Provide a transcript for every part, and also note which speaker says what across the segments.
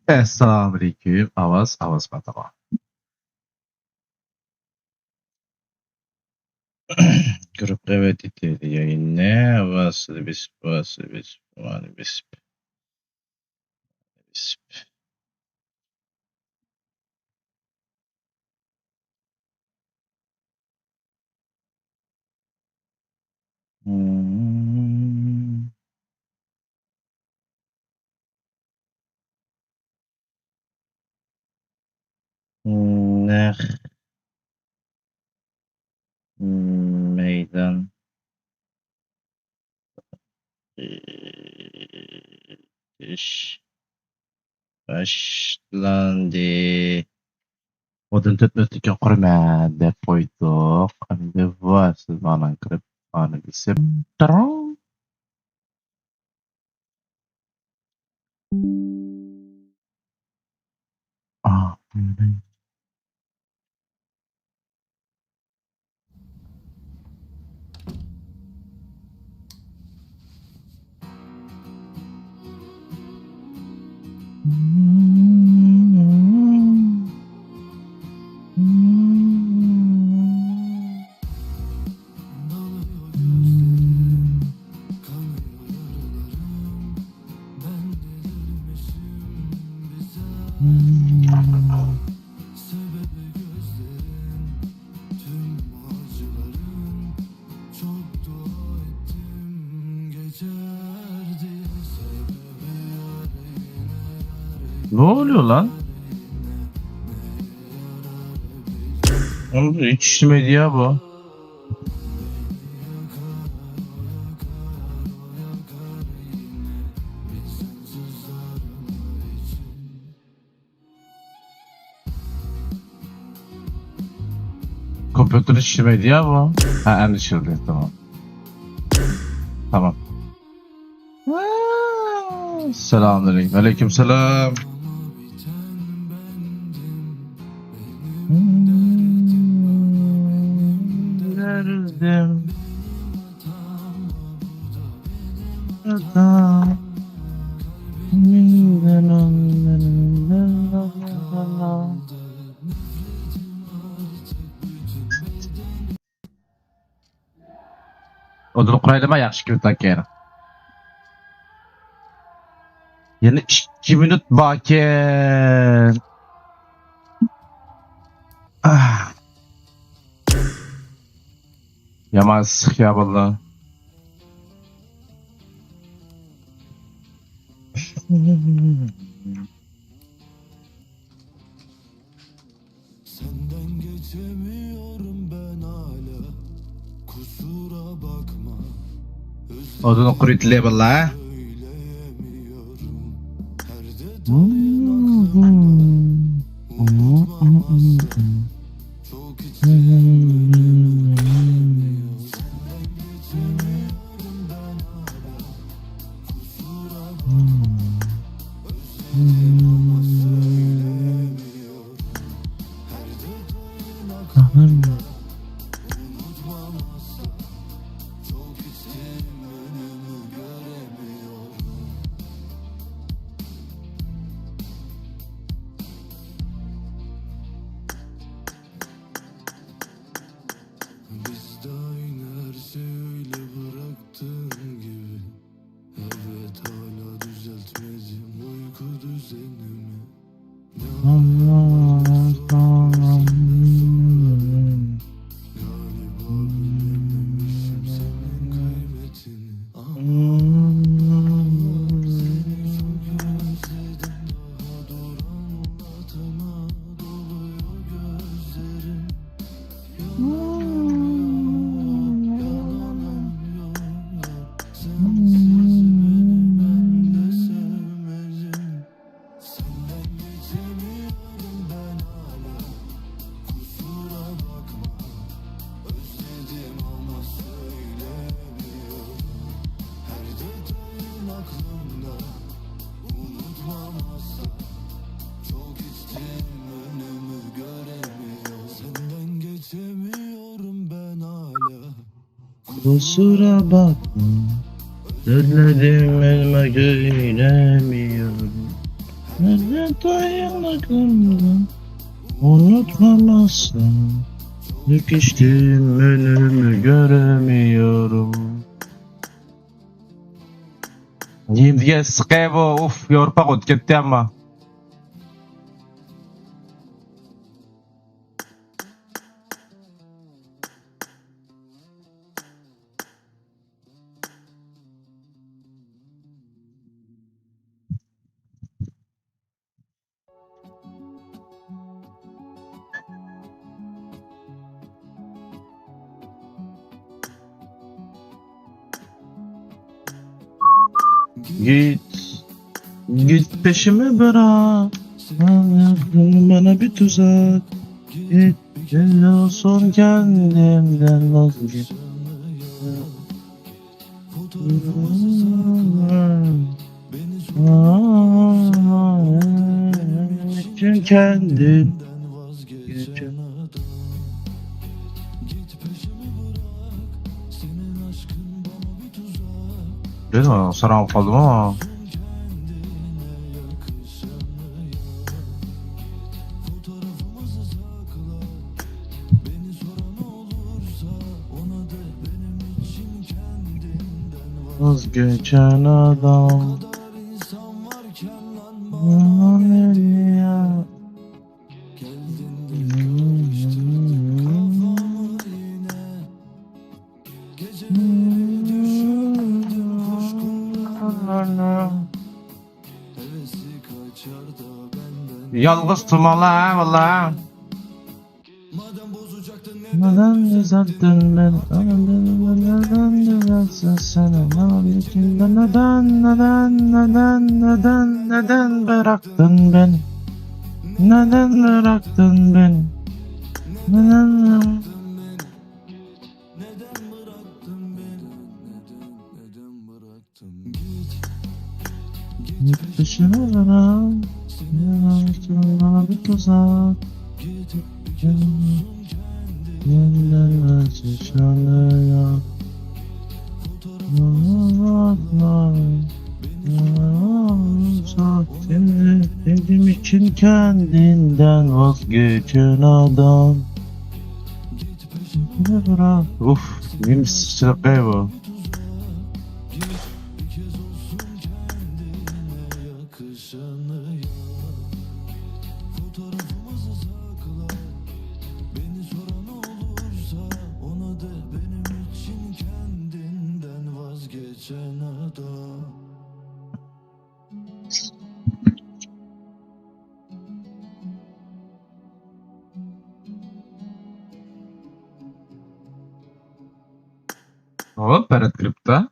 Speaker 1: Assalamualaikum. Awas patama. Grup evet itildi yayınne. Avası biz. Mani biz. Ne meydan iş başlandı. Odun tutmaslıkka kurma deb qo'ydik. Endi siz bana kirib bana desib. Ne oluyor lan? Onu hiç işlemedi ya bu. Kompütür işlemedi ya bu. Ha anlaşıldı tamam. Tamam. Selamünaleyküm. Aleykümselam. Derdim. Odun qo'yadimi yaxshi kirib yana 2 minut baken. Yaman sık ya valla.
Speaker 2: Senden geçemiyorum ben hala. Kusura bakma.
Speaker 1: Odun kurutlu valla.
Speaker 2: Söyleyemiyorum. Çok içtim önümü göremiyorum. Geçemiyorum ben hala. Kusura özledim ama söylemiyorum. Her detayın aklımda, unutmam asla. Çok içtim önümü göremiyorum. Biz de aynı her şey öyle bıraktığın gibi. Evet hala düzeltmedim uyku düzenimi. Ne galiba bilememişim senin kıymetini. Seni çok özledim daha dur anlatana doluyor gözlerim. Sensiz beni ben de sevmedim. Senden geçemiyorum ben hala. Kusura bakma. Özledim ama söylemiyorum. Her detayın aklımda. Unutmam asla. Çok içtim önümü göremiyorum. Senden geçemiyorum ben hala.
Speaker 1: Kusura bakma. Özledim elime göremiyorum. Nerede dayanaklarımda unutmam asla. Düştüm önümü göremiyorum. Yiyindiğe sıkı bu. Uf yorpak ot gitti ama. Git. Git peşimi bırak. Bana bir tuzak. Git. Gel olsun kendimden vazgeç. Için kendin geçen. Dedim ama sana aldım ama. Vazgeçen adam. Ya. Yalnız tımala valla. Neden düzelttin beni? Neden düzeltsin seni? Neden bıraktın beni? Neden bıraktın beni? Neden? Git peşime bırak. Bana bir tuzak. Yeniden açışanı yok. Benim için kendinden vazgeçen adam. Ne bırak? Uf, benim sıçrak bu. Oğlum Berat Krip'te.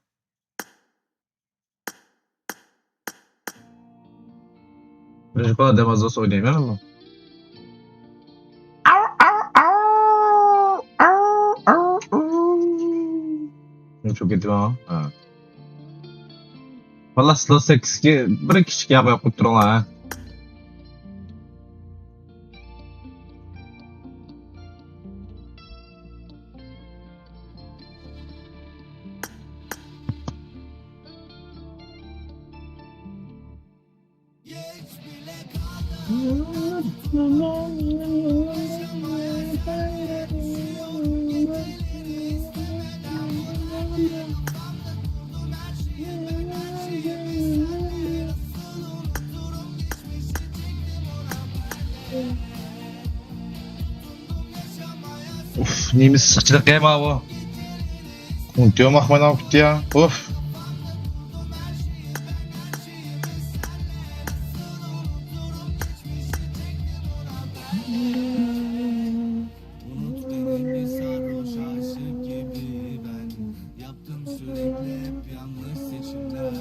Speaker 1: Birazcık bana demazda oynayayım ama. çok etdim ama. Ha. Valla Slow 8'ki bir kişi yapıp durun ha. Uf, neyimiz sıkçılık yema bu. Unutuyorum akmayla vakit ya. Of.
Speaker 2: Unut beni bir sarhoş aşık gibi ben. Yaptım sürekli hep yanlış seçimler.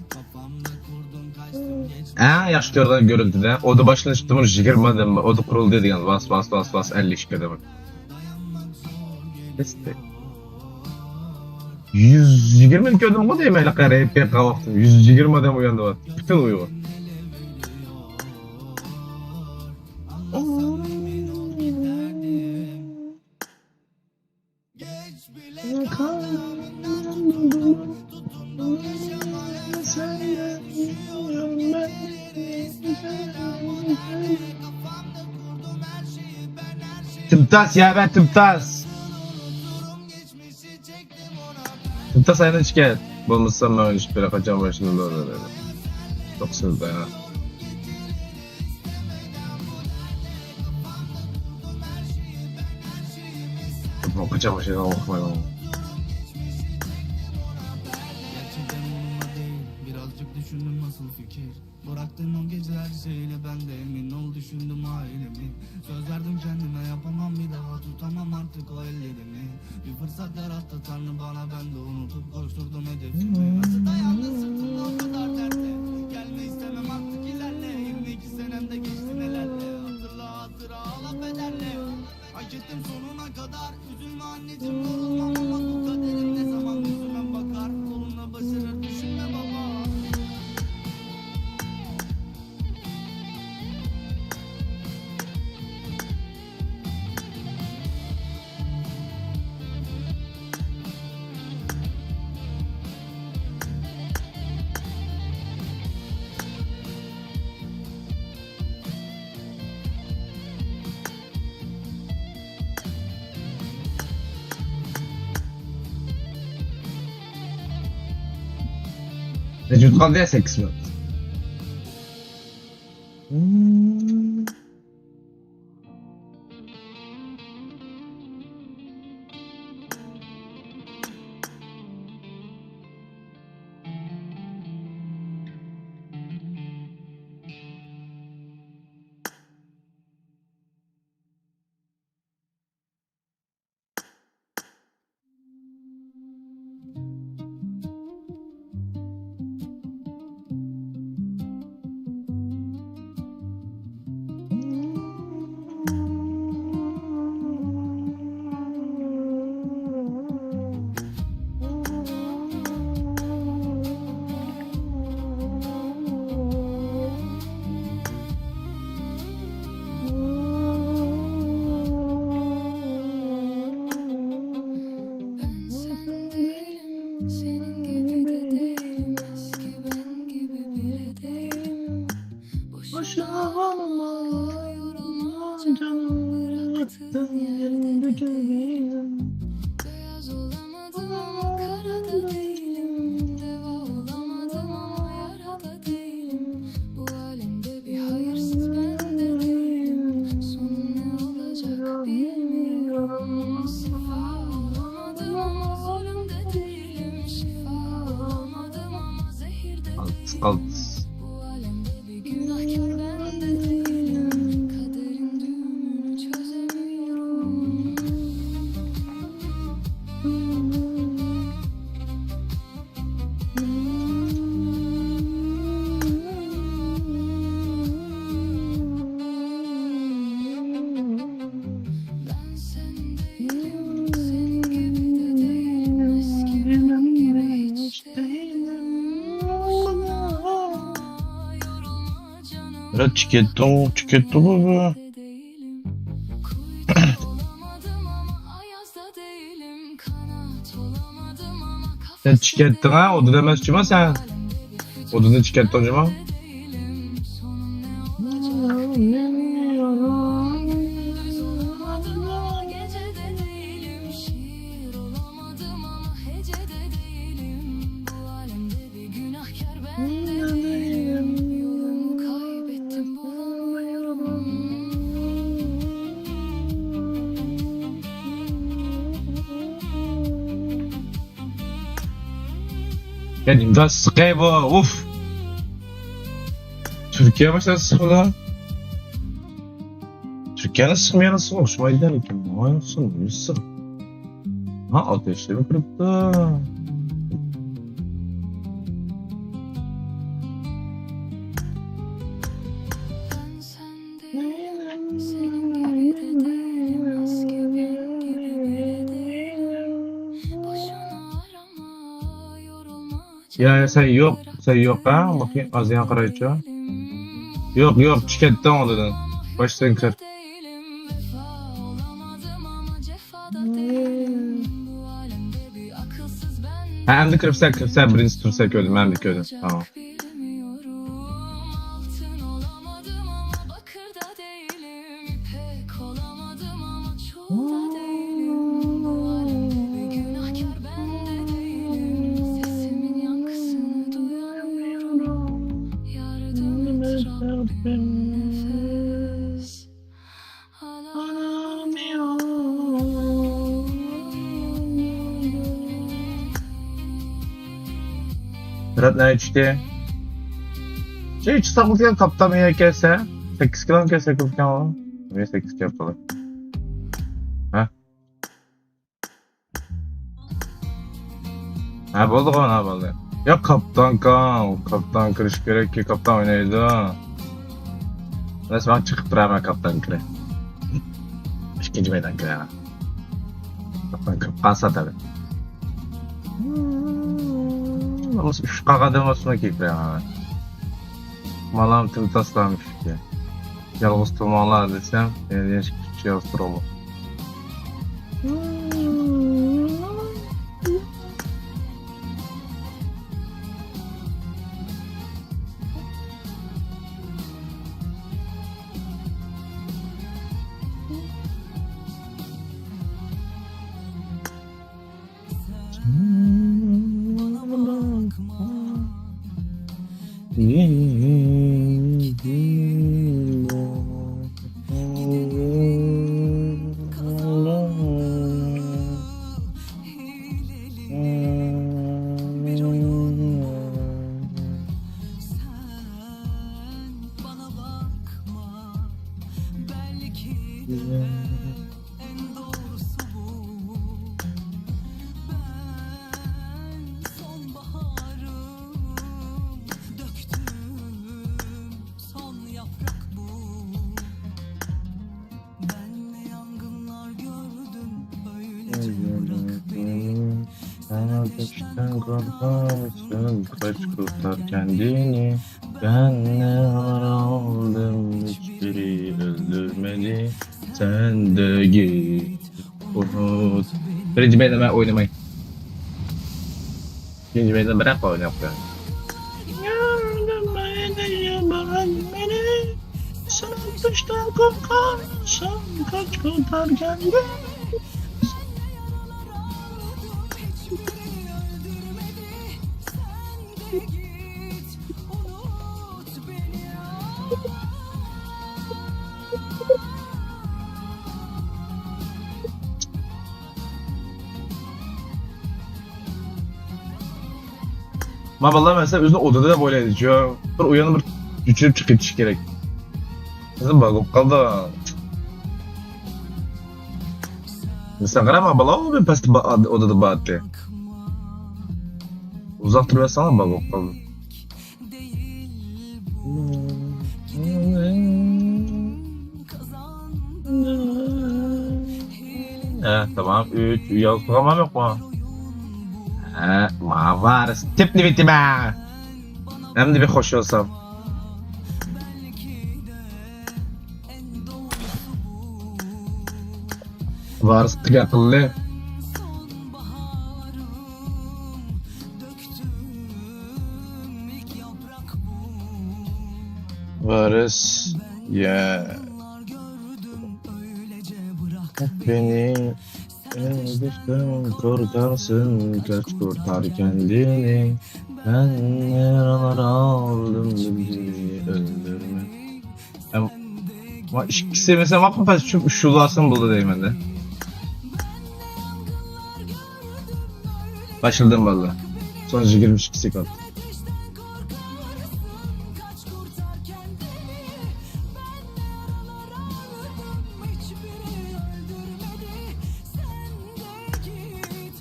Speaker 2: Kafamda kurdum kaçtım geçtim.
Speaker 1: Yaşlı görüntüde. O da başına çıktı bunu jigirmadım. O da kuruldu diyen. Bas 50 şikede bak. Beste. 120 gördüm o değil mi? Öyle kare hep kahvaltı. 120 adam uyandı var. Bütün uyuyor.
Speaker 2: Geç bile kaldım. Tutundum yaşamaya senle. Üşüyorum kafamda kurdum her şeyi ben her şeyi.
Speaker 1: Tımtas ya ben Tımtas.
Speaker 2: Durum geçmişi çektim ona.
Speaker 1: Tımtas aynen şikayet. Bulmuşsam ben hiç bırakacağım başını doğru. Çok sızdı ya. Bakacağım başına bakmayalım.
Speaker 2: Gerçekten umurumda değil. Birazcık düşündüm nasıl fikir. Bıraktığım o geceler şeyle ben de emin ol düşündüm ailemi. Söz verdim kendime yapamam bir daha tutamam artık o ellerimi. Bir fırsat yarattı Tanrı bana ben de unutup koşturdum hedefimi. Nasıl dayandı sırtımda o kadar dertle. Gelme istemem artık ilerle. 22 senemde geçti nelerle. Hatırla hatıra ağla bedenle. Hak ettim sonuna kadar. Üzülme anneciğim yorulmam ama bu kaderim ne zaman yüzüme bakar. Koluna başarır düşünme baba.
Speaker 1: Vücut kaldı ya 8 mi?
Speaker 3: Senin gibi de değilim, eski ben gibi biri değilim. Boşuna yorulma canım, bıraktığın yerde gibiyim. Beyaz olamadım ama kara da değilim. Deva olamadım ama yara da değilim. Bu alemde bir hayırsız ben de değilim. Sonu ne olacak bilmiyorum. Şifa olamadım ama zulüm de değilim. Şifa olamadım ama zehir de
Speaker 1: Alt.
Speaker 3: bu alemde bir günahkar ben de değilim. Kaderin düğümünü çözemiyorum. Ben sen değilim, senin gibi de değilim. Eski
Speaker 1: Ya tükettim bu.
Speaker 3: değilim. Kuyruk olamadım ama ayazda değilim. Kanat olamadım ama
Speaker 1: Sen tükettin ha, o da demez cuma sen. O da tükettin cuma.
Speaker 3: değilim. Sonum ne olacak? Gündüz olamadım ama gecede değilim. Şiir olamadım ama hecede değilim. Bu alemde bir günahkar ben de değilim. Yolumu kaybettim bulamıyorum.
Speaker 1: Yani da sıkay bu, uf. Türkiye başta sıkıla. Türkiye'nin sıkmayanı sıkı, hoşuma gider ki. Vay olsun, bir sık. Ha, ateşleri kırıktı.
Speaker 3: Ben sendeyim, senin gibi de değilim. Eski ben gibi biri değilim. Boşuna arama, yorulma.
Speaker 1: Ya sen yok ha, bakayım az yan karayıcı. Yok, tükettin o dedin. Baştan kır.
Speaker 3: Değilim, vefa olamadım ama cefada değilim. Bu alemde bir akılsız ben
Speaker 1: Ha, hem de kırpsak birinci tursak gördüm, hem de gördüm. Tamam.
Speaker 3: bilmiyorum. Altın olamadım ama bakır da değilim. İpek olamadım ama çul da değilim. Bu alemde bir günahkar ben de değilim. Sesimin yankısını duyamıyorum. Yardım et Rabbim, nefes
Speaker 1: Berat ne içti? Şey hiç saklıken kaptan iyi kese. 8 kilo kese kaptan o. Niye 8 kilo yapalım? Ha? Ha bulduk onu ha vallahi. Ya kaptan kan. Kaptan kırış gerek ki kaptan oynaydı. Neyse ben çıkıp durayım kaptan kire. İkinci meydan kire ha. Kaptan kırıp kalsa tabi. Ama şu kakadığım olsun ki kire ha. Malam tüm taslamış ki. Yalnız tutmalar desem, değişik bir şey olsun olur.
Speaker 3: bana bakma. Belki en doğrusu bu. Ben sonbaharım, döktüm son yaprak bu. Ben ne yangınlar gördüm, öylece bırak beni.
Speaker 1: Sana düşten korkarsın, kaç kurtar kendini. Ben ne yaralar aldım, hiçbiri öldürmedi. Sen de git, unut. Birinci meydan ben oynamayın. İkinci meydan bırak oynayıp yani. Yardım beni, sen düşten korkarsın, kaç kurtar kendini.
Speaker 3: Hiçbiri öldürmedi. Sen de git, unut beni.
Speaker 1: Ma vallahi mesela özünü odada da böyle ediyor. Bir uyanıp bir düşürüp çıkıp gerek. Bizim bakıp kaldı. Mesela karama bala o bir pasti odada bağıttı. Uzak duruyorsan bakıp kaldı. Tamam 3 yaz tamam yok mu? Ma var tipli bitti be. Hem de bir hoş olsam. Varislik akıllı. Varis ya beni düşten korkarsın kaç kurtar kendini ben yaralar aldım bizi öldürme. Ama ikisi mesela bakma ben şu ularsın buldu değmen de. Başladım valla. Sonucu girmiş ikisi kaldı.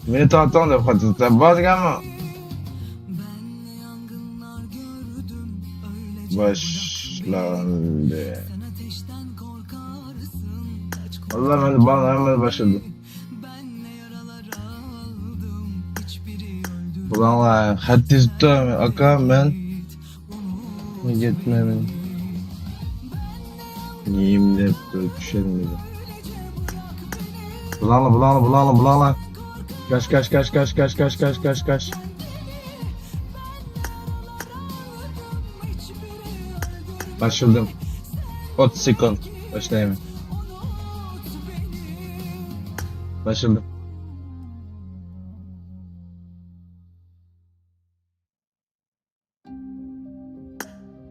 Speaker 1: Beni tahtan da patlattı. Vazgeçme. Başlandı. Allah ben bana hemen başladı. Ulan la haddi tuttu aka ben gitmem. Neyim de düşerim dedi. Bulanla. Kaç. Başladım. 30 sekund. Başlayayım. Başladım.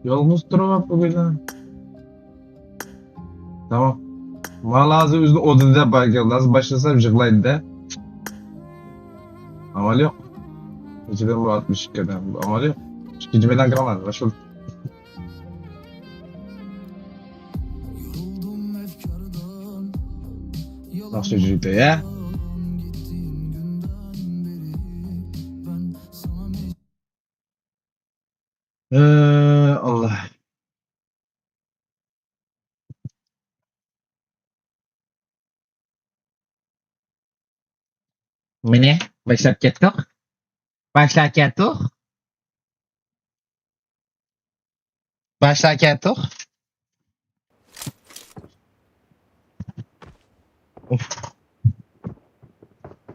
Speaker 1: Yolumuz durmak bugün ha. Tamam. Malazı üzünü odunda bakıyor. Başlasam jıglaydı da. Amal yok. İçiden bu 62'den. Amal yok. İkinci beden kalmadı. Başladım. Nasıl çocukta ya? Allah. Mene, başlat kettok. Başlat kettok. Of.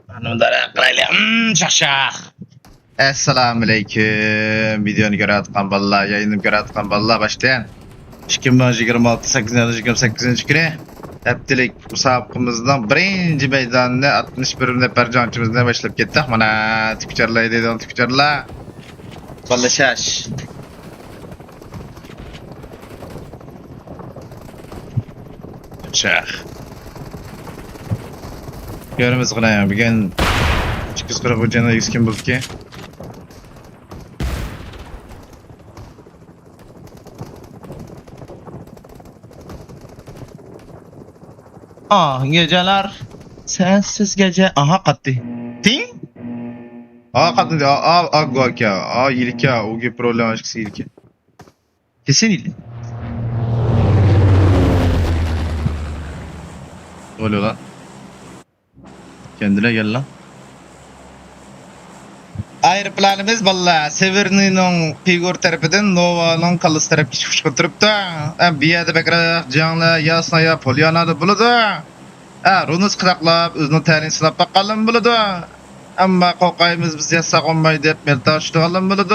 Speaker 1: Hanımlara qırayla. Şaşaq. Assalamu alaykum. Videonu ko'rayotgan bolalar, yayınni ko'rayotgan bolalar başlayan. 2026 828 kuni Haftalık musobaqamizdan birinchi maydonni 61 nafar jonchimizdan boshlab ketdik. Mana tikcharlar deydigan tikcharlar. Ballashash. Şah. Görümüz qilay. Bugun 240 hujjatni 100 kim bo'ldi ki? Geceler sensiz gece. Aha kattı. Ting? Kattı. Goka. İlke. Ugi problem aşkısı ilke. Kesin ilke. Ne oluyor lan? Kendine gel lan. Aeroplanımız valla Severny'nin figür tarafından Nova'nın kalısı tarafı çıkış götürüptü. Bir yerde bekler canlı yasnaya polyanada buludu. Runuz kıraklap özünün terini sınap bakalım buludu. Ama kokayımız biz yasa konmayı deyip melta açtıkalım buludu.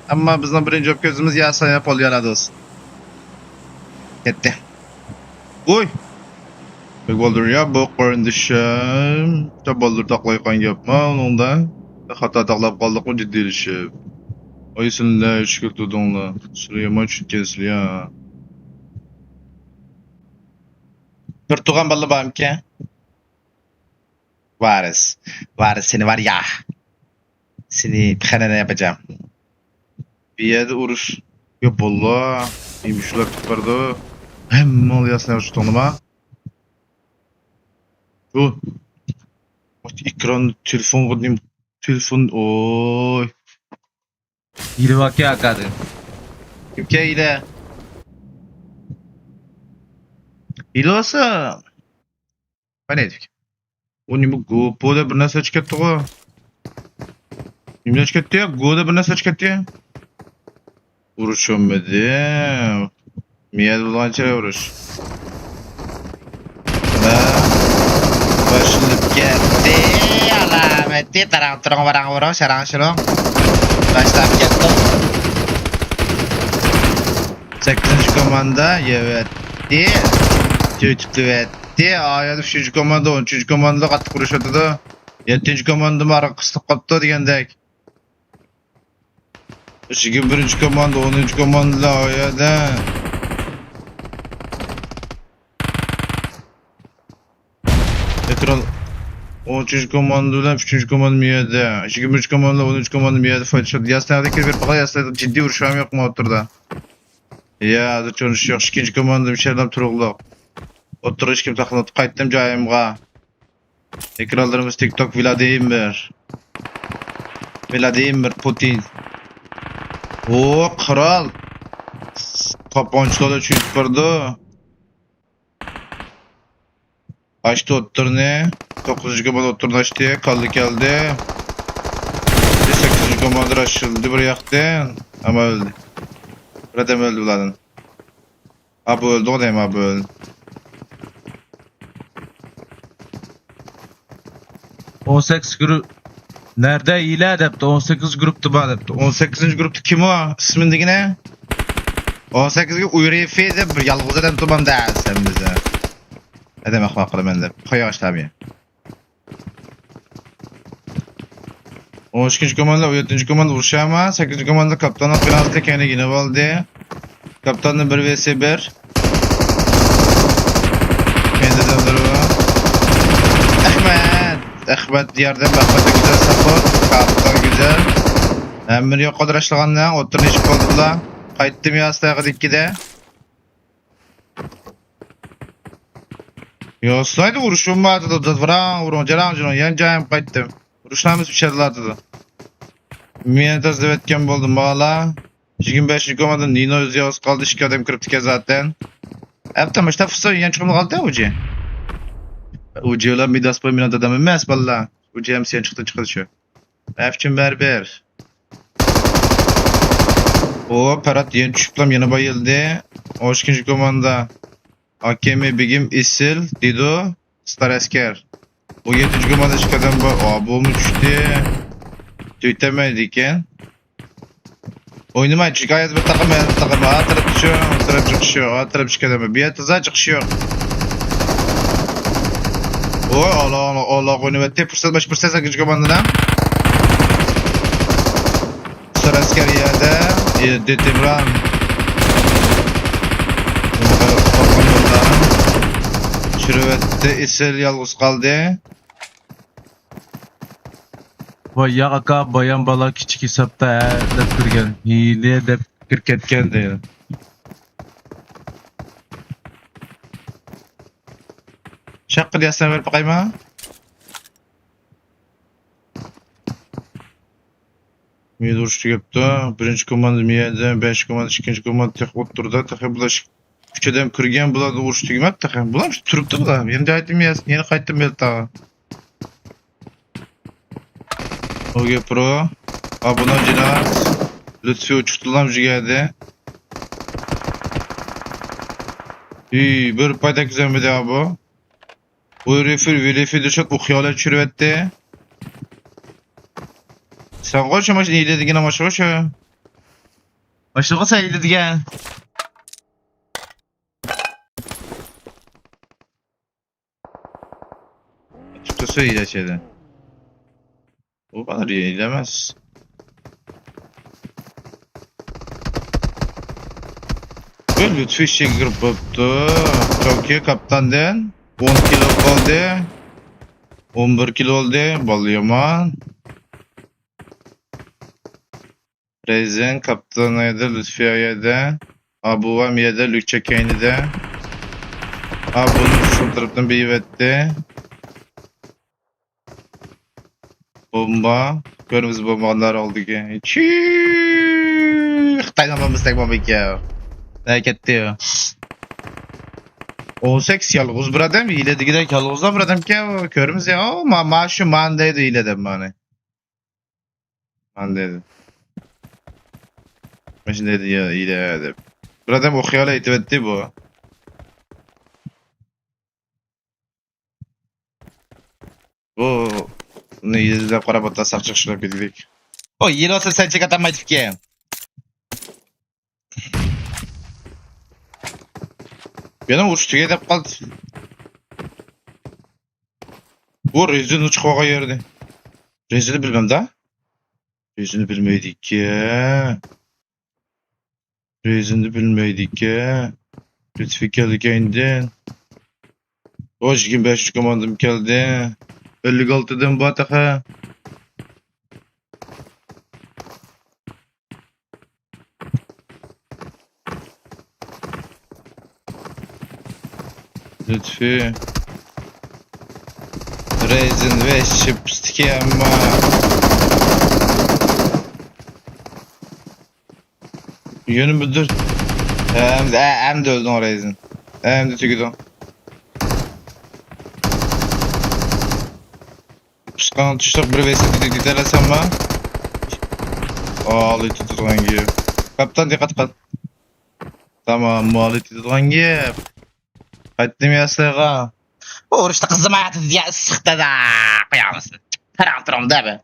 Speaker 1: Ama bizden birinci öp gözümüz yasnaya polyanada olsun. Gitti. Uy. Pek olur ya bu karındışım. Tabi olur taklayıkan yapma onun da. Hata taklap kaldık mı ciddiyleşip. Ay seninle şükür tutduğunla. Süleyman çünkü ya. Bir tuğan balı bağım ki. Varız seni var ya. Seni pıkanene yapacağım. Bir yerde uğruş. Yok valla. İyiymişler tutardı. Hem mal yasına uçtuğunuma. Bu. Ekran telefon koyayım. Telefon oy. İri bak ya kadın. Kimke ile. İli olsa. Ben ne dedik? O ne bu GoPro'da bir nasıl çıkarttı o? Ne çıkarttı ya? GoPro'da bir nasıl çıkarttı ya? Vuruş olmadı. Miyad bulan çare vuruş. Baş.
Speaker 4: Gitti alameti tarang turang barang orang serang serong. Baştan gitti. 8. komanda yevetti. Tütüvetti. Ayada 3. komanda 13. komanda qattiq kuruşadı da. 7. komanda mara qıslık qaptı degandek. 1. komanda 10. komanda ayada. Ekran 13. komanda bilen 3. komanda miyade. 23 komanda 13 komanda miyade faydaşadı. Yasnadaki bir baqa yasnadı ciddi vuruşam yok mu oturda. Ya, da çonuş yok. 2. komanda bir şeyler turuqluq. Oturuş kim taxlanıp qaytdım joyimga. Ekranlarımız TikTok Vladimir. Vladimir Putin. O kral. Kapançlarda çıkırdı. Açtı oturunu. 9. komanda oturunu açtı. Kaldı geldi. 8. komanda açıldı. Bir yaktı. Ama öldü. Bir adam öldü ulanın. Abi öldü o dayım abi öldü.
Speaker 1: 18 grup nerede hile adapte 18 gruptu bu adapte.
Speaker 4: 18. grupta kim o? İsmindeki ne? 18'ge Uyrefi'de bir yalğız adam tuman da sen bize. Ne demek bakırım ben de. Koyaş tabi. 13. komanda, 17. komanda vuruşu ama 8. komanda kaptanın penaltı kendine yine oldu. Kaptanın 1 vs 1. Kendiden duruyor. Ahmet yardım Ahmet'e güzel support. Kaptan güzel. Emir yok kadar açlığandan oturun iş oldular. Kayıttım ya hastaya de. Yoslaydı vuruşum vardı da vuran caran yan cayım kayıttım. Vuruşlarımız bir şeylerdi da. Miyene tasdip etken buldum bağla. 25. komandan Nino Özyahoz kaldı şiki adam kırptike zaten. Eftam işte fısa yan çıkımlı kaldı ya ucu. Ucu olan bir daspa minat adamı mes valla. Ucu hem siyan çıktı şu. Efçin berber. O Perat yeni çıklam yanı bayıldı. O 2. komanda. Hakemi Bigim İsil Dido Star Esker. O 7. komanda çıkadan bu mu düştü? Tüytemedikken. Oynamay çıkayız bir takım atırıp çıkışıyor atırıp çıkadamı. Bir atıza çıkışıyor. O Allah oynametti fırsat baş fırsat 8. komandadan. Star Esker yerde Detimran. Şürüvette İsel yalğız kaldı.
Speaker 1: Vay ya aka bayan bala küçük hesapta dep kirgen. Hile dep kirketken değil.
Speaker 4: Şakkı diyasına ver bakayım ha. Miyede uçtu yaptı. 1. komanda miyede, 5. komanda, 2. komanda tek oturdu. Tek bulaş. 3 adam kirgen bula da uçtu gibi tek. Bulamış turuptu bu da. Yeni aytım ya, yeni kayıttım bel tağı. OG Pro. Abuna Cinat. Lütfi uçtulam geldi. İyi, bir payda güzelmedi abi. Bu refi de çok okuyalar çürüvetti. Sen koş ama iyi dediğin ama koş.
Speaker 1: Başlığı sayıldı diye.
Speaker 4: Açıkçası iyi şeyden. O kadar iyi ilemez. Böyle Lütfi işe girip yaptı. Çok iyi kaptandan. 10 kilo oldu. 11 kilo oldu. Bal yaman. Rezen kaptan ayda Lütfi ayda. Abuvam yada Lükçe Keyni de. Abunun şu taraftan bir yivetti. Bomba. Kırmızı bombalar oldu ki. Çiiiiii. Xitaydan bombastak bomba ki ya. Hareketli ya. 18 yalğız bir adam. İyiledi gidek yalğızdan bir adam ki ya. Kırmızı ya. O maaşı mandaydı iyiledi bana. Mandaydı. Şimdi dedi ya iyiledi. Bir adam okuyala itivetti bu. Ne izlep qarap otasak çıkışlap ketdik. O yel olsa sen çek atamaydı ki. Benim uçtuya dep kaldı. Bu rezin uçkoga yerdi. Rezini bilmem da. Rezini bilmeydik ki. Rezini bilmeydik ki. Lütfi geldi kendin. Hoş gün 5 komandım geldi. 56'dan bataka. Lütfi. Rezin ve şipstiki ama. Yönü müdür? Hem de öldün o Rezin. Hem de tüküdün. Pıskan tuşluk bir vesile gidersen mi? Ağlı tutulan gibi. Kaptan dikkat kal. Tamam, muhalı tutulan gibi. Kaçtım yasağa. Uğraşta kızım hayatı diye sıktı da. Kıyamısın. Tarantırım da be.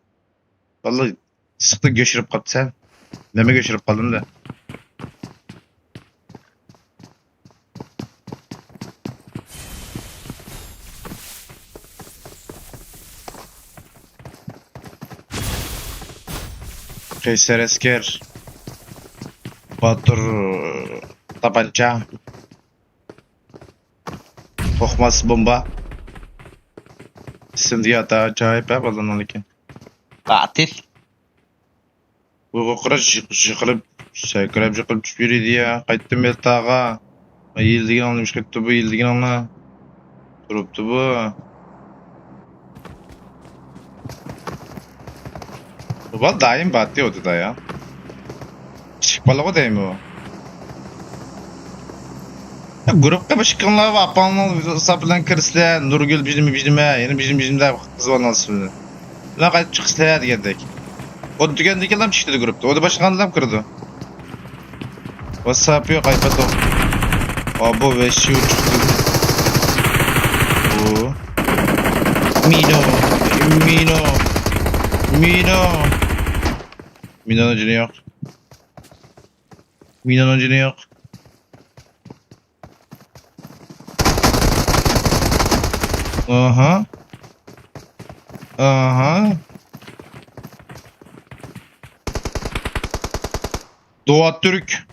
Speaker 4: Vallahi sıktı göçürüp kaldı sen. Neme göçürüp kaldın da. Kayser asker. Batur tabanca. Tohmas bomba. Sindiyata acayip ya bazen ki. Katil. Bu kıraç jıkılıp saykırıp jıkılıp yürüdü ya. Kayıttım el tağa. Yıldığın anlamış kayıttı bu yıldığın anla. Duruptu bu. Bu daim battı o da ya. Çıkmalı o değil mi o? Grupta başkanlar var. Panlar sapılan kırsılar. Nurgül bizime. Yani bizimde kız var nasıl? Lan kaç çıksılar geldik. O dükkandaki adam çıktı grupta. O da başkan adam kırdı. WhatsApp yok iPad o. Abo ve şu çıktı. O. Mino. Mino'nun canı yok. Mino'nun canı yok. Aha. Doğat Türk.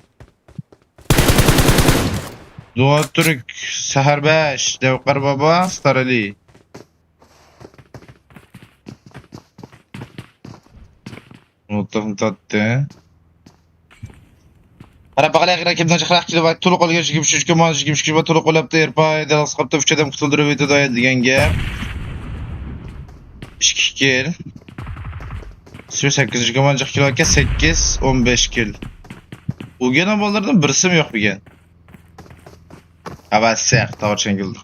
Speaker 4: Seher 5. Devkar Baba. Starali. Mutlaqım tattı. Ara bakalım akıra kimden çıkrak kilo var. Tuluk olgan gibi şu keman gibi tuluk olap da yerpa delas kapta üçedem kutuldurup eti dayı degan gap. 2 kill. Sür 8 keman kilo ke 8 15 kill. Bu gene ballardan birisi mi yok bu gen? Avas saq tavçan gildi.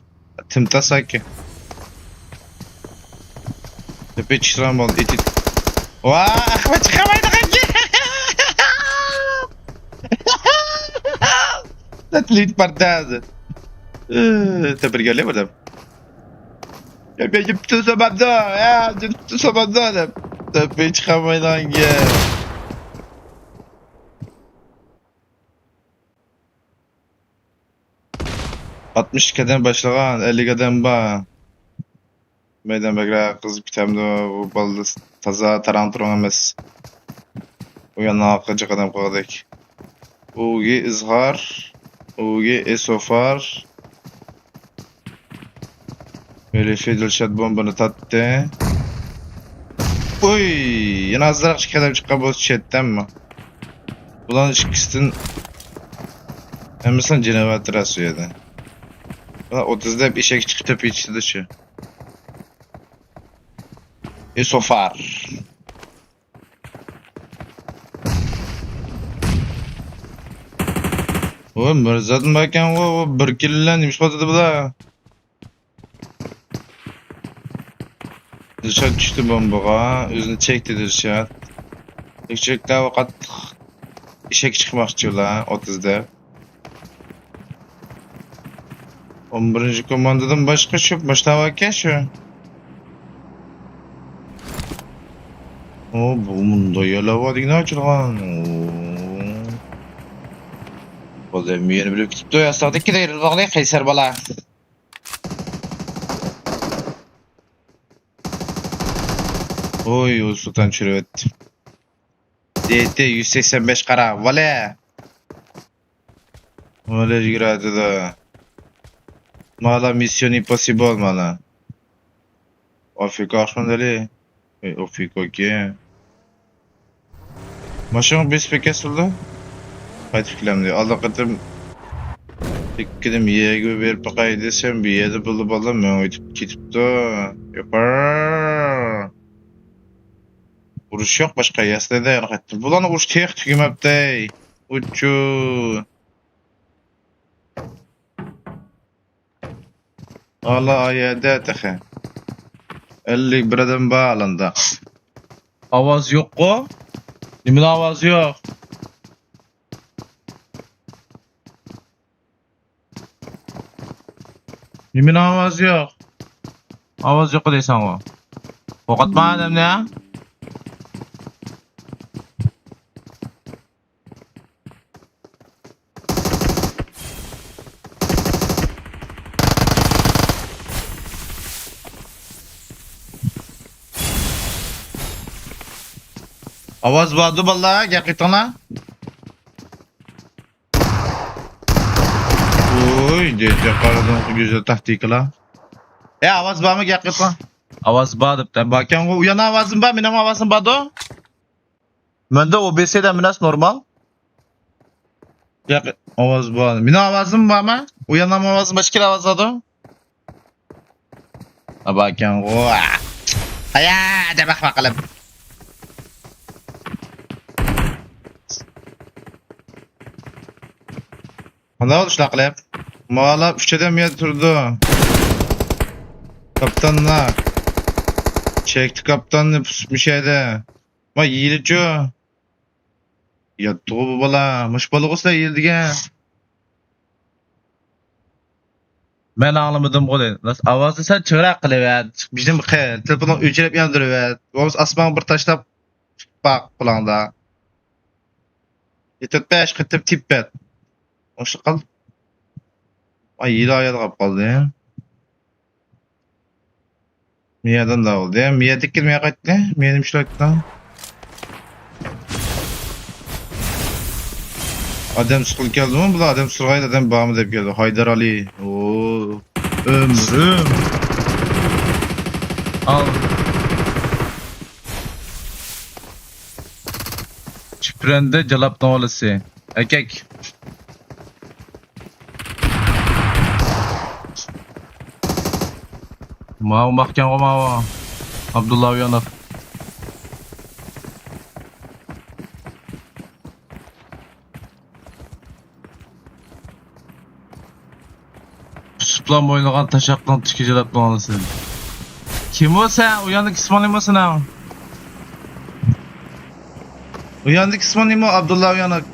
Speaker 4: Timta saki. Tepe çıran bal eti. Vaa, Ahmet çıkamaydı kanki. Atlet partazı. Tebrikler buradan. Ya ben yaptım sabahda ya. Yaptım sabahda. Tepe çıkamaydı kanki. 60'dan başlagan 50'den ba. Meydan bekle kızıp kitabımda bu baldı taza taranturon emas. O yana akıcı kadam koydık. Ugi izhar, ugi esofar. Böyle Dilşat bombani tattı. Oy, yana azraq şikadam çıqqan bo'lsa chetdanmi? Bulan ikkisidan hammasini generator asuyadi. 30'da bir eshak chiqib tepa ichida shu. Esofar. O Mirzadın bakan o bir killan nima qiladi bular? Dilshod tushdi bombaga, o'zini chekdi Dilshod. Tekshirlikda qattiq eshak chiqmoqchi ular 30'da. 11-komandadan boshqa shu boshlab aka shu. O bunda yalava digine açılgan. O da meni bilip kitipdi. Yasadık ki deyir bağlay Kaysar bala. Oy, o sultan çürüvet. DT 185 kara. Vale. Vale giradi da. Mala Mission Impossible mala. Afrika aşmandali. Afrika ki. Maşın biz peki sulda. Haydi fikirlemdi. Allah katım. Fikrim yege verip bakay desem bir yerde bulup alam ben ötüp gitip de yapar. Uruş yok başka yasda da yaratı. Bulan uruş tek tükümeptey. Uçu. Allah ayada tehe. 50 biradan bağlanda. Avaz yok o. Nimin avaz yok. Nimin avaz yok. Avaz yok deysen o. Kokatma adam ne? Avaz vardı vallahi gerçekten. Oy, dede karadan güzel taktikla. Avaz var mı gerçekten? Avaz vardı. Ben bakıyorum o uyan avazım var, benim avazım var da. Bende OBS'de minas normal. Ya avaz var. Benim avazım var mı? Uyanam avazım başka avaz var da. Bakıyorum o. Aya, de bak bakalım. Ne oldu şu laklep? Mağala üçeden bir turdu. Kaptanla. Çekti kaptanla bir şeyde. Ma yiyilici o. Yattı bu bala. Mış balık olsa yiyildiğe. Ben ağlamadım o dedi. Avazı sen çırak kılıver. Bizim telefonu öçelep yandırıver. Oğuz asman bir taşlap. Bak kulağında. Yetet 5 kıtıp tippet. Oşu kal. Ay yedi ayet kap kaldı ya. Miyadan da oldu ya. Miya dikilmeye kaçtı. Miya demişler etti. Adem sıkıl geldi mi? Bu da Adem sırgayla Adem bağımı deyip geldi. Haydar Ali. Ooo. Ömrüm. Al. Çiprende calap novalısı. Ekek. Mau mahkam o mau. Abdullah Uyanık. Pusuplan boyunluğun taşaklan tükeceğip novalısı. Kim o sen? Uyanık ismanı mısın ha? Uyandık ismanı mı Abdullah Uyanık?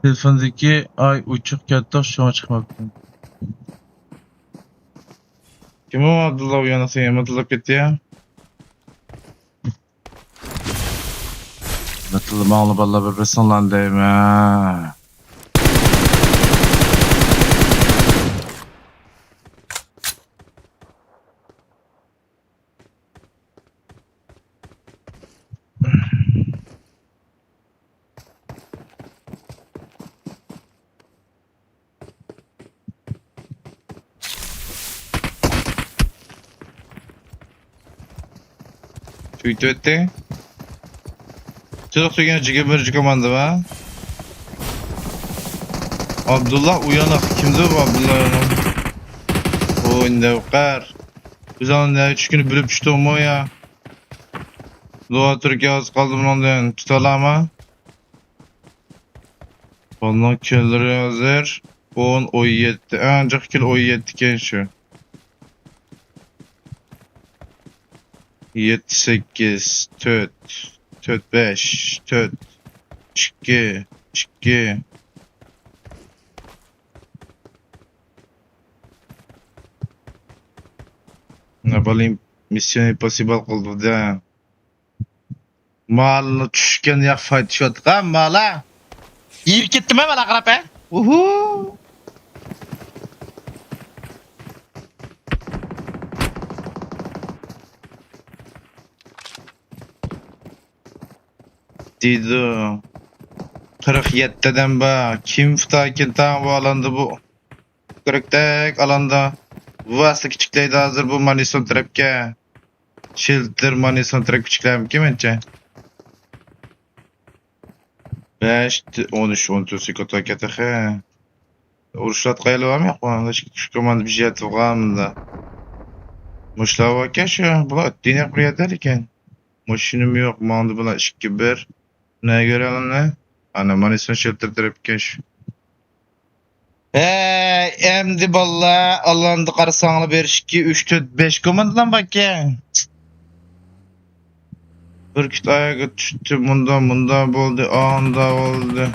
Speaker 4: Telefondaki ay uçuk yattı şu an çıkmaktı. Kim o Abdullah Uyanık sen yamatılıp gitti ya? Batılı mağlı balla bir resim lan deyme. Tweet etti. Çocuk söyleyene cigabırcı komandı var. Abdullah Uyanık. Kimdi bu Abdullah Uyanık? O indevkar. Biz onun ne 3 günü bölüp düştüm o ya. Doğa Türkiye az kaldım ondan. Tutalama. Ondan kelleri hazır. 10 oy yetti. Ancak kil oy yetti gençi. 7 8 töt. Töt 5. Töt. 2. Ne bileyim, Mission Impossible kıldı da. Malını düşken yak fayda şu atkan mala. Yiyip gitti mi mala karap he? Uhu. Didu. 47'den ba. Kim fıtakin tam bağlandı bu. Kırıktak alanda. Bu aslı küçükleydi hazır bu Manison Trap'ke. Shelter Manison Trap küçükleyim kim etçe? 5, 13, 14 sikoto ketehe. Uruşlat qaylı var mı yok mu? Şu komanda bir jet var Muşla var şu. Bula dine kurya derken. Maşinum yok. Mandı bula 2-1. Neye göre lan ne? Ana Manison Shelter Trap keş. Emdi balla Allah'ın qarasağını 1, 2, 3, 4, 5 komandadan bak ya. Bir kit ayağa düştü, bunda oldu, anda oldu.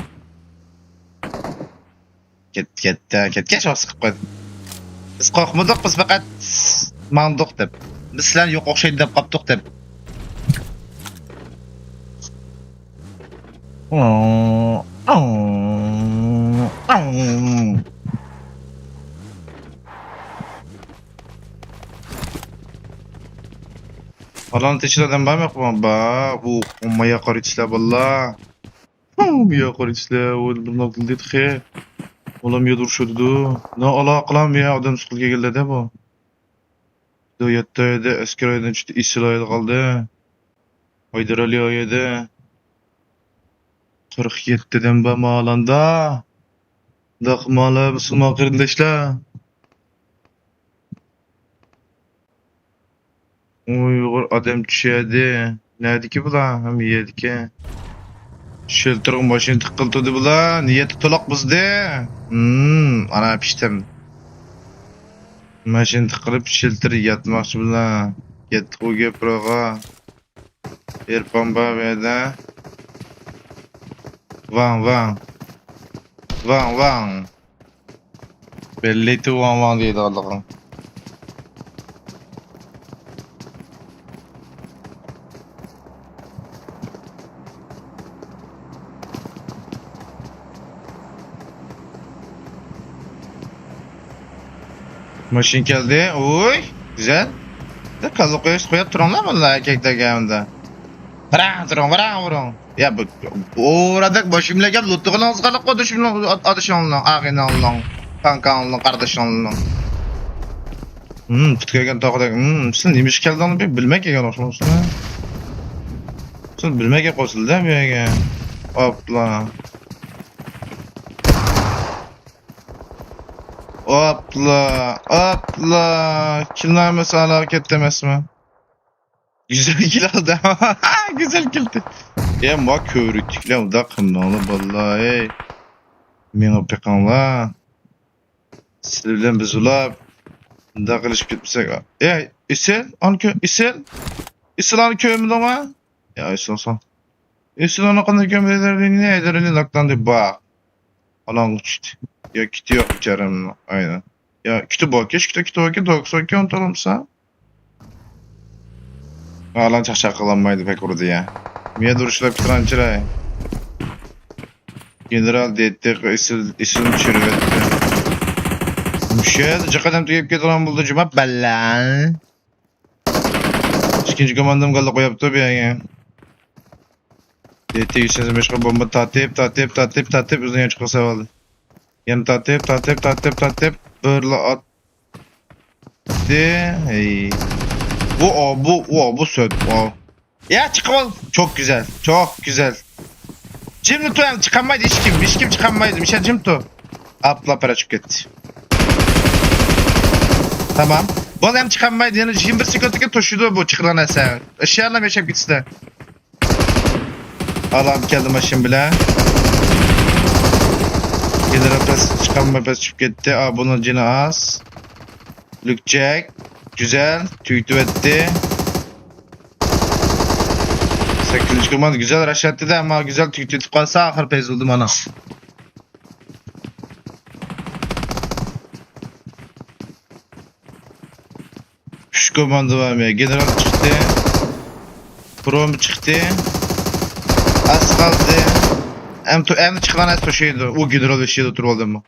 Speaker 4: Get, çok sıkıp koydu. Biz korkmadık, biz fakat mandık dep. Biz sizler yok okşaydı dep kaptık dep. Alan teçhiden var mı yapmam ba? Bu maya qarıçla valla. Maya qarıçla o bundan qildi xe. Olam ya durşudu. Ne ala qılam ya adam sıkılga geldi de bu. Doyatda askeraydan çıktı İsrail qaldı. Haydar Ali ayede. 47'den ba malanda. Daqmala Müslüman qarindaşlar. Uygur adam düşedi. Nerede ki bu la? Hem yedi ki. Shelter'ın başını tıkıltıdı bu la. Niyeti tolak bizde. Ana piştim. Başını tıkılıp shelter'ı yatmakçı bu la. Yettik o geproğa. Erpan be. Van. Belliydi van deydi Allah'ım. Maşin geldi. Oy. Güzel. De kazı koyup turanlar mı la erkekler gelmedi? Vurun. Ya bu oradak başımla gel luttuğunu azgalık koydu şimdi adışanlı, ağın alın, kanka alın, kardeş alın. Fıtkayken takıdak. Sen neymiş geldi onu bilmek ya olsun. Sen bilmek ya kosul da bir ya. Hopla. Kimler mesela hareket demez mi? Güzel kill aldı. Güzel killdi. Ya ma kövrükler da kınalı vallahi. Meni pekanla. Sizlerden biz ulap. Da kılıç gitmesek. İsel an köyümde ama. Ya İsel. İsel ana kadar gömleleri ne ederini laklandı bak. Alan uçtu. Ya kiti yok içerim. Aynen. Ya kiti bak. Kiti bak. 92 on tanımsa. Alan çakçaklanmaydı pek orada ya. Miye duruşla bitiren çıray. General deyettik isim çürüvetti. Müşahede cakadam tüyep getiren buldu cuma bellan. İkinci komandam kaldı koyaptı bir ya. Deyettik 185 bomba tatip uzun çıkı sevaldı. Yani tatip böyle at. Hey. Bu söt. Ya çıkmal. Çok güzel. Şimdi tuyan çıkamaydı hiç kim çıkamaydı. Mişel Cimtu. Apla para çık gitti. Tamam. Bu hem çıkamaydı yani 21 sekundaki toşudu bu çıkılan eser. Eşyarla meşep gitsi de. Allah'ım geldi maşın bile. Gelir pes çıkanma pes çık gitti. Bunun cini az. Luke Jack. Güzel. Tüytü etti. 8. komanda güzel rush attı da ama güzel tüketip kalsa ahır pez oldum ana. Şu komanda var mı? General çıktı. Prom çıktı. Az kaldı. Hem çıkan az şeydi. O general bir şeyde oturup aldım mı?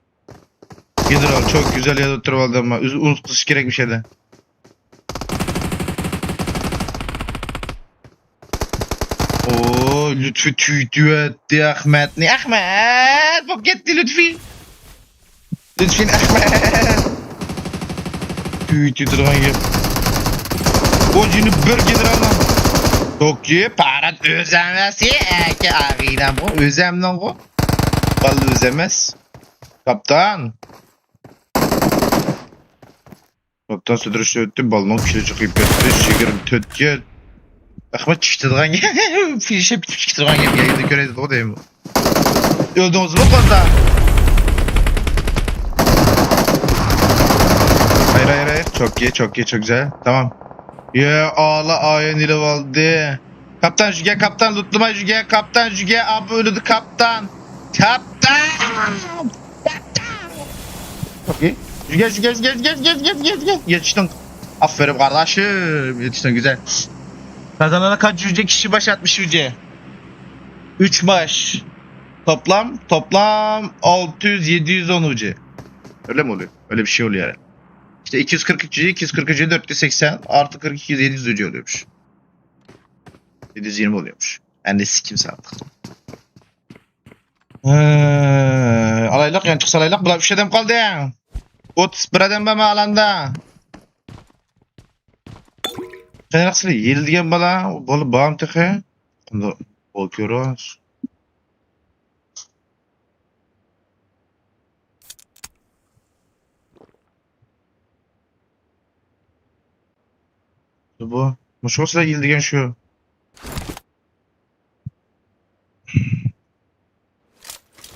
Speaker 4: General çok güzel yerde oturup aldım mı? Unutmuş gerek bir şeydi. Oo, Lütfü tüydü etti Ahmet. Ne Ahmet? Bak gitti Lütfi. Lütfin Ahmet. Tüydü durağın gibi. O cini bir generaldan. Çok iyi. Parat özemesi. Eki ağıyla bu. Özemden bu. Vallahi özemez. Kaptan. Kaptan südürüşü öttü. Balmon kişi çıkıp götürdü. Şekerim tötke. Ahmet çıktırgan gibi. Fişe bitip çıktırgan gibi. Yayında göreydi o değil mi? Öldüğünüz mü fazla? Hayır. Çok iyi, çok güzel. Tamam. Ya ağla ayen ile valdi. Kaptan Jüge, kaptan lutluma Jüge, kaptan Jüge, abi öldü kaptan. Kaptan. Çok iyi. Jüge. Yetiştin. Aferin kardeşim. Yetiştin güzel. Kazanana kaç yüce kişi baş atmış yüce? 3 baş. Toplam 600-710 yüce. Öyle mi oluyor? Öyle bir şey oluyor yani. İşte 243 yüce, 243 480 artı 42 700 yüce oluyormuş. 720 oluyormuş. Ben de sikim sandık. Alaylık yani çıksa alaylık. Bula bir şeyden kaldı ya. 31 adam bana alanda. Sen nasıl yeldigen bala? Bolu bağım tıkı. Bunda bakıyoruz. Bu. Muşosla yeldigen şu.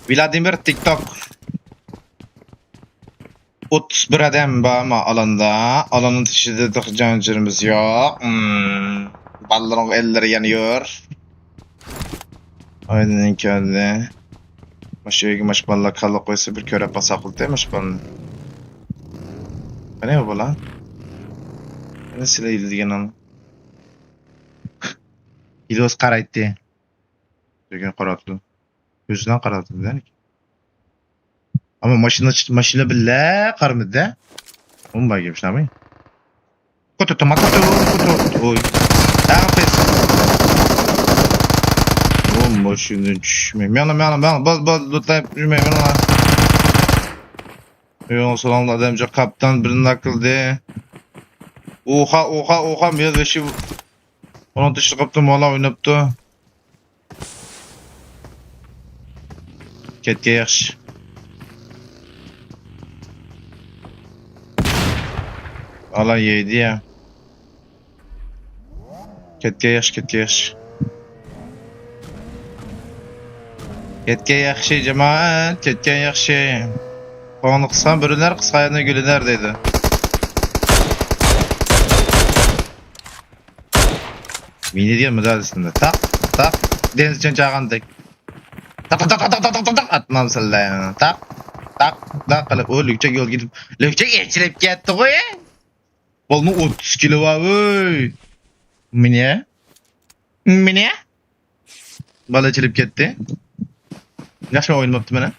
Speaker 4: Vladimir TikTok. 31 adam bağıma alanda. Alanın dışında tıkıcancırımız yok. Balların elleri yanıyor. Aynen inkârlı. Maşıya maşballa kalı koysa bir köre pasaklı değil maşballa. Ne bu lan? Ne silah ildigen onu? İlos karaydı. Bugün karatlı. Gözünden karatlı değil mi? Ama maşina bile karmıdı. Onu bak gibi abi. Kutu. Oy. Afes. Oğlum maşina düşmeyeyim. Yana. Baz lootlayıp düşmeyeyim yana. Yoğun salamlı adamca kaptan birinin akıldı. Oha. Biraz beşi. Onun dışı kaptan valla oynaptı. Ketke yaxşı. Alan yedi ya. Ketke yaxşı. Ketke yaxşı cemaat. Ketke yaxşı. Konu kısa bürüner kısa yana gülüner dedi. Mini diyor mu zadesinde? Tak. Deniz için çağandık. Tak. Atmam salla ya. Tak. Kalıp o lükçe yol gidip. Lükçe geçirip gitti koy. Bolmu 30 kilo var oy. Mini. Bala çilip gitti. Yaşma oynamaktı bana.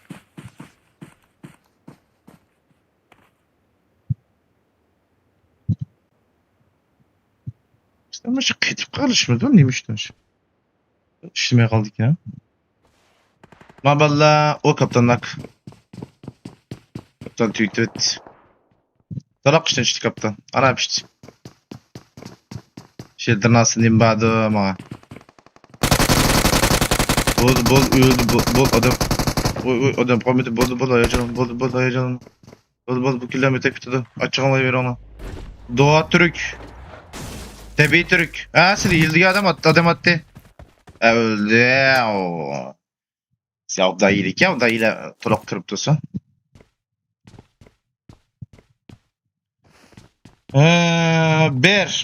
Speaker 4: İşte ama şu ketip karışmadı o neymişti? İşlemeye kaldık ya. Maballa o kaptanlık. Kaptan tweet. Dalak işte işte kaptan. Arap işte. Şeydir nasıl diyeyim bağdı ama. Bol adam. Oy adam komedi bol ayacanım. Bol bu kilometre kutudu. Açıklamayı ver ona. Doğa Türk. Tebi Türk. Sili yıldız adam attı. Öldü. Ya o da iyilik ya o da ile tolak tırıptısı.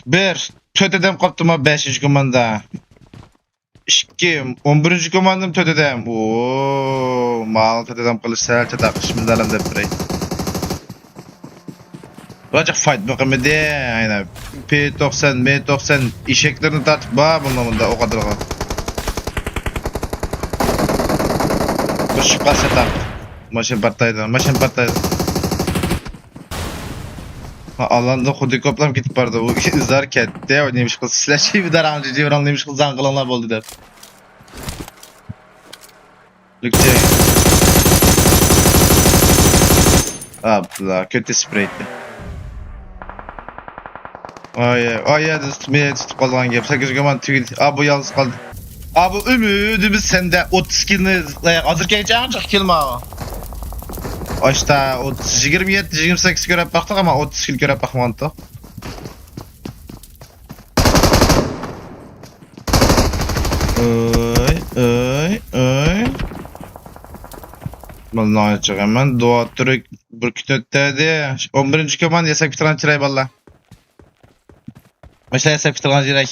Speaker 4: Bir. Töt edem kaptım ha 5. komanda. 2 11. komandım tödedem. Oo, mal tödedem kılıç selçe takış mindalam dep birey. Racak fight bakımı aynen. P90, M90 işeklerini tartıp bağ bulmamında o kadar. Koşup kalsa tak. Maşın partaydı. Alanda xuddi koplam ketib bardi. U izlar ketdi. O neymiş qil sizlar bir dar anjı jevran neymiş qil zangılanlar boldi der. Lükçe. Abla kötü spreydi. Ay üstüme tutub qalğan gap. 8 koman tügil. Bu yalnız qaldı. Bu ümidimiz sende 30 kilni hazırken cançıq kilma. Aşta 27-28 görüp baktık ama 30 kil görüp bakmadık. Ay. Vallahi açık hemen doğa türük bir kütütteydi. 11. komand yasak bitiren çıray valla. Mesela yasak bitiren çıray.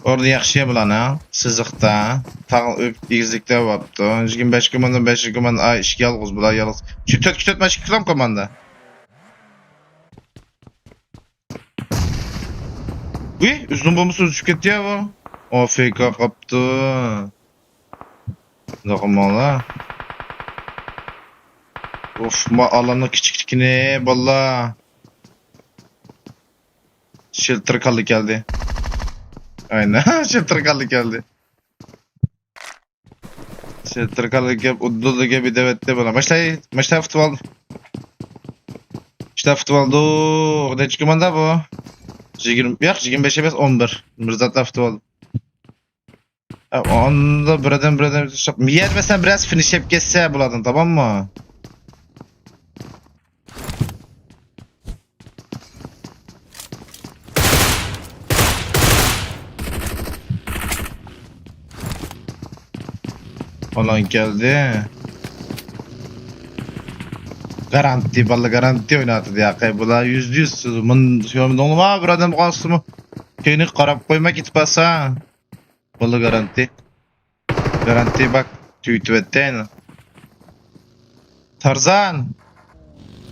Speaker 4: Orada yaxşıya bulan ha. Sızıqda. Tağıl igizlikdə vapdı. 25 komandan 5 komanda ay işki yalğız bular yalğız. Kütüt məşki tutam komanda. Uy, üzlüm bombası üzüp ketdi ya bu. AFK qapdı. Noqmala. Of, ma alanı kiçik-kiçikine valla. Shelter kaldı geldi. Aynen, shelter kaldı geldi. Shelter kaldı geldi, uddu gibi devette bana. Başta futbol. İşte futboldu. Ne çıkımanda bu? 25 emas 11. Mirzatla futbol. Onda birden yer mesela biraz finish yap geçse buladın, tamam mı? Olan geldi. Garanti, vallahi garanti oynadı ya. Bula %100 men şomun olma bir adam qalsı mı? Keni qarab qoyma gitpasa. Vallahi garanti. Garanti bak tüytüvetten. Tarzan.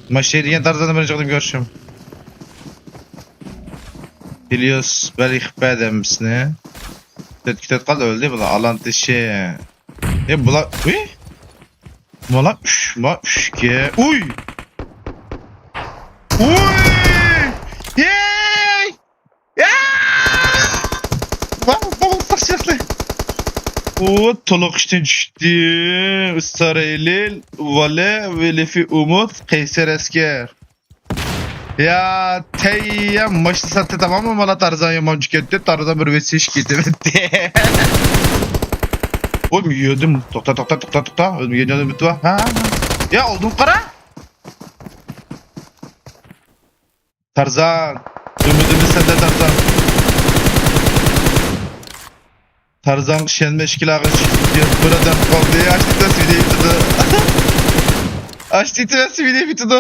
Speaker 4: Maşeriyen Tarzan'ı birinci oldum görüşüm. Biliyoruz belki ihbadem misine. Tetkitet kaldı öldü bula alan dışı. Bula uy. Bula ki. Uy. Yey. Ya. Bak saçlı. O toluk işte düştü. Saraylı Vale ve Lefi Umut Kayser Esker. Ya teyyem maçlı sattı tamam mı bana Tarzan yamançı gitti. Tarzan bir vesiş gitti. Oğlum yiyordum. Tokta. Oğlum yiyordum bitti ha. Ya oldum kara. Tarzan. Ümidimiz sende Tarzan. Tarzan şenme şekil ağaç. Buradan kaldı. Açtı da sivideyi bitirdi. Açtı da sivideyi bitirdi.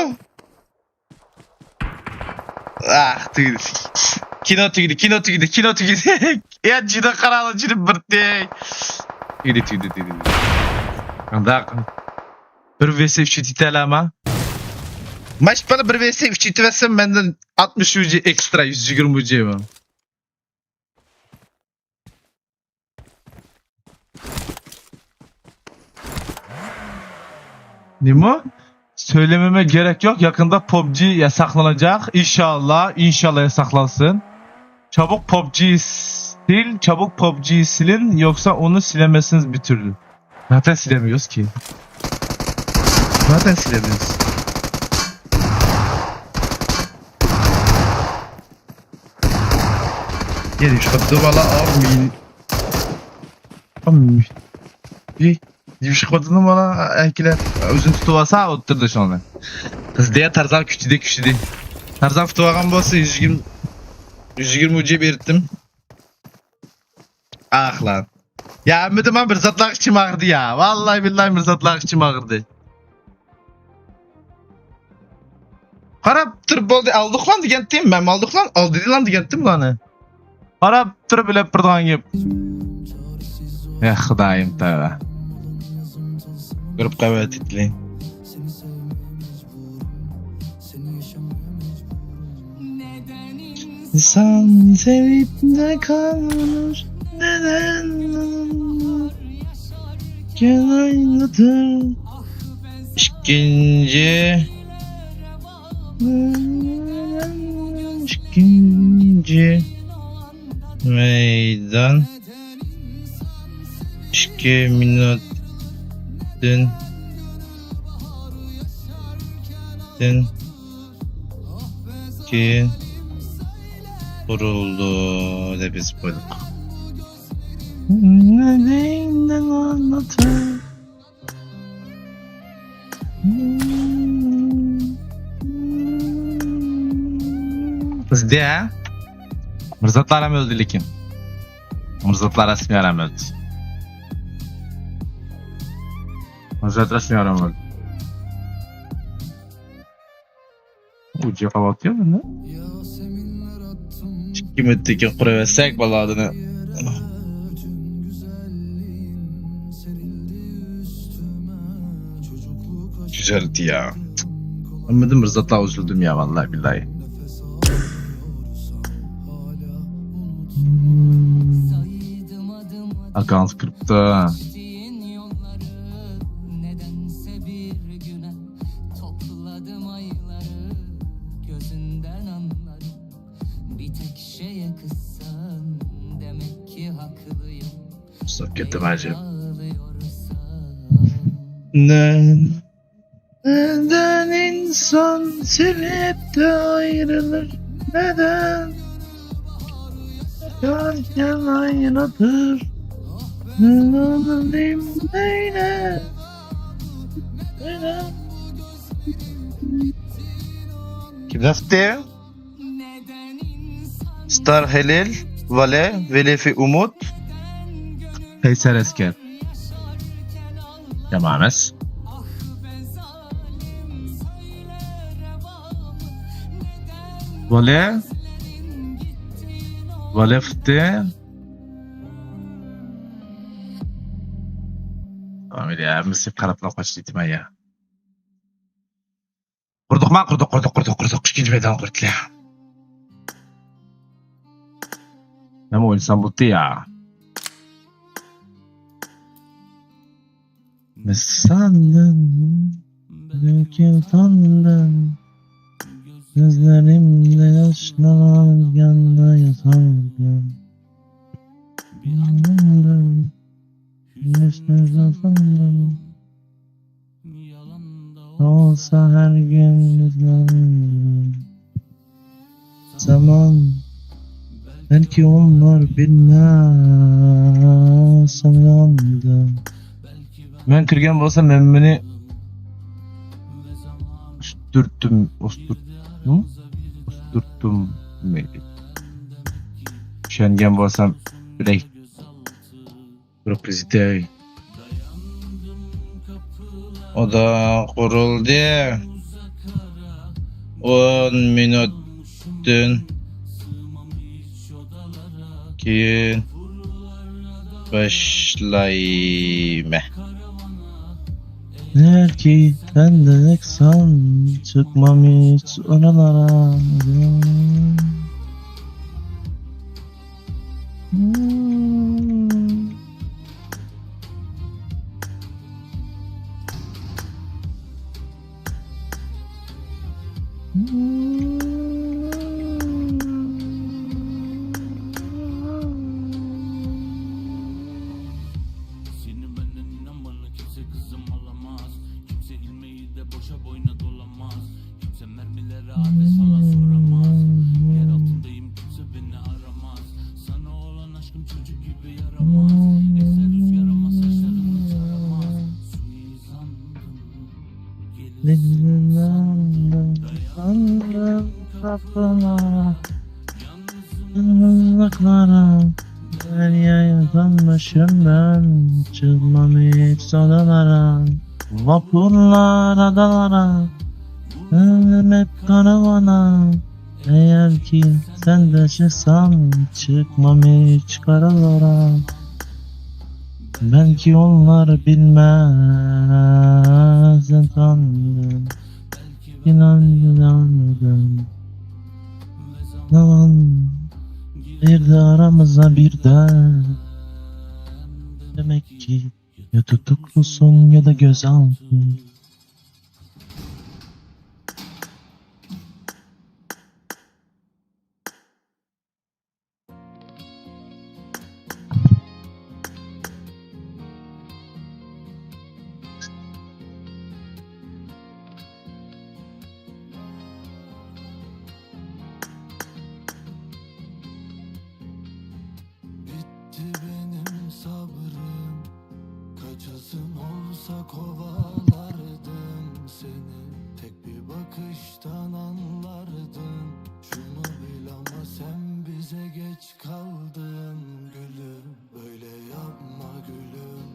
Speaker 4: Ah tüydü. Kino tüydü. Ya cida karalı cida birdi. Tüydü. Andak. Bir vs 3 itelama. Maç bana bir vs 3 iteversem benden 60 ucu ekstra 120 ucu var. Nimo? Söylememe gerek yok. Yakında PUBG yasaklanacak. İnşallah yasaklansın. Çabuk PUBG'yi sil, çabuk PUBG'yi silin yoksa onu silemezsiniz bir türlü. Zaten silemiyoruz ki. Gel şu kapıda valla amin. Yivşik kodunu bana erkiler özün tutuvasa oturdu şu anda. Kız diye Tarzan küçüdü. Tarzan tutuvagan bolsa 120 ucu belirttim. Ah lan. Ya ümidim ben bir zatlar içim ağırdı ya. Vallahi billahi bir zatlar içim ağırdı. Qarab turib bo'ldi, aldık lan degandim ben, aldık lan, aldı lan degandim lan.
Speaker 1: Qarab turib bilib turgan gap. Ya Xudoyim tavba.
Speaker 4: Görüp kavet etleyin. İnsan sevip de kalır. Neden? Kenaylıdır. İkinci. İkinci. Meydan. 2 minut. Dün ki kuruldu da biz koyduk. Nereyinden anlatır?
Speaker 1: Bizde Mirzatlar ham öldü lekin. Mirzatlar rasmiy ham öldü. Mirzat rasmiy ham öldü. Ucu kavatıyor mu ne?
Speaker 4: Kim etti ki kuruvetsek baladını. Güzeldi ya.
Speaker 1: Ümidim Mirzat'la üzüldüm ya vallahi billahi. Akans kırptı.
Speaker 3: Nedense bir güne topladım ayları, gözünden anlarım. Bir tek şeye kızsan demek ki haklıyım.
Speaker 1: Sohbeti bence.
Speaker 4: Neden insan sevip de ayrılır? Neden? Yarken ayrılır. Neden böyle? Neden? Kim yaptı? Star Helil, Vale, Velefi Umut.
Speaker 1: Kayser Esker. Yamanes. Vale. Vale fıttı. Tamam ya, müzik karapla kaçtı ben ya. Kurduk. İkinci meydan kurtla. Ama o insan buldu ya. Ne sandın? Belki utandın. Gözlerimde yaşlar yanında yatardım. Yandım. Yaşlar sandım. Olsa her gün üzlendim. Zaman belki onlar bilmez sanıyordum. Ben kirgen bolsam ben beni osturttum neydi? Şengen bolsam bilek repozitör.
Speaker 4: O da kuruldu. 10 minuttan keyin başlayayım.
Speaker 1: Belki ben de eksan çıkmam hiç oralara.
Speaker 2: Seni benden inan bana kimse kızım alamaz. Kimse ilmeği de boşa boyuna dolamaz. Kimse mermilere adres falan soramaz. Yer altındayım kimse beni aramaz. Sana olan aşkım çocuk gibi yaramaz. Eser rüzgar ama saçlarını taramaz. Suizandım
Speaker 1: Sandım kapına, yalnızlıklara, deryaya sanmışım ben, çıkmam hiç odalara, vapurlar adalara, ölüm hep karavana,
Speaker 5: Eğer ki sen de çıksan çıkmam hiç karalara. Belki onlar bilmez sen tanrım. İnandım. Zaman bir de aramıza bir de. Demek ki ya tutuklusun ya da gözaltı.
Speaker 2: Bitti benim sabrım. Kaçasın olsa kovalardım seni. Tek bir bakıştan anlardın. Şunu bil ama sen bize geç kaldın gülüm. Böyle yapma gülüm.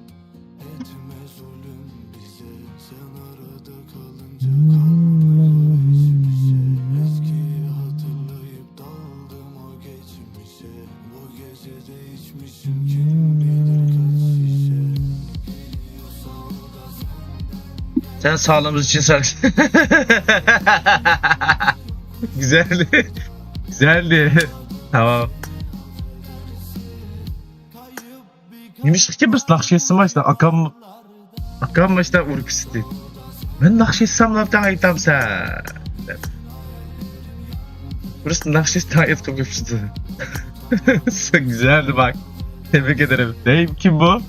Speaker 2: Etme zulüm bize. Sen arada kalınca kalmıyor hiçbir şey. Eskiyi hatırlayıp daldım o geçmişe. Bu gece de içmişim kim bilir kaç şişe. Geliyorsa o da senden.
Speaker 1: Sen sağlığımız için sağ. Güzeldi. Güzeldi. Tamam. Yemiştik ki biz nakşiyesi işte akam işte urkusti. Ben nakşiyesi samlaptan aytam sen. Burası nakşiyesi tayet kapıştı. Güzeldi bak. Tebrik ederim. Neyim kim bu?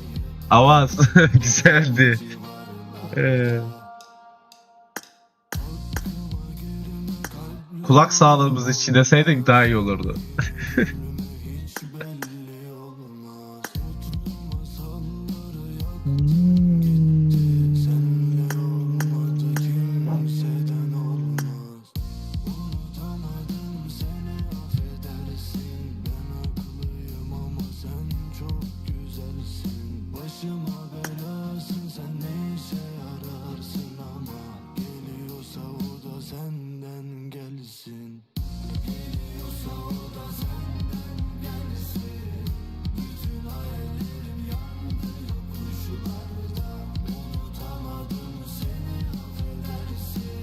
Speaker 1: Avaz. Güzeldi. Kulak sağlığımız için deseydik daha iyi olurdu.
Speaker 2: Hiç belli olmaz. Senle olmadı kimseden olmaz. Unutamadım seni affedersin. Ben haklıyım ama sen çok güzelsin. Başıma belasın sen ne işe yararsın ama. Geliyorsa o da senden gelsin. Geliyorsa o da senden gelsin. Bütün hayallerim yandı yokuşlarda. Unutamadım seni affedersin.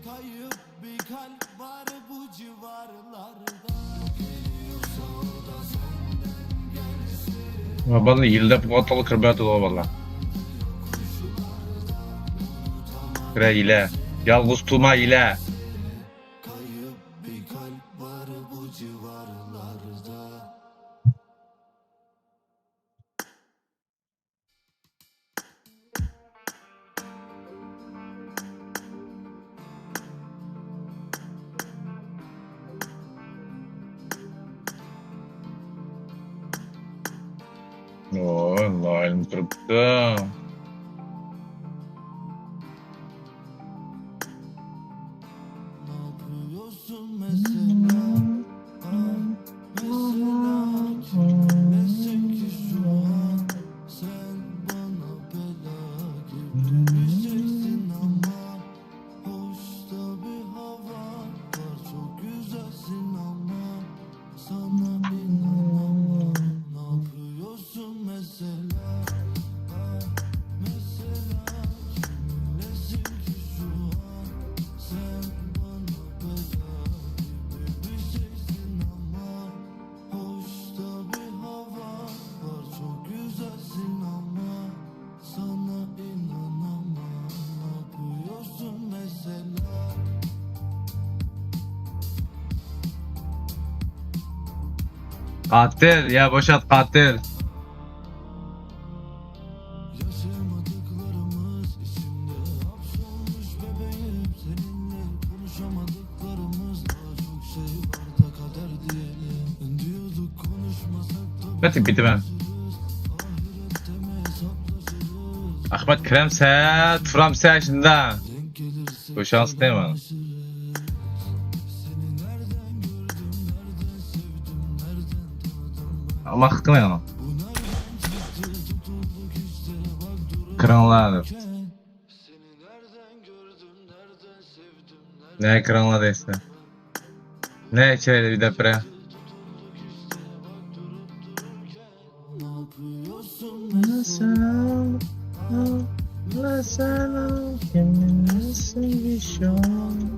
Speaker 2: Kayıp bir kalp var bu civarlarda. Geliyorsa o da senden gelsin.
Speaker 1: Babanın yılda bu atalı kırbet olur valla. Kıra ile. Yalnız tuma ile.
Speaker 2: Kayıp bir kalp var bu civarlarda.
Speaker 1: Oo, Allah elim kırptı.
Speaker 2: Ne yapıyorsun mesela? Mesela kimlesin ki şu an? Sen bana bela gibi bir şeysin ama. Hoşta bir hava var, çok güzelsin ama. Sana inanamam. Ne yapıyorsun mesela? Mesela kimlesin ki şu an? Sen bana bela gibi bir şeysin ama. Hoşta bir hava var, çok güzelsin ama. Sana inanamam. Ne yapıyorsun mesela?
Speaker 1: Katil ya boşalt katil.
Speaker 2: Yaşamadıklarımız içimde hapsolmuş bebeğim. Seninle konuşamadıklarımız daha çok şey var da kader diyelim. Diyorduk konuşmasak da
Speaker 1: Bitti bitti ben.
Speaker 2: ahirette mi hesaplaşırız?
Speaker 1: Ahmet Kremse, Tuframse şimdi.
Speaker 2: Denk gelirse
Speaker 1: Bu şans değil mi?
Speaker 2: seni nereden gördüm, nereden sevdim, nereden tanıdım ben?
Speaker 1: Ama hakkını yana.
Speaker 2: Bu nereden çıktı tutulduk işte bak dururken.
Speaker 1: Kranlar.
Speaker 2: Seni nereden gördüm, nereden sevdim, nereden
Speaker 1: Ne kranlar değilse.
Speaker 2: Bu
Speaker 1: Ne içeri bir depre?
Speaker 5: Nasıl? Nasıl? Kimin nasıl bir şu an?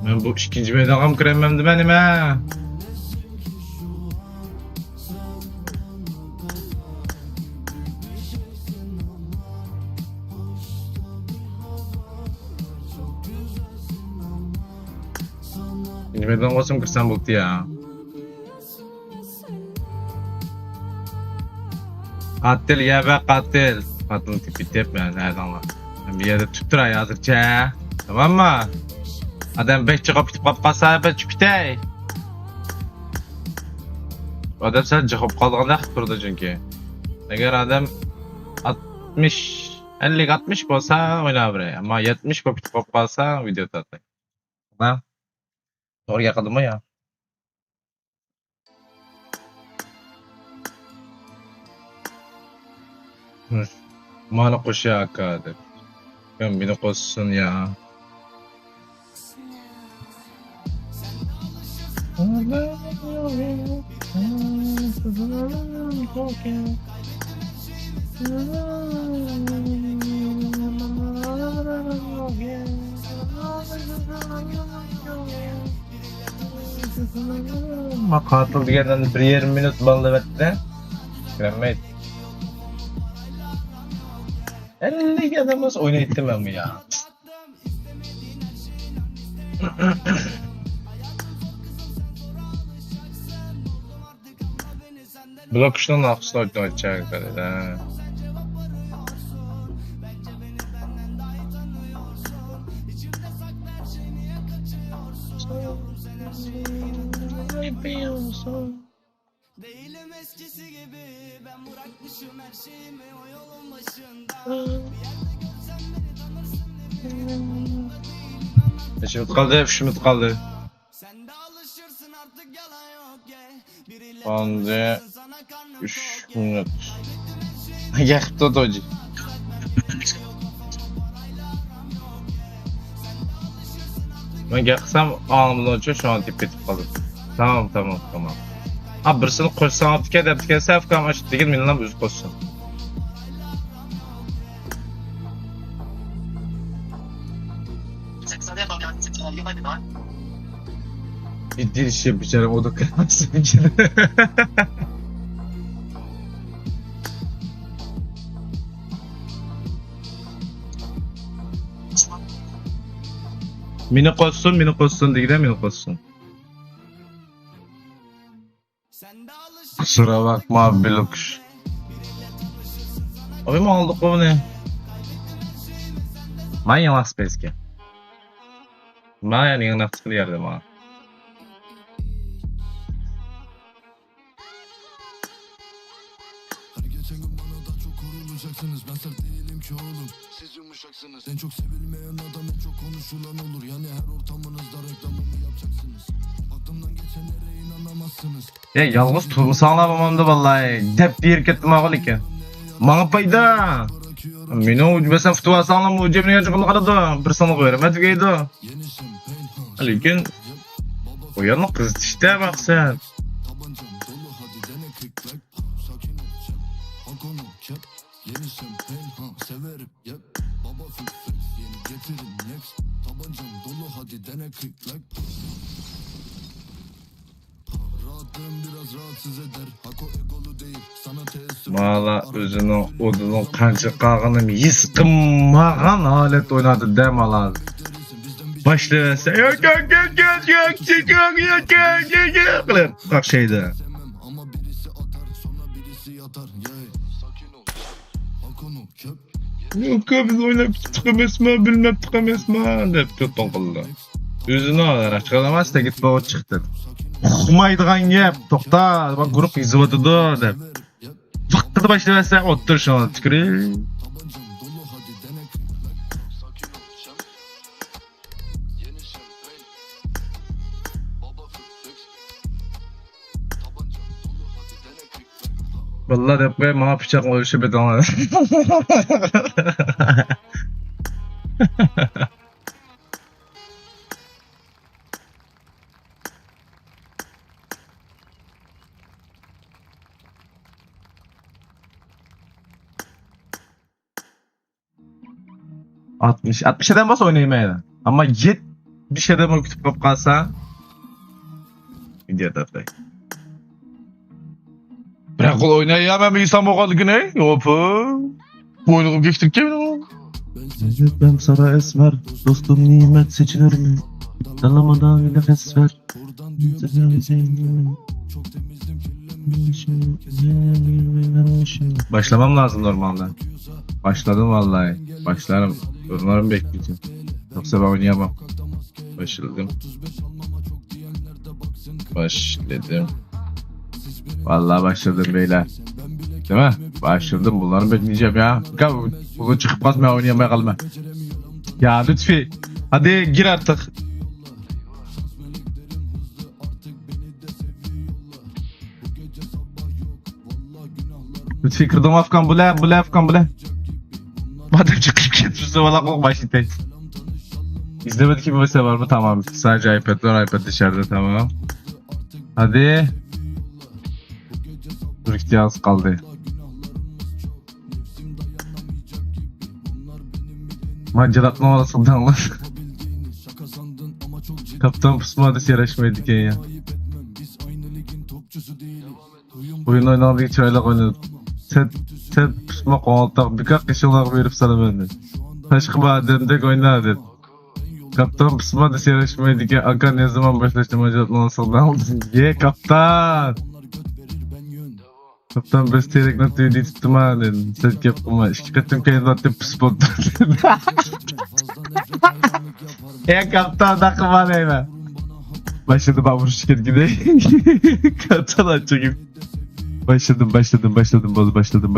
Speaker 1: Ben bu ikinci bedagam kremimdi benim ha. İkinci bedagam olsam kırsam buldu ya. Katil ya be katil. Katil tipi tip yani her zaman. Ben bir yerde tuttura yazdıkça. Tamam mı? Adam 5 çıkıp gidip kapkasa ben çüpitey. Adam sen çıkıp kaldığında durdu çünkü. Eğer adam 60 50-60 olsa oyna buraya ama 70 kopit kapkasa video tatlı. Tamam. Doğru yakaladım mı ya? Mana koşuyor hakikaten. Ben beni koşsun ya. Ma katil degenden bir 20 minut balda vetti. Kiremeydi. 50 adamız oynayttım ben bu ya. Blok şunun aksına oynayacak kadar.
Speaker 2: Değilim eskisi gibi, ben bırakmışım her şeyimi o yolun başında. Bir yerde görsen beni tanırsın diye.
Speaker 1: Şimdi kaldı, şimdi kaldı.
Speaker 2: Sen de alışırsın artık yalan yok ye. Biriyle
Speaker 1: Kaldı
Speaker 2: tanışırsın sana karnım
Speaker 1: 3
Speaker 2: tok ye.
Speaker 1: minut. Yaktı doji. Ben yaksam anımdan önce şu an tip kalır. Tamam. Abi birisini koşsan aptike sef kam açtı değil mi lan yüz koşsun. Bir dil işi yapacağım o da kırmızı bir kere. Mini koşsun değil de mini koşsun.
Speaker 2: Sen de alışırsın
Speaker 1: Kusura bakma abi Belukuş. Abi mi aldık bu ne? Ben yalan speski. Ben yani yanına tıklı yerdim ha.
Speaker 6: Her geçen gün bana daha çok korulacaksınız. Ben sert değilim ki oğlum, siz yumuşaksınız. En çok sevilmeyen adam en çok konuşulan olur. Yani her ortamınızda reklamımı yapacaksınız. Aklımdan geçenlere inanamazsınız.
Speaker 1: Ya yalnız turmusu anlamamamdı vallahi. Dep bir kettim ağıl ki. Bana payda. Meni ucbesen fıtuvası anlamı ucebine gerçekten karadı. Bir sana koyarım hadi geydi.
Speaker 6: Yeni şampayn
Speaker 1: Lekin o yanına kız işte bak sen.
Speaker 6: tabancam dolu hadi dene click like. Sakin ol çap, hakonu kep. Yeni şampayn severim yep. Baba fix flex yeni getirin next. Tabancam dolu hadi dene click like. Rahatım biraz rahatsız eder. Hako egolu değil sana teessüf.
Speaker 1: Valla özünün odunun kanca kağınım yıskınmağın alet oynadı demalar. Başlayasa yok. Bak şeyde.
Speaker 6: Ama birisi atar sonra birisi yatar. Yeah. Sakin ol. Hakonu kep.
Speaker 1: Yok biz oynayıp tıkamesme bilmem tıkamesme dep tutun kıldı. Özünü alır açıklamaz da git baba çıktı. Okumaydıgan yep tokta bak grup izvatıdı dep. Vakti başlayasa otur şuna tükürü.
Speaker 6: Tabancam dolu hadi dene click like. Sakin ol çap. Yeni şampayn. Baba
Speaker 1: Vallahi de koyayım bana bıçakla ölüşü bedava. ...60 eden bas oynayayım ama 70 eden o kütüp kap kalsa... ...gidiyor da. Bırak ol oynayayım ben bir insan bu kadar güne. Yopu. Boynumu geçtik ki benim.
Speaker 5: Ben Sara Esmer, dostum nimet seçilir mi? Dalamadan nefes ver.
Speaker 1: Başlamam lazım normalde. Başladım vallahi. Başlarım. Yorumlarımı bekleyeceğim. Yoksa ben oynayamam. Başladım. Başladım. Vallahi başladım beyler. Değil mi? Başladım. Bunları bekleyeceğim ya. Bugün çıkıp basmaya oynayamaya kalma. Ya Lütfi. Hadi gir artık. Lütfi kırdım Afgan bu ne Afgan bu ne? Madem çıkıp gitmişse valla korkma şimdi. İzlemedik ki bir mesele var mı? Tamam. Sadece iPad var. iPad dışarıda tamam. Hadi. Dur ihtiyacı kaldı. Maceratma olasılığından var. Kaptan pusma da yarışmaydı ya. Oyun oynadığı için öyle oynadım. Sen pusma kontak birkaç kişi olarak verip sana benden. Taşkı bademdek oynar dedim. Kaptan pusma da yarışmaydı ki Aka ne zaman başlaştı maceratma olasılığından oldu. Ye kaptan. Kaptan besteyerek not TV tuttum ha dedim. Sen yapma. Şirketim kendine attım spot dedim. Ya kaptan da kıma neyme. Başladım ben vuruş şirket gibi. Kaptan açacak gibi. Başladım boz başladım.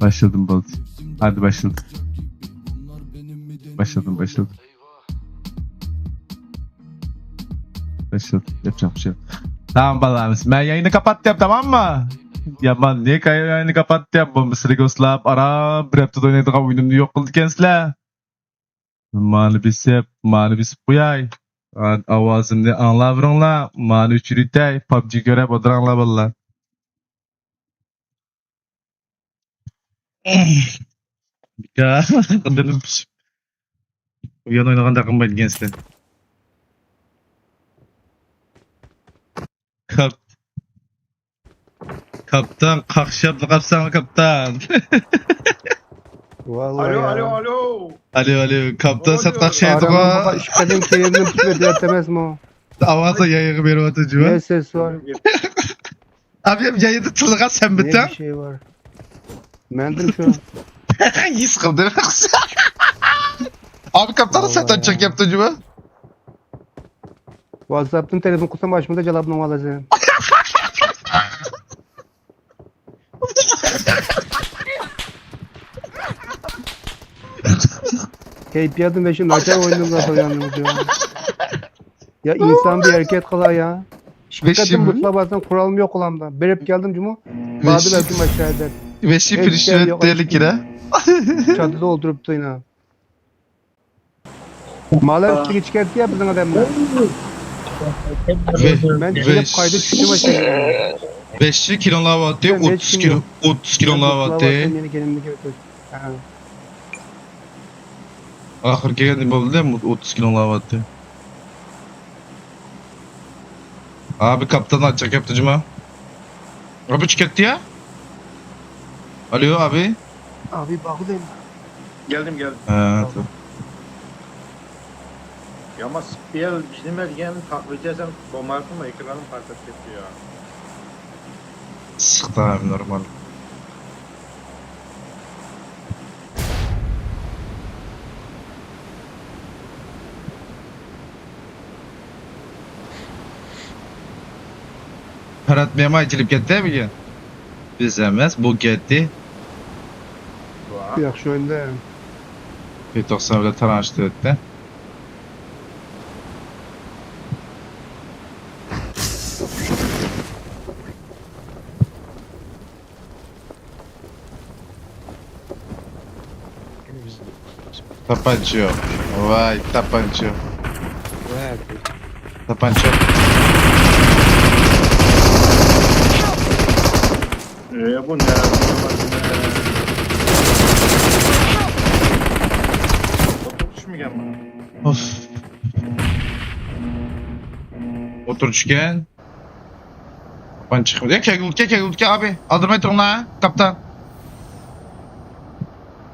Speaker 1: Başladım boz. Hadi başladım. Başladım. Başladım. Yapacağım bir şey yok. Tamam balağımız. Ben yayını kapattım tamam mı? Yaman niye yayını kapattım? Bu Mısır'ı gösterip ara bir hafta oynadık oyununu yok kıldı kendisiyle. Mani bisip bu yay. Avazımda anlavırınla. Mani çürütey. PUBG görep oduranla valla. Ya kadınım pişip. Uyan oynagan takım baydı gençler. Kaptan kalkışaplı kapsan kaptan.
Speaker 7: Vallahi
Speaker 1: Alo kaptan sen kalkışaydı
Speaker 7: Aramın
Speaker 1: ko.
Speaker 7: işgalin kendini tutmadı demez mi o?
Speaker 1: Avaza yayını beri atıcı
Speaker 7: Ne
Speaker 1: var.
Speaker 7: ses var?
Speaker 1: Abi yayını tılığa sen
Speaker 7: Ne
Speaker 1: bitten.
Speaker 7: bir şey var? Mendim şu an.
Speaker 1: İyi sıkıldı. Abi kaptanı
Speaker 7: Vallahi
Speaker 1: senden
Speaker 7: ya.
Speaker 1: çok yaptıcı var.
Speaker 7: WhatsApp'tan telefon kursam başımda cevabını alacağım. Keyfi adım ve şimdi acayip oynadım zaten uyandım diyor. Ya insan bir hareket kılar ya. Şirketin
Speaker 1: şimdi-
Speaker 7: mutlu bazen kuralım yok ulandan. Berip geldim cuma. Badı belki aşağıda.
Speaker 1: Ve şifre
Speaker 7: Evet,
Speaker 1: işaret
Speaker 7: yok,
Speaker 1: değerli kira.
Speaker 7: Çadıda oldurup da yine. Malar üstü çıkarttı ya bizim adamlar. Ben çıkıp kaydı çıktım aşağıya.
Speaker 1: 5 kilon lava attı.
Speaker 7: Ben
Speaker 1: 30 kilo. 30 kilon lava attı.
Speaker 7: Yeni gelinlik yapıyor. Ha.
Speaker 1: Ahır geldi bu değil mi? 30 kilon lava attı. Abi kaptan açacak yaptıcı mı? Abi çıkarttı ya. Alo abi.
Speaker 7: Abi bakıyorum.
Speaker 8: Geldim.
Speaker 1: Ha, tamam.
Speaker 8: Ya ama spiyel bizim ergen taklayacağım bombardım mı ekranım parçası yapıyor ya.
Speaker 1: Sıktı abi normal. Ferhat Bey'e açılıp gitti mi ki? Biz emez bu gitti.
Speaker 7: Yok şu önde.
Speaker 1: Bir 90 bile tanıştı etti.
Speaker 4: Tapanca yok. Vay tapanca yok. Tapanca yok.
Speaker 8: Bu ne? Otur mu gelme?
Speaker 4: Of. Otururken. Tapanca çıkmadı. Kegulke abi. Aldırmayı turna ha. Kaptan.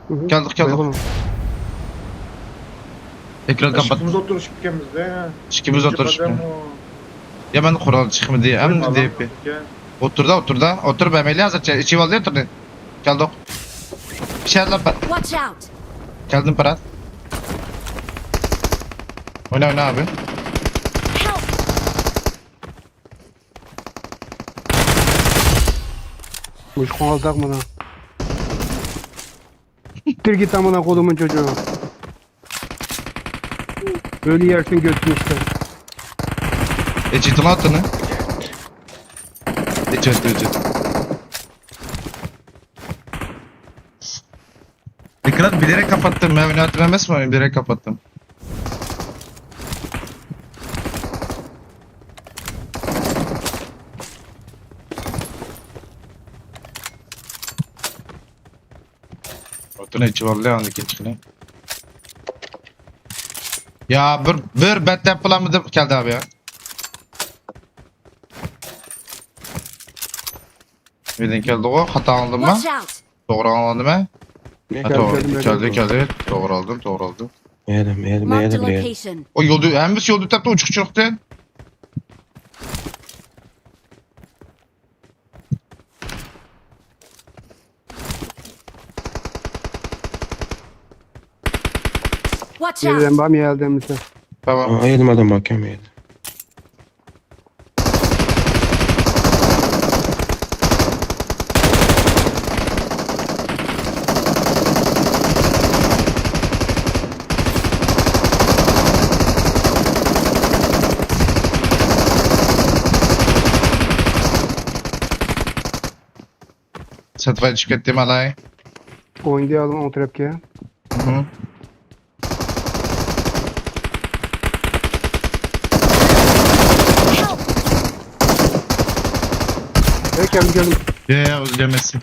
Speaker 7: Hı hı.
Speaker 4: Geldik.
Speaker 7: Bakalım.
Speaker 4: Ekran kapat.
Speaker 8: Aşkımız otururken bizde.
Speaker 4: İkimiz otururken. Ya ben kural çıkmadı diye. Hem de deyip. Otur da. Otur bemeli hazır. İçi valdı otur. Geldik. Bir şey lan.
Speaker 3: Watch out!
Speaker 4: Geldim Parat. Oyna abi.
Speaker 3: Help!
Speaker 7: Muşkun alacak mı lan? Siktir git amına kodumun çocuğu. Öyle yersin götünü işte.
Speaker 4: Ecit'in atını. Ecit. Ekran bilerek kapattım. Ben oyunu hatırlamaz mı? Bilerek kapattım. Otun içi vallahi anlık içine. Ya bir bet yapılamı geldi abi ya. Birden geldi o. Hata aldım mı?
Speaker 3: Watch out!
Speaker 4: Doğru almadım mı? Ha, doğru. Geldi. Doğru aldım.
Speaker 5: Yedim
Speaker 3: Marked a
Speaker 5: buraya.
Speaker 3: location.
Speaker 4: O yoldu, hem biz yoldu tapta uçuk çıktı.
Speaker 3: Watch out!
Speaker 7: Nereden bam geldi mesela.
Speaker 4: Tamam.
Speaker 5: Yedim adam bakıyorum yedim.
Speaker 4: Satva çıkarttım alay.
Speaker 7: Oynayalım o trapkiye.
Speaker 4: Hı.
Speaker 7: Evet geldim.
Speaker 4: Ya özlemesin.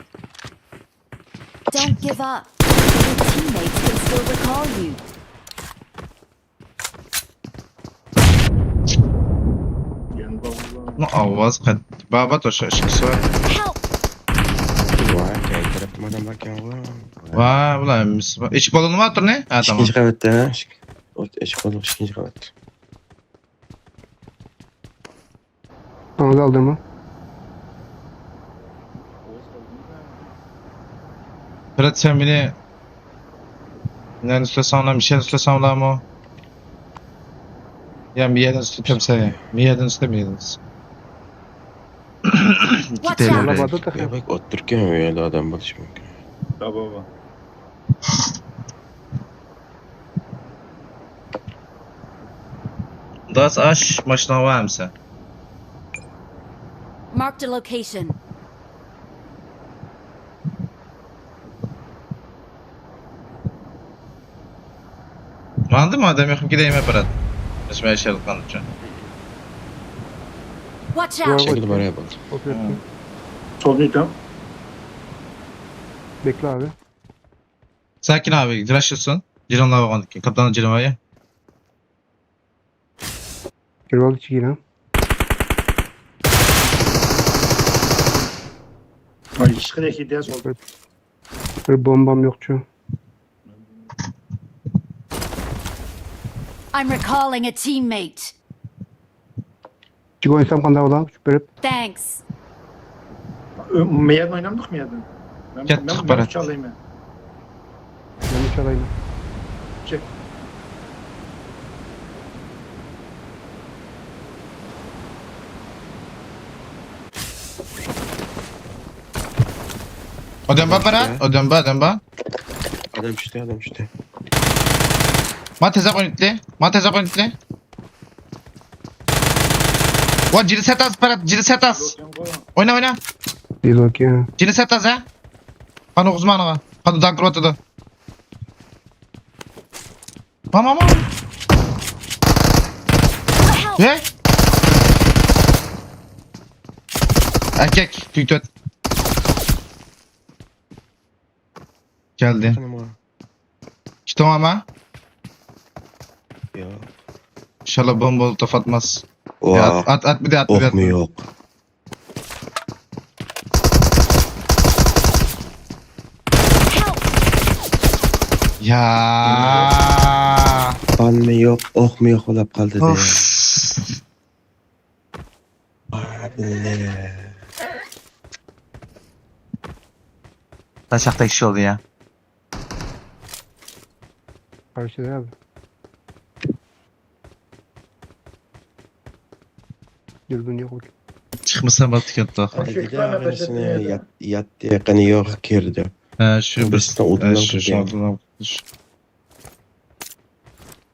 Speaker 3: Don't give up. Your teammates can still recall you.
Speaker 8: Yani babamla.
Speaker 4: No avaz kat. Baba to şaşkısı var.
Speaker 3: Help!
Speaker 5: Vay tarafım adam bakıyorum.
Speaker 4: Vay ulan mis. İç balonu mu atır ne? Ha tamam.
Speaker 5: İkinci kavatta ha. Eşik olduk ikinci kavat.
Speaker 7: Onu da aldın mı?
Speaker 4: Fırat sen beni nereden üstlesem lan bir şeyden üstlesem lan mı? Ya bir yerden üstletem seni. Bir yerden üstlemeyiz.
Speaker 3: Watch
Speaker 4: TL.
Speaker 3: out!
Speaker 7: Valla batı takım.
Speaker 5: Ya bak otururken öyle adam bakışmak.
Speaker 8: Baba.
Speaker 1: Das aş maşına var mısın?
Speaker 3: Marked a location.
Speaker 1: Anladın mı adam yakın gideyim hep arat. Mesela şey kanıtacağım.
Speaker 3: Watch
Speaker 7: Var,
Speaker 3: out!
Speaker 7: var.
Speaker 5: Çekildim oraya bak.
Speaker 7: O trapkiye.
Speaker 8: Sol yıkam.
Speaker 7: Bekle abi.
Speaker 1: Sakin abi, tıraşlısın. Cironla bakandık. Kaptanın Ciron'ya.
Speaker 7: Kırvalı çiğ
Speaker 8: Ay hiç kadar ki ders oldu.
Speaker 7: Bir bombam yok şu.
Speaker 3: I'm recalling a teammate.
Speaker 7: Çık oynasam kanda ola. Süperip.
Speaker 3: Thanks.
Speaker 8: Meyen oynamadık mı yerden?
Speaker 4: Yattık
Speaker 8: Ben
Speaker 4: Berat.
Speaker 8: çalayım ya.
Speaker 7: Yanlış alayım.
Speaker 8: Çek.
Speaker 4: Odem ba Parat. Odem ba.
Speaker 5: Adam işte.
Speaker 4: Ma tezap oynatlı. Wa ciri setas Parat. Ciri setas. Oyna.
Speaker 7: Değil o ki.
Speaker 4: Ciri setas ha. Kanu Uzmanova. Kanu Dankrota da. Mama. Ne? Erkek. Tüytöt. Geldi. İşte ama.
Speaker 5: Ya.
Speaker 4: İnşallah bomba laf atmaz.
Speaker 5: Oh,
Speaker 4: Ya at bir de at bir de.
Speaker 5: ok mu yok?
Speaker 4: Ya.
Speaker 5: Kan mı yok, ok mu yok olap kaldı diye.
Speaker 4: Of.
Speaker 5: Abi.
Speaker 4: Taşakta kişi oldu ya.
Speaker 7: Karşıda abi. Dürbün yok.
Speaker 4: Çıkmışsa batık yattı.
Speaker 5: Hadi gidelim abinesine yat diye kanı yok girdi.
Speaker 4: He şu
Speaker 5: Birisine odundan
Speaker 4: şu
Speaker 5: kırdı ya.
Speaker 4: odundan kırdı.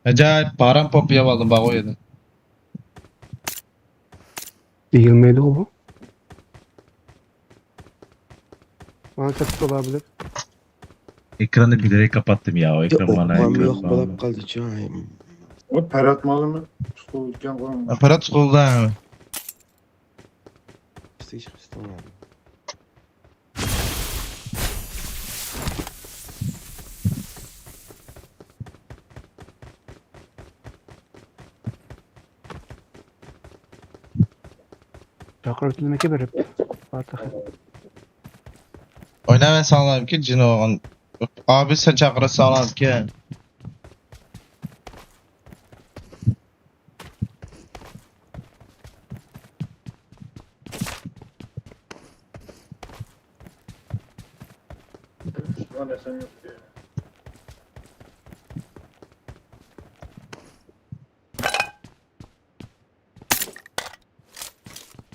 Speaker 4: Acayip param aldım bak o yedi.
Speaker 7: Değilmeli o bu. Bana çatık olabilir.
Speaker 1: Ekranı bilerek kapattım ya. O
Speaker 5: Ya
Speaker 1: ekran bana
Speaker 5: okmam
Speaker 1: ekran
Speaker 5: yok
Speaker 1: bağlı.
Speaker 5: olap kaldı canım.
Speaker 8: O perat malı mı? Soğutken koymuş.
Speaker 4: Aparat kolda abi.
Speaker 5: Sıç kıstam abi.
Speaker 7: Çakır ötülmeki verip. Artık.
Speaker 4: Oyna ben sağlam ki Cino. Abi sen çakıra sağlam ki.
Speaker 8: Şu an esen yok diye.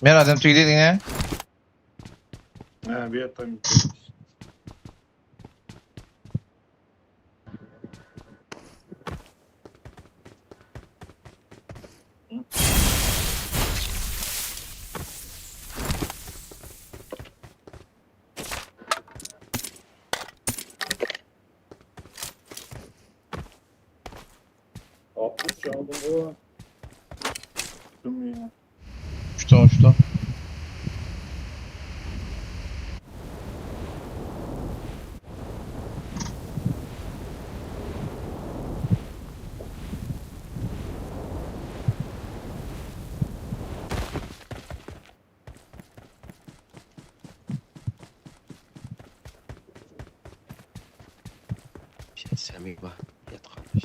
Speaker 4: Meradem tüyleydin ya.
Speaker 8: He bir yatayım. Altmış çaldım bu. Dım ya.
Speaker 4: Uçtu.
Speaker 5: Semih bak. Yat kalmış.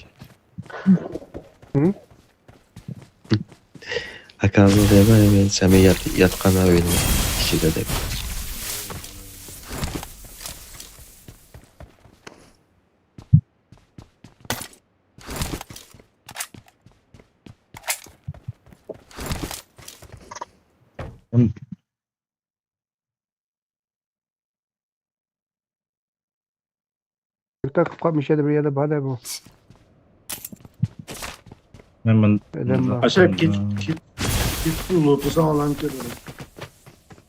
Speaker 7: Hı?
Speaker 5: Hakan abi de ben Semih yat kana oyunu. İkide de.
Speaker 7: Tak kapmış ya da bir yerde bana bu.
Speaker 1: Hemen
Speaker 7: Öden bak.
Speaker 8: Aşağı git lotu sana lan ki.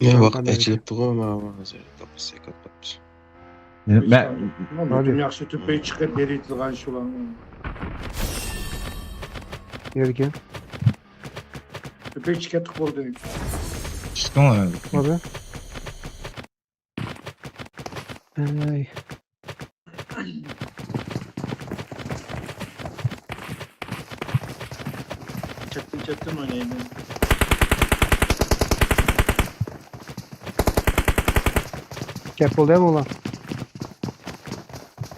Speaker 5: Ya bak
Speaker 7: Hakan abi.
Speaker 5: açılıp duruyor ama kapısı kapatmış.
Speaker 1: ben
Speaker 8: Bütün yaxşı tüpeyi çıkıp geri itilgan şu lan.
Speaker 7: Yerken.
Speaker 8: Tüpeyi çıkartıp oldu.
Speaker 4: Çıktı mı abi?
Speaker 7: Abi. Ay.
Speaker 8: Çektim oynayayım.
Speaker 7: Kepol değil mi ulan?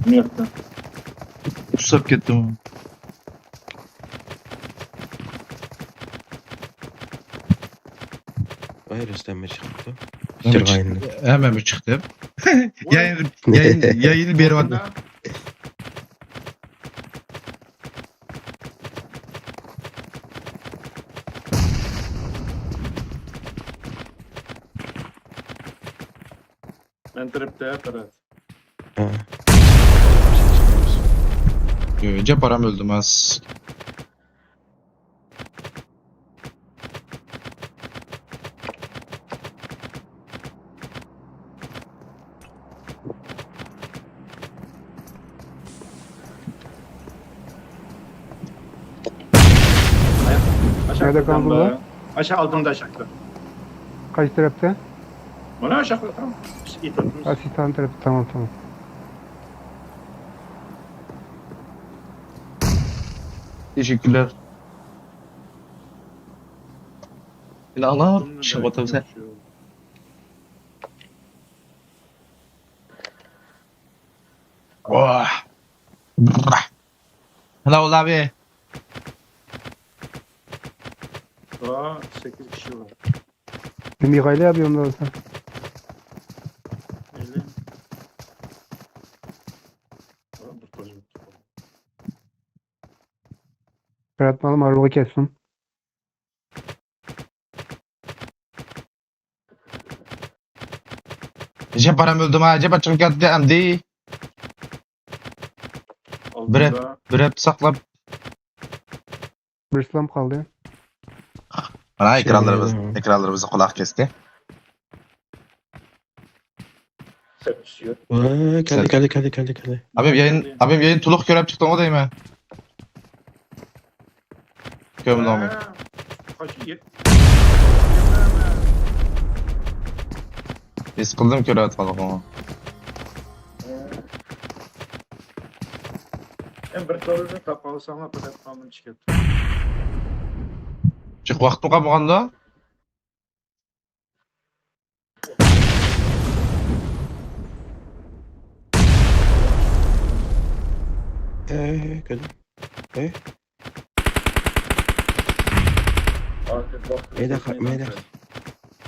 Speaker 8: Ne yaptın?
Speaker 4: Usap gittim.
Speaker 5: Hayır Rüstem çıktı.
Speaker 4: Hemen
Speaker 5: Şirgayınlı.
Speaker 4: çıktı. Hemen mi çıktı? Yayın bir yere vardı.
Speaker 8: Ben tripte yatarım.
Speaker 5: Ha.
Speaker 4: Önce param öldüm az.
Speaker 7: Nerede kaldı
Speaker 8: be.
Speaker 7: lan?
Speaker 8: Aşağı altında aşağıda.
Speaker 7: Kaç tarafta?
Speaker 8: Ona aşağıda tamam. İyi tutmuş.
Speaker 7: Asistan tarafı. Tamam tamam.
Speaker 1: Teşekkürler. Silahlar. Şabatım sen. Oh. Hello abi.
Speaker 8: Daha 8 kişi var.
Speaker 7: Mikail'i yapıyorum da olsa.
Speaker 8: Öyle. Tamam, dur, dur, dur.
Speaker 7: Ferhat malım arabayı kessin.
Speaker 4: Cep param öldüm ha. Cep açık geldi MD.
Speaker 8: Altında.
Speaker 4: Bir hep saklap.
Speaker 7: Bir İslam kaldı.
Speaker 4: Ana ekranlarımızı kulak kesti.
Speaker 8: 8 kişi yok.
Speaker 5: Geldi.
Speaker 4: Abim yayın tuluk görüp çıktın o değil mi? Gömün onu.
Speaker 8: Ha, kaçı yet?
Speaker 4: Biz kıldım köre atmadık onu.
Speaker 8: Ben bir dolarda kapalı sana platformun çıkart.
Speaker 4: Çık vakti kapağında.
Speaker 5: Geldi.
Speaker 8: Artık bak.
Speaker 5: Meydan.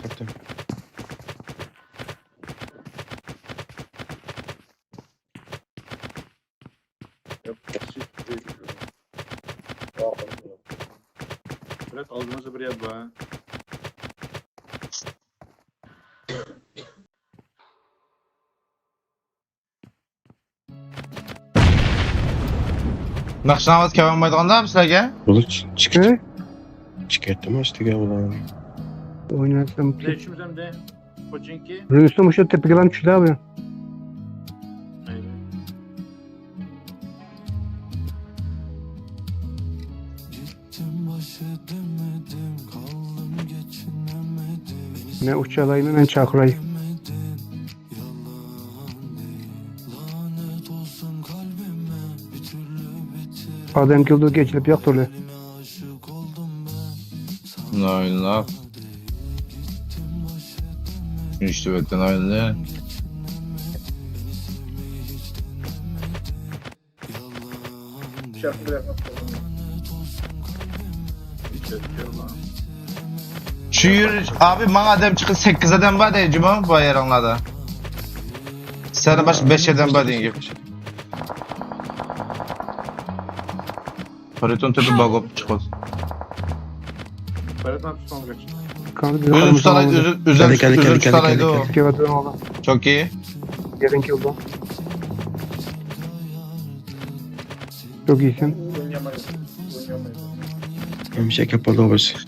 Speaker 5: Kaptım.
Speaker 8: Yok, süt değil. Evet, aldığımızı buraya bak.
Speaker 4: Nakşinavaz Kevan maydağında mı sizlerge?
Speaker 5: Olur
Speaker 7: He?
Speaker 5: çıkarttım işte gel ulan.
Speaker 7: Oynarsam.
Speaker 8: Ne içimizden de Koçinki.
Speaker 7: Rüstem şu tepkilen düştü abi.
Speaker 8: Öyle.
Speaker 7: Ne uçalayım ne çakrayı. Adem kıldığı geçilip yaktı öyle.
Speaker 4: Öyle. İşte beklen öyle.
Speaker 8: Şarkı bırakmak lazım. Hiç yok lan.
Speaker 4: Şuyur abi bana adam çıkıp 8 adam var diyeceğim ama bu ayarınlarda. Sana baş 5 adam var diyeceğim. Pariton tepe bagop çıkıyor.
Speaker 8: Berat'tan son kaç.
Speaker 7: Kanka bir
Speaker 4: Üzüm
Speaker 7: kalmış
Speaker 4: tutanaydı,
Speaker 7: olmadı.
Speaker 4: üzüm tutanaydı o.
Speaker 7: Kevatın oğlan.
Speaker 4: Çok iyi.
Speaker 7: Yarın kıldı. Çok iyisin.
Speaker 8: Oynayamayız. Oynayamayız.
Speaker 5: Bir şey kapalı olursa.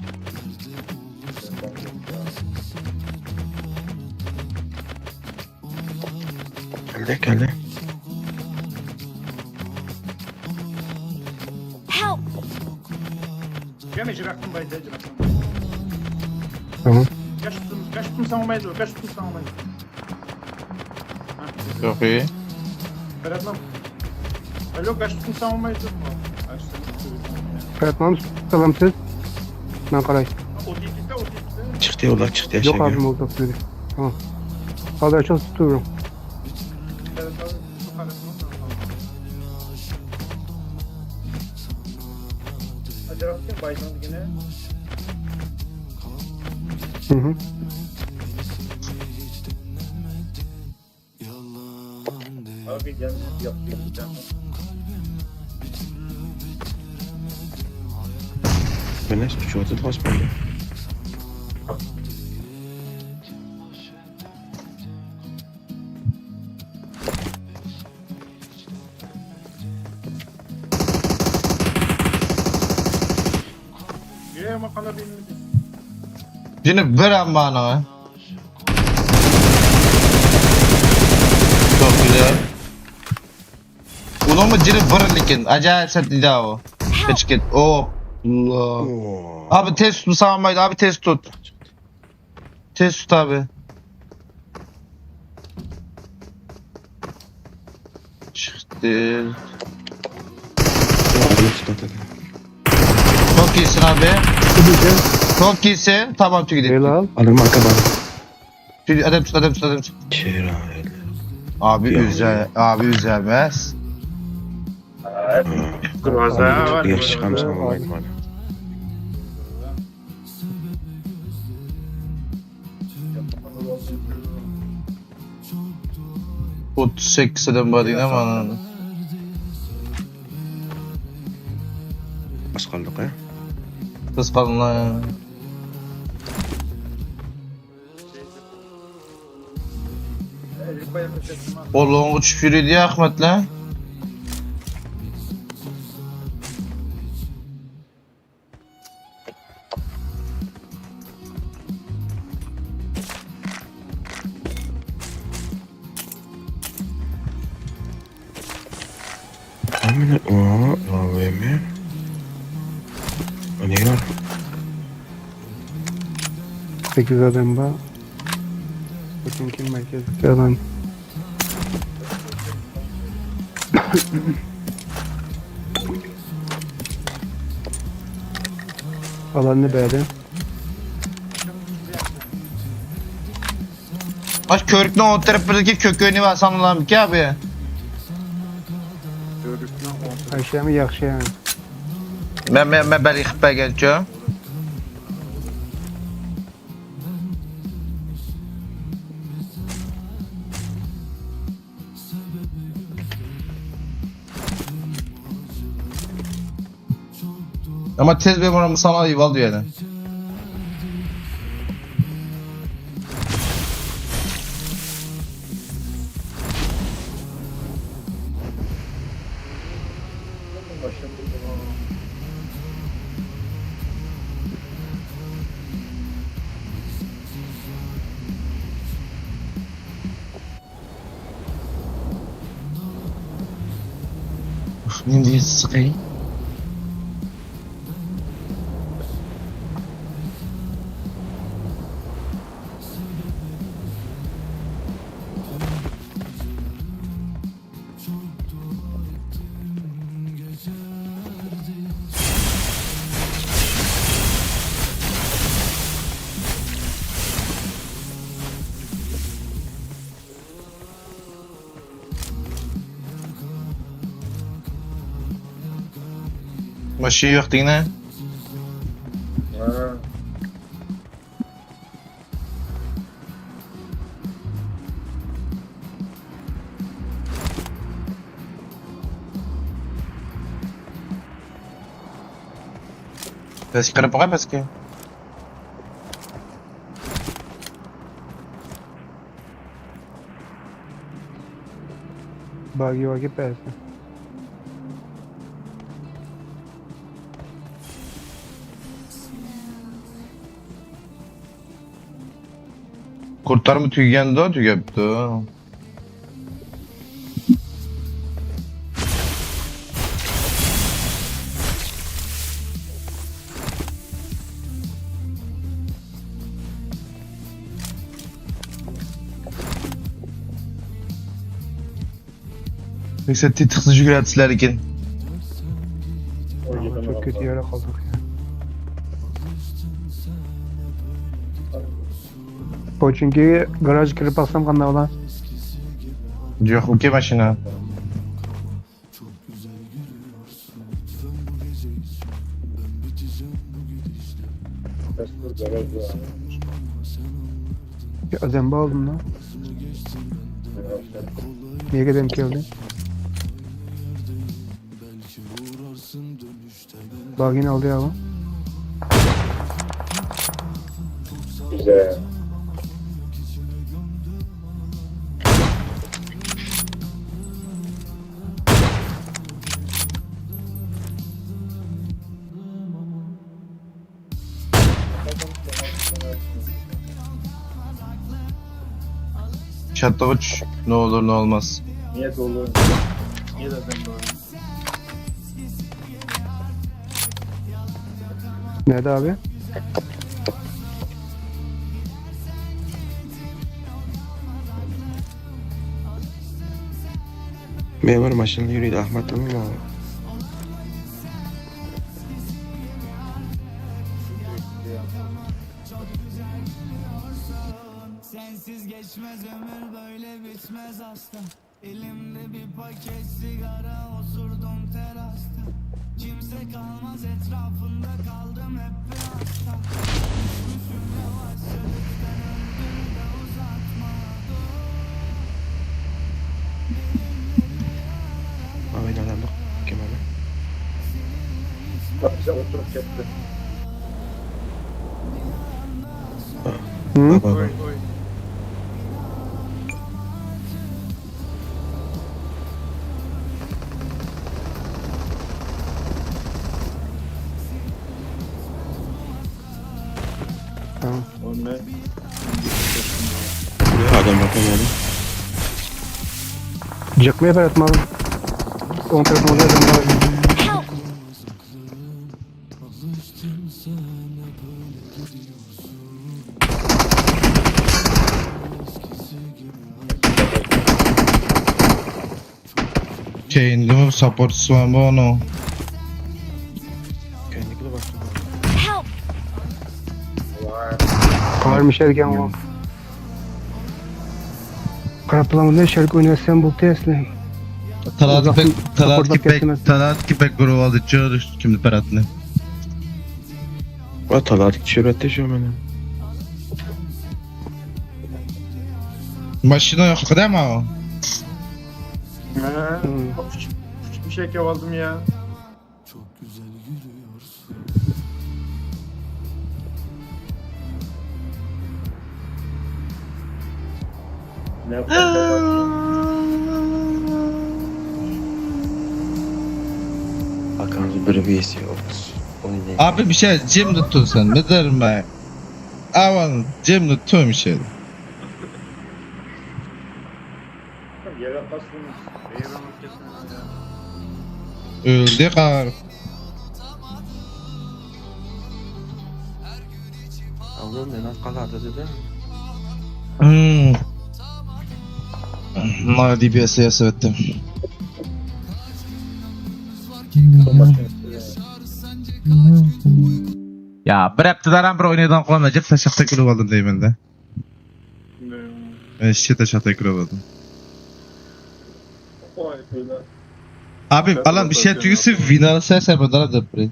Speaker 5: Geldi.
Speaker 3: Help!
Speaker 8: Gene cıraktım bayda cıraktım.
Speaker 7: Tamam.
Speaker 8: Kaç tuttum sen olmaydı. Kaç tuttum sen olmaydı.
Speaker 4: Çok iyi.
Speaker 8: Berat'tan. Alo kaç tuttum sen olmaydı.
Speaker 7: Ferhat malım salamsız. Ben karay.
Speaker 8: O değilse.
Speaker 5: Çıktı yollar çıktı aşağı
Speaker 7: Yok abim oldu dedi. Tamam. Kaldır çok tutuyorum.
Speaker 8: Berat'tan su karasını. Cıraktım baydan yine.
Speaker 7: Hı.
Speaker 8: Abi gelmiş yaptı.
Speaker 5: Ben ne suçu oldu da basmadı.
Speaker 8: Yine makana bilmedi.
Speaker 4: Yine bir an bana. Çok güzel. Ulan mı ciri vır likin. Acayip sert idi o. Kaç git. O. Allah. Abi test tut sağmaydı abi test tut. Test tut abi. Çıktı. Çok iyisin abi. Çok iyisin. Tamam tüy gidelim.
Speaker 7: Helal.
Speaker 5: Alırım arka bana.
Speaker 4: Adam tut adam tut adam tut. Abi üzer. Abi üzermez.
Speaker 8: Kırmızı var.
Speaker 5: Diğer çıkarsam
Speaker 8: kırmızı.
Speaker 5: olayım bana.
Speaker 4: Ot 8 adam var yine ama.
Speaker 5: Az kaldık ya.
Speaker 4: Kız kalın lan. Oğlum uçup yürüdü ya Ahmet lan.
Speaker 5: Amına AVM. O ne lan?
Speaker 7: 8 adam var. Bakın kim merkezdeki adam. Alan ne böyle?
Speaker 4: Aç körükle o taraftaki kökünü var sanılan ki abi.
Speaker 7: Aşağı mı yakşı yani?
Speaker 4: Ben beri xipə gələcəm. Ama tez bir bana sana eyval diyor yani.
Speaker 5: Ne diye sıkayım?
Speaker 4: Başı yoktu yine.
Speaker 8: Ha.
Speaker 4: Pes kırıp bakayım pes ki.
Speaker 7: Bagi vagi pes.
Speaker 4: Kurtlar mı tüygendi o tüygebdi. Neyse titıksıcı gratisler iken.
Speaker 7: Çok kötü yere kaldık ya. O çünkü garaj kırıp alsam kanına olan.
Speaker 4: Yok okey maşına.
Speaker 7: Bir azemba aldım lan. Niye kadar geldi? Bagini aldı ya bu.
Speaker 8: Güzel.
Speaker 4: Çatla uç. Ne olur ne olmaz.
Speaker 8: Niye dolu? Niye de ben böyle?
Speaker 7: Nerede abi?
Speaker 9: Memur maşınla yürüydü Ahmet tamam mı?
Speaker 2: Sensiz geçmez ömür böyle bitmez hasta. Elimde bir paket sigara oturdum terasta. Kimse kalmaz etrafında kaldım hep bir hasta. Düşmüşüm yavaşça lütfen ömrümü de uzatma.
Speaker 9: Ahmet adamlık Kemal'e.
Speaker 8: Bak bize oturup gitti.
Speaker 7: Hı?
Speaker 9: Baba
Speaker 8: Oy oy.
Speaker 7: Tamam.
Speaker 8: O ne?
Speaker 9: adam bakın yani.
Speaker 7: Cıkmaya fer etmem. On tarafına da adam var.
Speaker 4: Kendi mi support swambo onu?
Speaker 9: Kendi kılı başladı.
Speaker 7: Varmış ergen var. Karaplamanın ne şarkı oynarsan bu teslim.
Speaker 4: Talat kipek grubu aldı çağırır kimdi peratını.
Speaker 9: O taladık şöhrette şu benim.
Speaker 4: Maşına yok değil mi o?
Speaker 8: Küçük bir şey aldım ya.
Speaker 6: Çok güzel gülüyorsun.
Speaker 8: Ne yapayım?
Speaker 9: Hakan'ın bir üyesi yok. Onu ne?
Speaker 4: Abi bir şey cim tuttun sen ne derim ben? Aman cim tuttum bir şey.
Speaker 8: Yere bastınız. Eyvallah kesin ya.
Speaker 4: Öldü kar.
Speaker 9: Oğlum ne nasıl kalardı dedi.
Speaker 4: Bunlar DBS'ye söylettim. Ya bir haftadan bir oynadan kalma cep taşakta kulüp aldım deyim de. Ben şişe taşakta kulüp aldım.
Speaker 8: Oy böyle.
Speaker 4: Abi alan bir şey tüyüsü final sen bana da bre.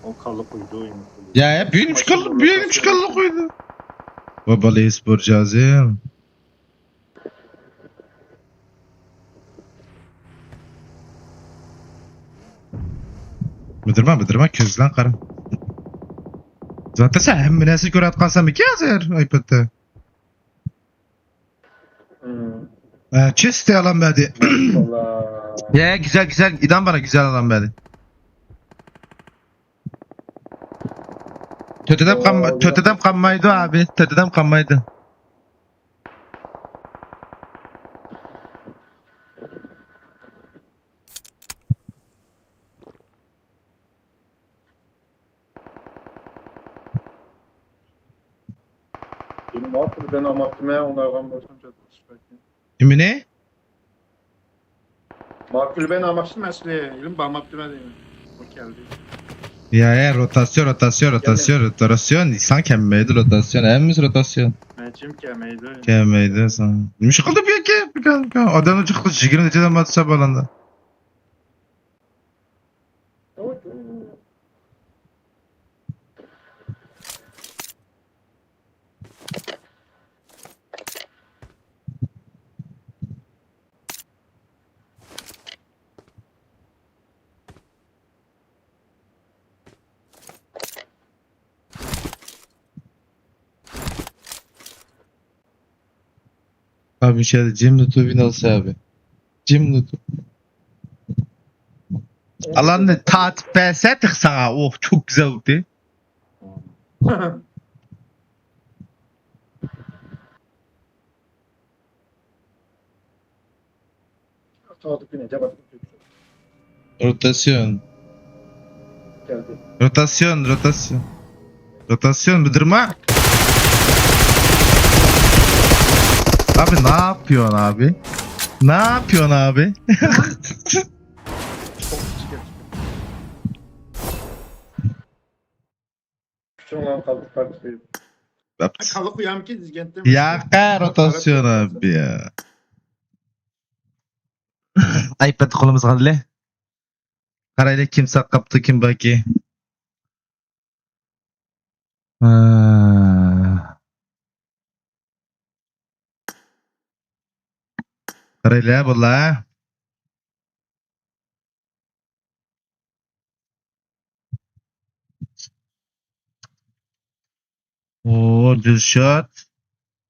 Speaker 8: O kalı koydu oyunu.
Speaker 4: Ya büyüğüm çıkalım koydu. Babalı espor cazim. Bıdırma közlen karı. Zaten sen hem münasip göre atkansan iki yazar iPad'de. Çiste alan bedi.
Speaker 8: Valla.
Speaker 4: Ya güzel idan bana güzel alan bedi. Tötedem kanmaydı abi. Tötedem kanmaydı.
Speaker 8: Benim altı ben amattım ya onlardan başım çatmış belki.
Speaker 4: Kimi ne?
Speaker 8: Makul ben amaçlı mesleğe. Elim bağmattım ya değil mi? O geldi.
Speaker 4: Ya rotasyon. İnsan kemmeydi rotasyon. Hemiz rotasyon.
Speaker 8: Mecim kemeydi.
Speaker 4: Kemmeydi sana. Müşkıldı bir ki. Adam çıktı. Jigini içeden batsa balanda. Abi bir şey de Jim Nutu binalsa abi. Jim Nutu. Alan ne tat besetik sana. Oh çok güzel oldu.
Speaker 8: Sadık binece bakın.
Speaker 4: Rotasyon.
Speaker 8: geldi.
Speaker 4: Rotasyon bıdırma. Abi ne yapıyorsun abi? Ne yapıyorsun abi?
Speaker 8: Küçük olan kalıp kartı. Kalıp uyanıp ki dizgentte mi?
Speaker 4: Ya rotasyon abi ya. iPad kolumuz kaldı. Karayla kim sak kaptı kim baki. Karayla valla. Oo Dilşat.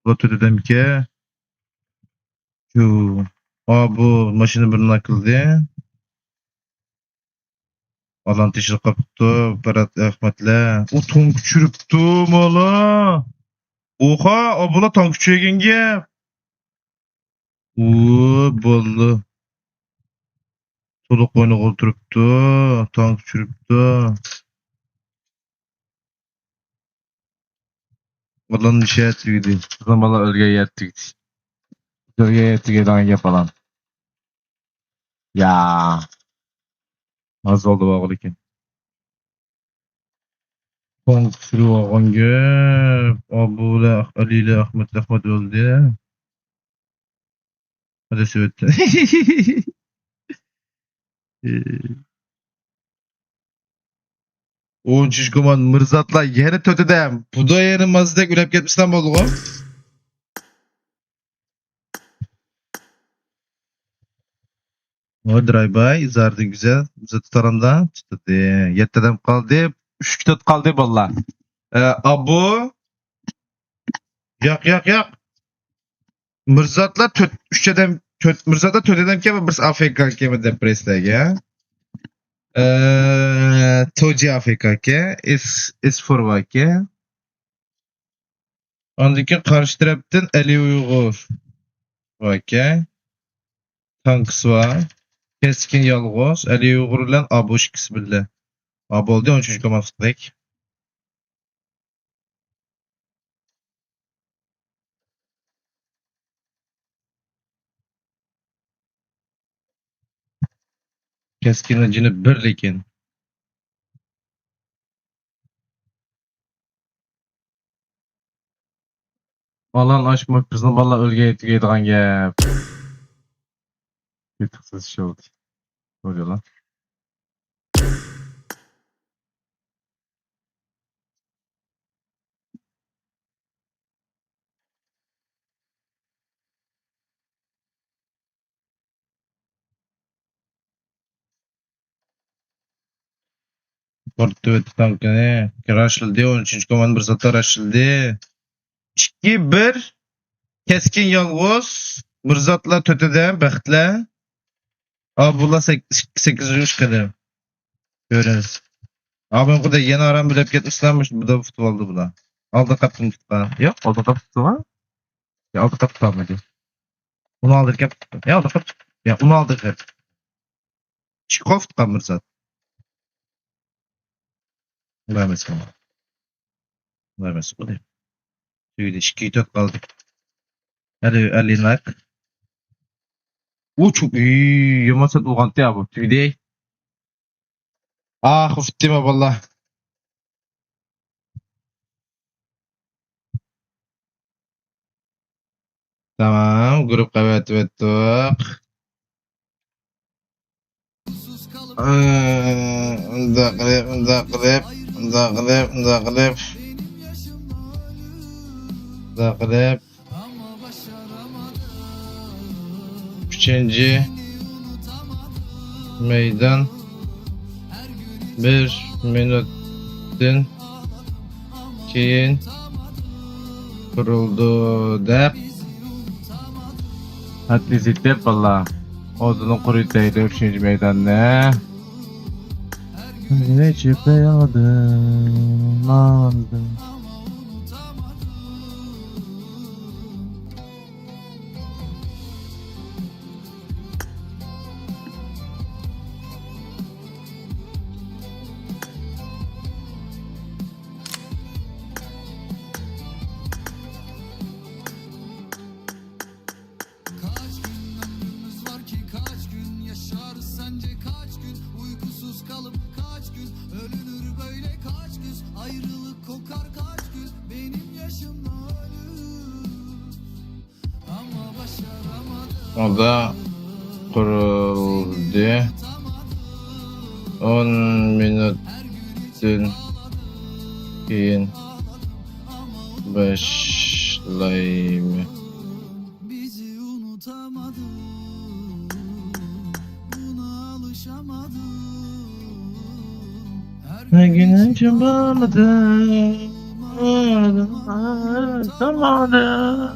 Speaker 4: Rotu dedim ki. Şu. Bu maşını birine akıldı. Alan teşhir kaptı. Berat Ahmet'le. O tank çürüptü mala. Oha abla tank çürügenge. Oo bollu. Soluk boynu kolturuptu. Tank çürüptü. Alan bir şey ettirdi.
Speaker 1: Kızım valla ölgeye yettik. Ölgeye yettik edange falan. Ya. Nasıl oldu bu oğul ki?
Speaker 4: Tank çürügenge. Abula Ali ile Ahmet öldü. Hadi söyle. 13 koman Mırzat'la yeni tötedem. Bu da yeni Mazdek ürep ketmişten boldu o. O drive-by izardı güzel. Bize tutaranda çıtı. Yettedem kaldı.
Speaker 1: 3 kitap kaldı valla.
Speaker 4: Abu. Yak. Mırzat'la üçedem Mırzat'la tötedem keme bir AFK keme depresdege. Toji AFK ke. S4 vake. Ondaki karşı taraftan Ali Uygur. Vake. Tanks var. Keskin yalğız. Ali Uygur ile Abuş ikisi birle. Abu oldu 13. komandık. Keskin acını bir lekin.
Speaker 1: Alan açmak kızım valla ölgeye yettik edange. Bir tıksız şey oldu. Ne oluyor lan?
Speaker 4: Portu tankını. Kıraşıldı 13. komandı bir zatar açıldı. 2-1. Keskin yalğız. Bir zatla tötede bəxtlə. Abdullah 8. kadar. Görürüz. Abi bu da yeni aram bilep getmişlermiş. Bu da futboldu bu da. Aldı kaptım tutma.
Speaker 1: Yok oldu da tuttu var. Ya oldu da tuttu mı?
Speaker 4: Onu alırken tuttum. Ya aldı kaptım. Ya onu aldık hep. Çikov tutkan bir zat. Vermesin bana. Vermesin bu da. Şöyle şikiyi tut kaldı. Hadi eline.
Speaker 1: O çok iyi. Yamasat uğantı ya bu. Tüydey.
Speaker 4: Ah ufittim valla. Tamam grup kavet vettuk. Zagreb. Üçüncü meydan 1 minutdan keyin kuruldu dep.
Speaker 1: Hatta zitlet valla. Odunun kuruyutaydı 3. meydanına.
Speaker 5: Geçip yadım aldım.
Speaker 1: O da kuruldu. 10 minuttan keyin başlayayım.
Speaker 2: Bizi unutamadım, buna alışamadım.
Speaker 5: Her gün önce bağladım. Ağlamadım.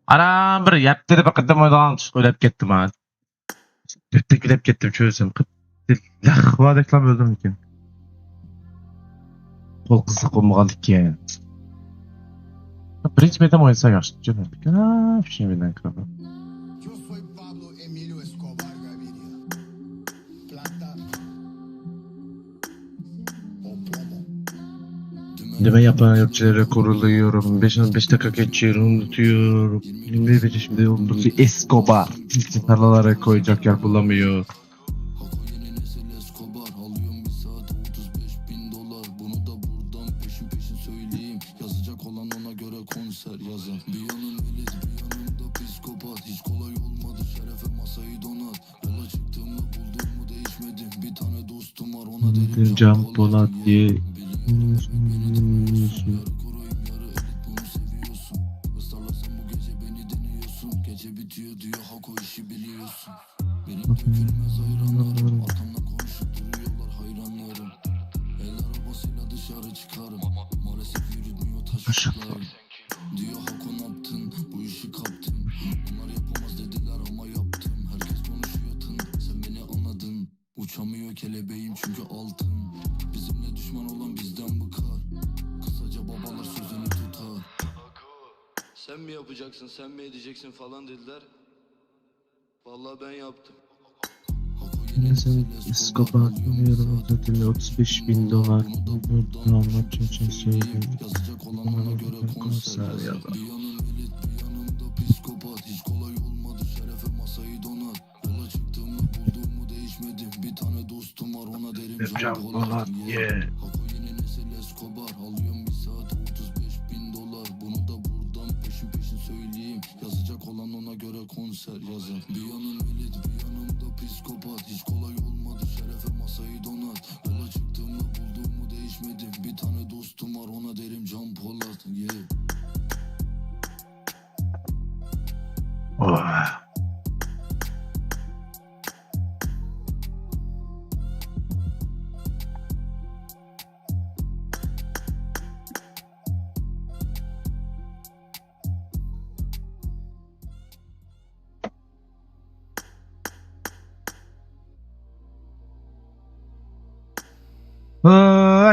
Speaker 5: Ana bir yaptı bir qadam oydan o'ylab ketdim ha. Dörtte gülep ketdim çözsem. Lahva reklam öldüm ekan. Qo'l qiziq bo'lmagan ekan. Birinchi metam o'yinsa yaxshi jo'natdik. Ana, shunday bilan kiraman.
Speaker 6: Yo soy Pablo Emilio Escobar Gaviria. Plata o plomo.
Speaker 5: Deme yapan yapçılara kuruluyorum. 5 dakika geçiyor, unutuyorum. 21 şimdi oldu. Escobar. Tarlalara koyacak yer bulamıyor.
Speaker 6: Hako yeni nesil Escobar. Alıyorum bir saate 35.000 dolar. Bunu da buradan peşin peşin söyleyeyim. Yazacak olan ona göre konser yazar. Bir yanım elit bir yanımda psikopat. Hiç kolay olmadı şerefe masayı donat. Yola çıktığımda bulduğumu değişmedim. Bir tane dostum var ona derim
Speaker 5: Cam Polat diye.
Speaker 6: Yarı koruyum yarı elit bunu seviyorsun. Israrlarsan bu gece beni deniyorsun. Gece bitiyor diyor Hako işi biliyorsun. Benim tükürmez hayranlarım. Arkamdan konuşup duruyorlar hayranlarım. El arabasıyla dışarı çıkarım. Maalesef yürütmüyor taşıklarım. Diyor Hako ne yaptın bu işi kaptın. Onlar yapamaz dediler ama yaptım. Herkes konuşuyor tın sen beni anladın. Uçamıyor kelebeğim çünkü altın. Bizimle düşman olan bizden bıkar. Kısaca babalar sözünü tutar. Sen mi yapacaksın sen mi edeceksin falan dediler. Vallahi ben yaptım.
Speaker 5: Neyse Escobar bilmiyorum. Zaten 35.000 dolar. Bunu anlatmak için söyledim.
Speaker 6: Yazacak olan ona göre konser yazar. Bir yanım elit bir yanımda psikopat. Hiç kolay olmadı şerefe masayı donat. Yola çıktığımda bulduğumu değişmedim. Bir tane dostum var ona derim Can Polat. Hako yeni nesil Escobar. Alıyorum bir saate 35.000 dolar. Bunu da buradan peşin peşin söyleyeyim. Yazacak olan ona göre konser yazar. Bir yanım elit bir yanımda psikopat. Hiç kolay olmadı şerefe masayı donat. Yola çıktığımda bulduğumu değişmedim. Bir tane dostum var ona derim Can Polat. Yeah.
Speaker 5: Oh.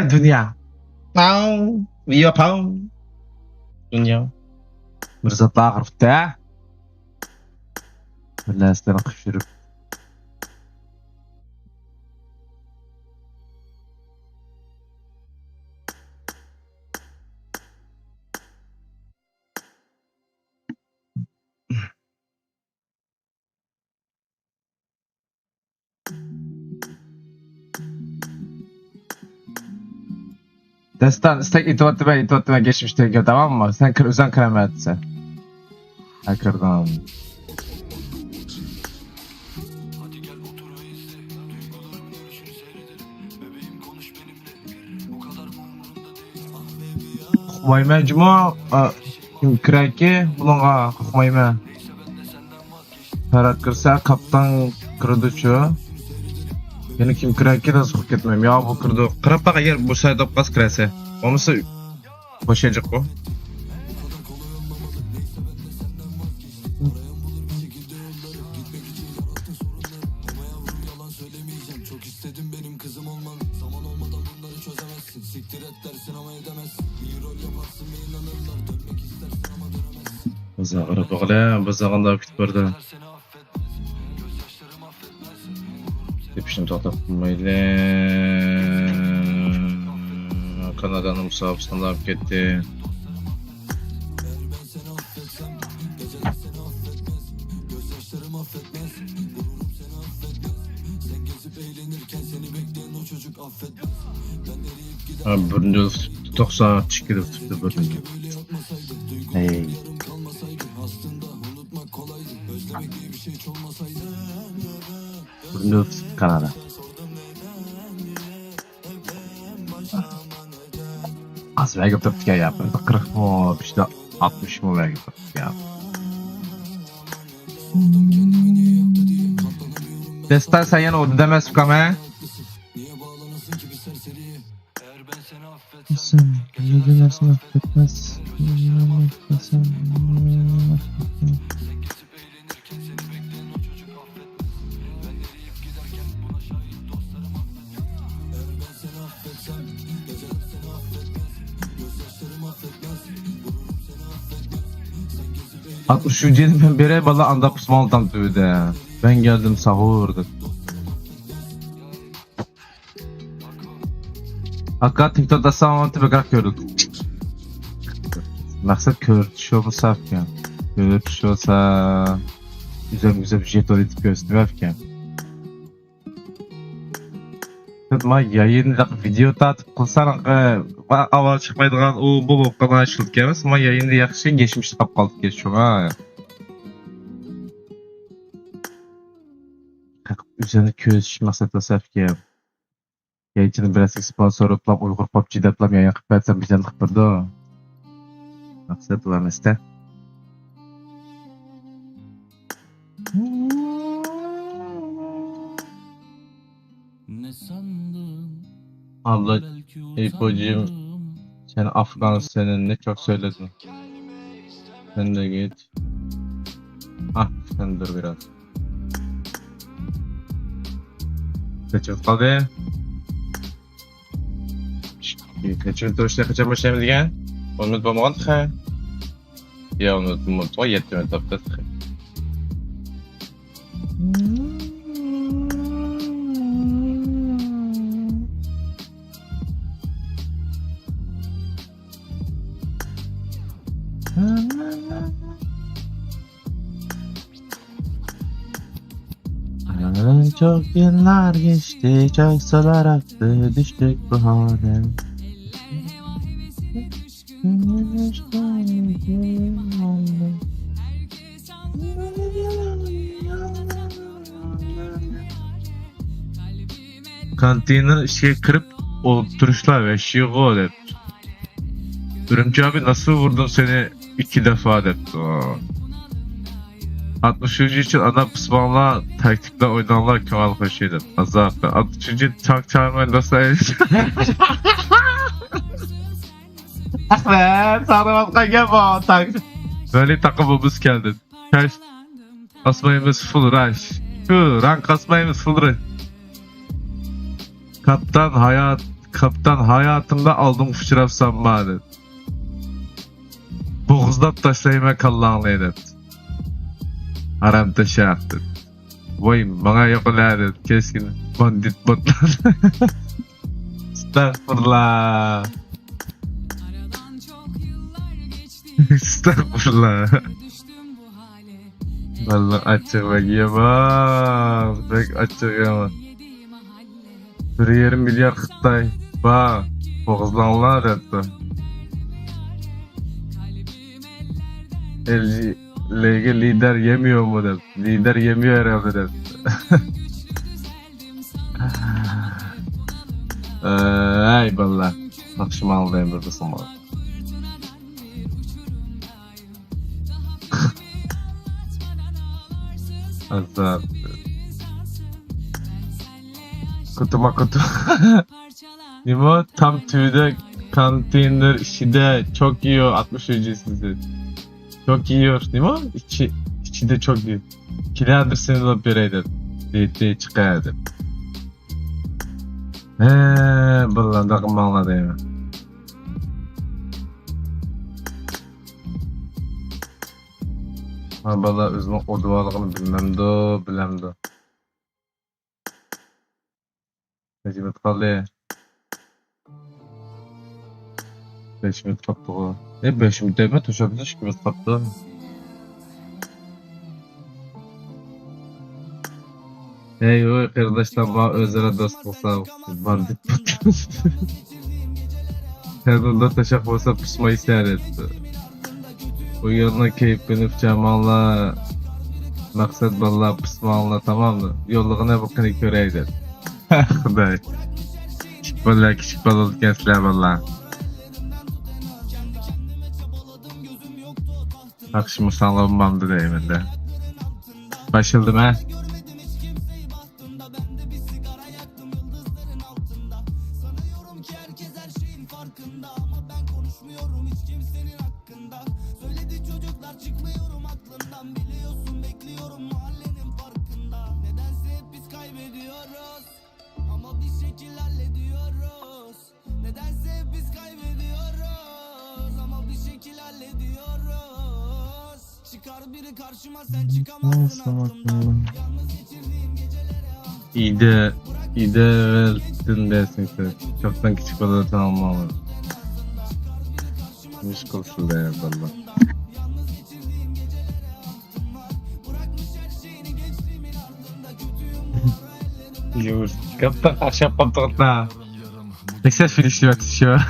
Speaker 5: Dünya. Pau, iya pau. Dünya. Mirzat Ağrıf'ta. Birləsdən qışırıb. Destan istek itibatime geçmişte gör tamam mı? Sen özen kremi et sen. Hacker'dan.
Speaker 6: Hadi gel otur ve izle. Duygularım dönüşünü seyrederim. Bebeğim konuş benimle. Bu kadar mı umurunda değil? Ah baby ya.
Speaker 5: Xumayma cuma kim kiraki bununla xumayma. Parat kirsa kaptan kirdichu. Yani kim kiraki da so'q ketmayim. Ya bu kirdi. Qirab baqa yer bu sayda qas kirasa. Olmasa boşayacak bu.
Speaker 6: Çok istedim benim kızım olman. Zaman olmadan bunları çözemezsin. Siktir et dersin ama edemezsin. İyi rol yaparsın ve inanırlar. Dönmek istersin ama dönemezsin.
Speaker 5: Biza qirib oqla, bizaganda kutib berdi.
Speaker 6: Seni affetmez. Gözyaşlarım affetmez.
Speaker 5: Tepishni to'xtab qo'ymaydi. Kanadani musobaqasini olib ketdi. Abi burnunda 90 çıkıyor tuttu burnunda. Hey. Burnunda Kanada. Az vergi tuttuk ya. 40 mı? İşte 60 mı vergi tuttuk ya. Destan sen yana o demez kame. Sen yüzü nasıl affetmez? Üçüncü ben beri bala anda kusmaldan tüyde. Ben geldim sahurdu. Hakikat TikTok'da sağlamatı bekar gördük. Maksat körtüş olsa afken. Körtüş olsa... Güzel bir jet öğretip gösterip afken. Tutma yayında video tatıp kılsan aval çıkmaydıgan o bu kana açılıp gelmez ama yayında yakışı geçmiş tap kaldık geçiyor ha. Üzerine körtüş maksat olsa afken. Yayıncının biraz sponsor uplam Uygur PUBG deplam yayın kıp etsem bizden kıpırdı. Maksat var mesle.
Speaker 2: Ne sandın?
Speaker 5: Abla,
Speaker 2: Belki
Speaker 5: Eypo'cum,
Speaker 2: utandım.
Speaker 5: sen Afgan seninle çok söyledin. Sen de git. Ah, sen dur biraz. Kaçırdı kaldı. Kaçırdı işte kaçırmışım diyen. Onu unutmamagan ha. Ya onu unutma yetti taptı. Çok yıllar geçti, çok sular aktı, düştük bu hale. Kantini kırıp oturuşlar ve o dedi. Ürümcü abi nasıl vurdun seni 2 defa dedi. 60. için adam pısmanla taktikle oynanlar Kemal Paşa'ydı. Azap. 60. tank çağırmayı nasıl Ahmet, sana gel bu tank. Böyle takımımız geldi. Kaç kasmayımız full rush. Şu rank kasmayımız full rush. Kaptan hayatımda aldım fıçıraf sanmadı. Boğuzlap taşlayma kallanlıydı. Haram taşı attı. Vay bana yapıladı keskin bandit botlar. Estağfurullah. Estağfurullah. Vallahi açık bakayım. Pek açık ama. 1,5 milyar Xitay. Bak. Boğazlanlar etti. LG lider yemiyor mu dedi. Lider yemiyor herhalde dedi. Ay valla. Akşam aldayım burada sana. Azap. Kutuma kutu. Nimo tam tüyde kantinler işi çok yiyor 60 sizi. Çok yiyor değil mi? İçi de çok iyi. Kilerdir seni de bireydi. Diye çıkardı. Buradan da kımanla değil mi? Bala özümün o duvarlığını bilmem de. Mecbur kaldı. 5 minut kaptı o. 5 minut deme taşabilir 2 minut kaptı. Hey oy kardeşler bana özlere dost olsa bandit Kadında taşak olsa pusmayı seyretti. Bu yoluna keyiflenip Cemal'la maksat vallahi pusmanla, tamam mı? Yolluğuna bakın köreydi. Xuday. Vallahi küçük balık gençler vallahi. Bak şimdi sağlamamdı deyim de. Başıldım ha. İyi de verdin dersin sen. Çoktan küçük balığı tanımamalı. Müşkülsün de ya valla. Yavuz. Kaptan ahşap patlatma. Ne güzel finişli atışıyor.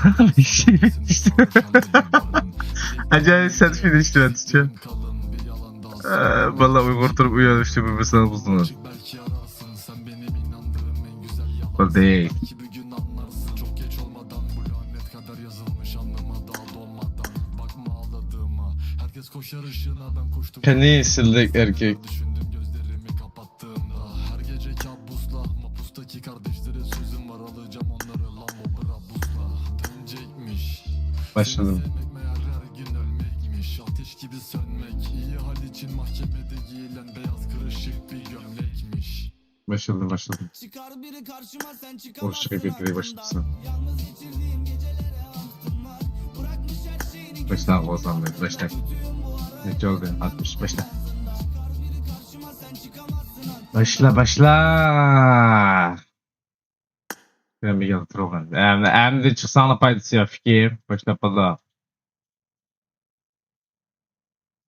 Speaker 5: Acayip sert finişli atışıyor. Valla Uygur durup uyanmıştı bu mesela buzunu. O değil. Kendi sildik erkek. Başladım. Başladım. Hoşça getireyim başlasın. Başla Ozan Bey, başla. Ne oldu? 60, başla. Başla. Ben bir yalatır oğlan. Hem de çıksana paydası ya fikir. Başla pada.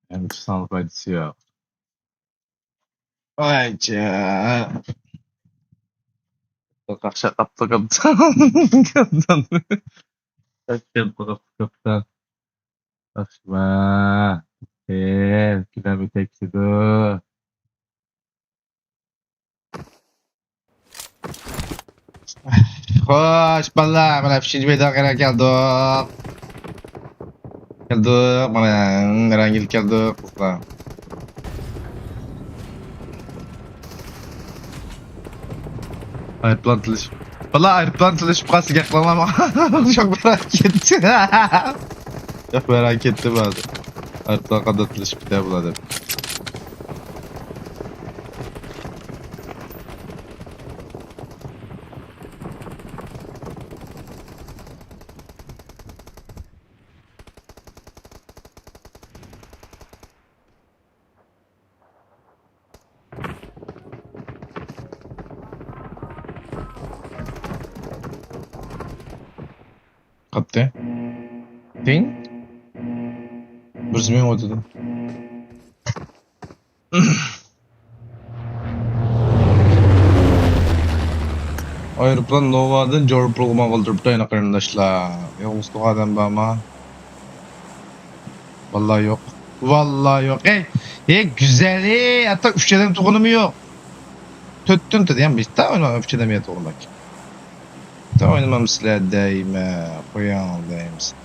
Speaker 5: Hem de çıksana paydası ya. Ay ca. Kakşa kapta. Kaptan. Kaptan. Kaçma. Kita bir tek situ.
Speaker 4: Hoş valla mana fişinci beydan kadar geldik. Mana Rangil geldik kızlar. Ayrıplan tılışıp. Valla ayrıplan tılışıp kalsın yaklamam. Çok merak ettim. Çok merak ettim abi. Ayrıplan kadar tılışıp bir daha buladım. Kapte. Değil? Burası benim odada. Ayrıplan Nova'dan Jorpul'uma kaldırıp da yine arkadaşlar. Yok Mustafa'dan bağma. Vallahi yok. Vallahi yok. Güzeli. Hatta üfçeden tokunumu yok. Töttün dedi yani biz daha oynamam üfçeden bir tokunumak. Daha oynamam silah değme. Koyan değmesin.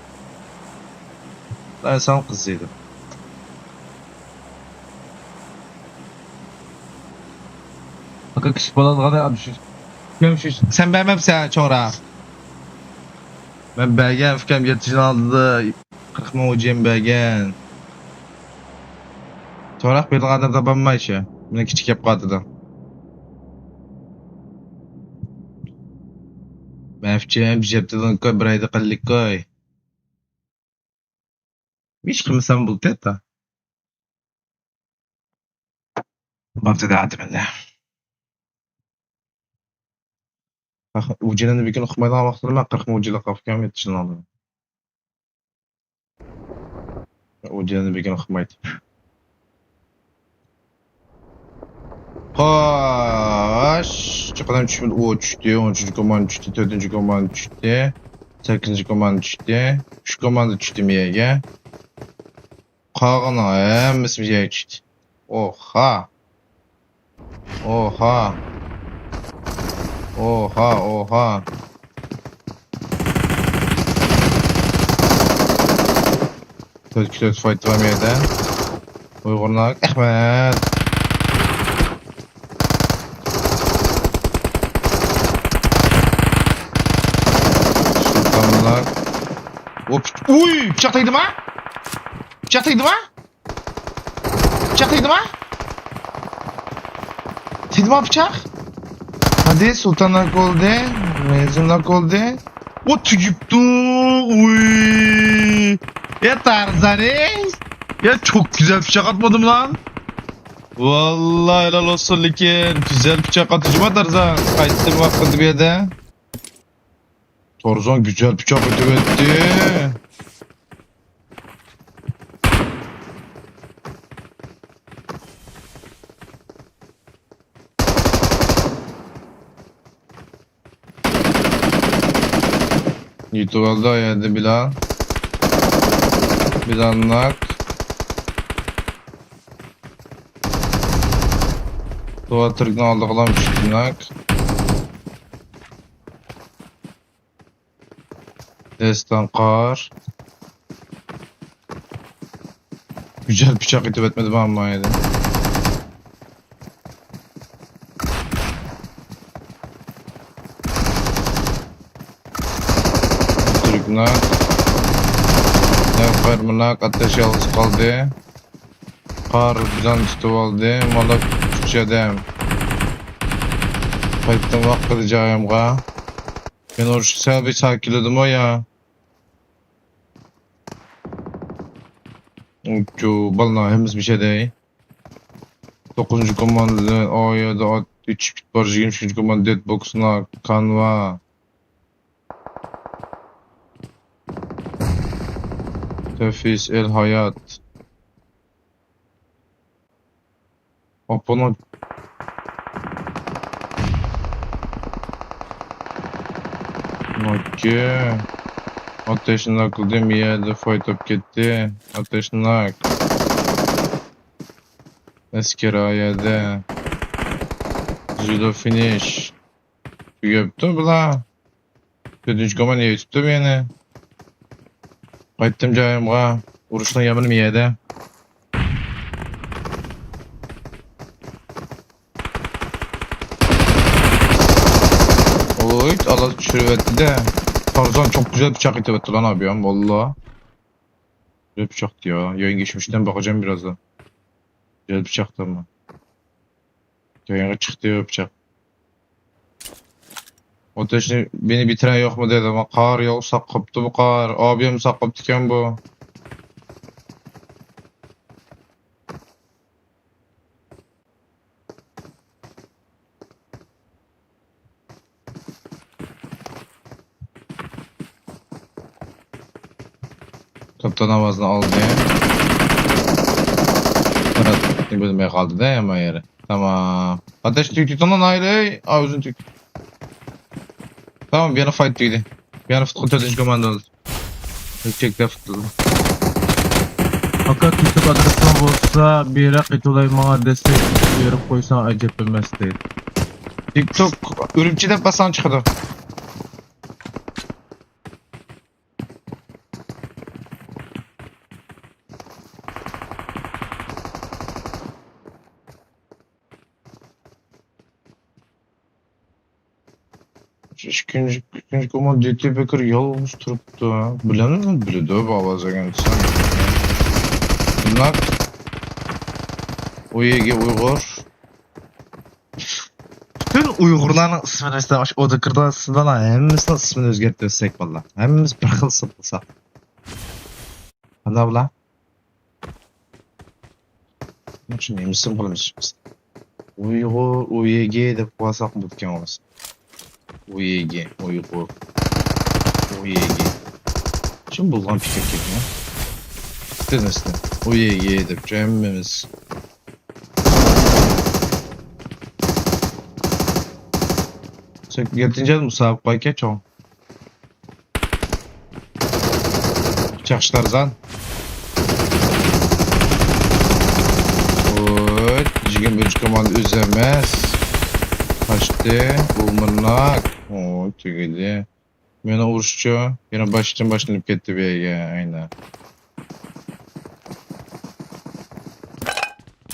Speaker 4: Ben sana kızıydım.
Speaker 5: Bakın küçük balığı kadar düşür. Görmüşüz.
Speaker 4: Sen beğenmem sen sonra. Ben belgen fikrim yetişin aldı. 40 mı hocam belgen. Sonra bir kadar da banma işi. Buna küçük yap kadar. Ben fikrim cepten koy bir ayda kallik koy. Hiç kimsen bul teta. Baktı da hadi bende. Ucunun bir gün okumaydan almaktır. Ben 40 ucuyla kafkam yetişin aldım. Ucunun bir gün okumaydı. Hoş. Çıkadan düşmedi. O düştü. 13. koman düştü. 4. koman düştü. 8 komanda düştü. 3 komanda düştü miyege. Kağına hemmisi miyege düştü. Oha. Oha. Oha oha. Türk fight var mıydı? Uygurlar. Ahmet. Sultanlar. Hop. Uy, bıçak değdi mi? Bıçak değdi mi? Bıçak değdi mi? Değdi mi bıçak? Hadi sultanlar oldu. Mezunlar oldu. O tücüktü. Uy. Ya Tarzan reis. Ya çok güzel bıçak atmadım lan. Vallahi helal olsun Likin. Güzel bıçak atıcıma Tarzan. Kayıttım vakti bir yerde. Tarzan güzel bıçak ötüvetti. YouTube'da ayardı Bilal. Bir anlak. Doğa tırgını aldık lan üstünak. Destan kar. Güzel bıçak itip etmedi ben ama yedi. Tırgınak. Farmınak ateş yalnız kaldı. Kar bizden üstü oldu. Malak küçüdem. Kayıttan vakti diyeceğimga. Ben oruç selbi sakiledim o ya. Uçu balına hemiz bir şey değil. 9. komanda o ya da 3 bit var. 23. komanda deadbox'una kanva. Tefis el hayat. Opona. Okey. Ateşin akıldı bir yerde fight up gitti. Ateşin ak. Eskera yerde. Judo finish. Göptü bula. 4. komanda YouTube'da beni. Qaytdım joyimga. Urushni yaminim yedi. Oy, Allah düşürüverdi de. Tarzan çok güzel bıçak itevetti lan abi ya, valla. Güzel bıçaktı ya. Yayın geçmişten bakacağım birazdan. Güzel bıçaktı ama. Yayına çıktı ya bıçak. O taşını beni bitiren yok mu dedi ama kar ya sakkaptı bu kar. Abim sakkaptıken bu. Kaptan avazını aldı. Murat ne bölmeye kaldı da ama yere. Tamam. Ateş tüktü lan ayrı. Ağzın tüktü. Tamam bir yana fight değildi. Bir yana futbol 4. komanda oldu. Çekti futbolu.
Speaker 5: Fakat YouTube adresim olsa bir yere qitulay bana destek verip koysan acep bilmez değil.
Speaker 4: TikTok ürümçide basan çıkdı. İkinci komanda DT Baker yalnız turuptu ha. Bilen mi bildi o babaza kendisi. Bunlar UYG Uygur. Bütün Uygurların ismini istemiş. O da kırda aslında hemimizin ismini özgerttirsek valla. Hemimiz bir kıl sıpılsak. Hadi abla. Bunun için neymişsin kılmış. Uygur, UYG de kuvasak mı tutken olmasın. UYG, Uygur. UYG. Şimdi bulgan fikir ketme. Denizli. UYG edip cemmimiz. Sen yetince musabık geç o. Çakışlardan. Oy, 21 komanda üzemez. Kaçtı. Bulmanak. Oy, tügedi. Mena vuruşçu. Yine başlanıp gitti bir yere. Aynen.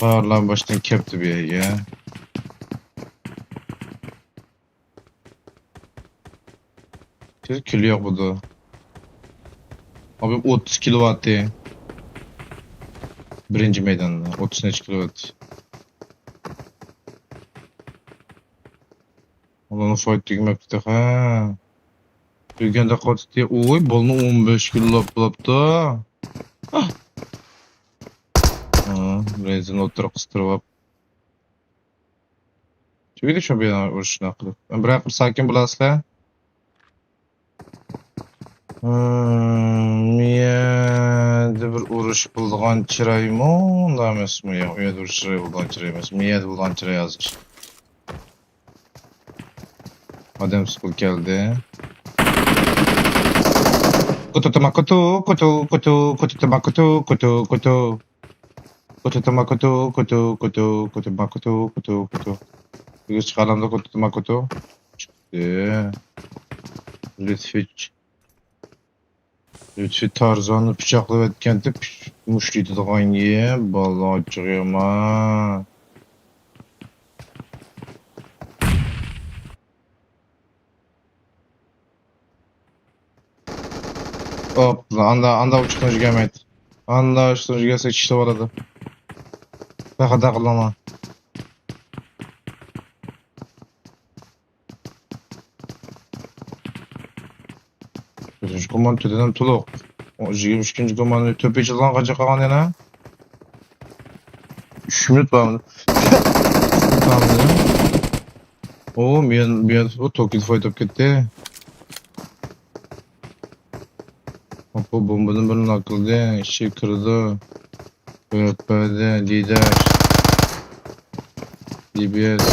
Speaker 4: Bağırlan baştan kepti bir yere. Bir kilo yok bu da. Abi 30 kilo attı. Birinci meydanda 30 kilo attı. Onu fight digmekti ha. Bilgende kaçtı diye. Oy bolunu 15 kilo yaptı. Ah. Rezin oturup kıstırıp. Çünkü de şu bir vuruşuna kılıp. Ben bırakıp sakin bulasla. Miyade bir uruş bulduğun çıray mı? Onda emes mi ya? Miyade bir çıray bulduğun çıray emes. Miyade bulduğun çıray yazır. Adem school geldi. Kutu tama kutu kutu kutu kutu tama kutu kutu kutu kutu tama kutu kutu kutu kutu tama kutu kutu kutu. Bir çıkarım da kutu tama kutu. Çıktı. Lütfi Tarzan'ı bıçaklayıp etkenti muşluydu da hangi vallahi çıkıyorum ha. Hop anda uçtuğuncu gelmeydi. Anda uçtuğuncu gelse işte vardı. Daha da kılama. Üçüncü komand tödeden tuluk. O 23. komand töpe çılan kaça kalan yana? 3 minut var mı? Tamam dedim. O bir o Tokyo'da fight up gitti. Hop o bombanın birinin akıldı. Şey kırıldı. Öğretmedi. Lider. DBS.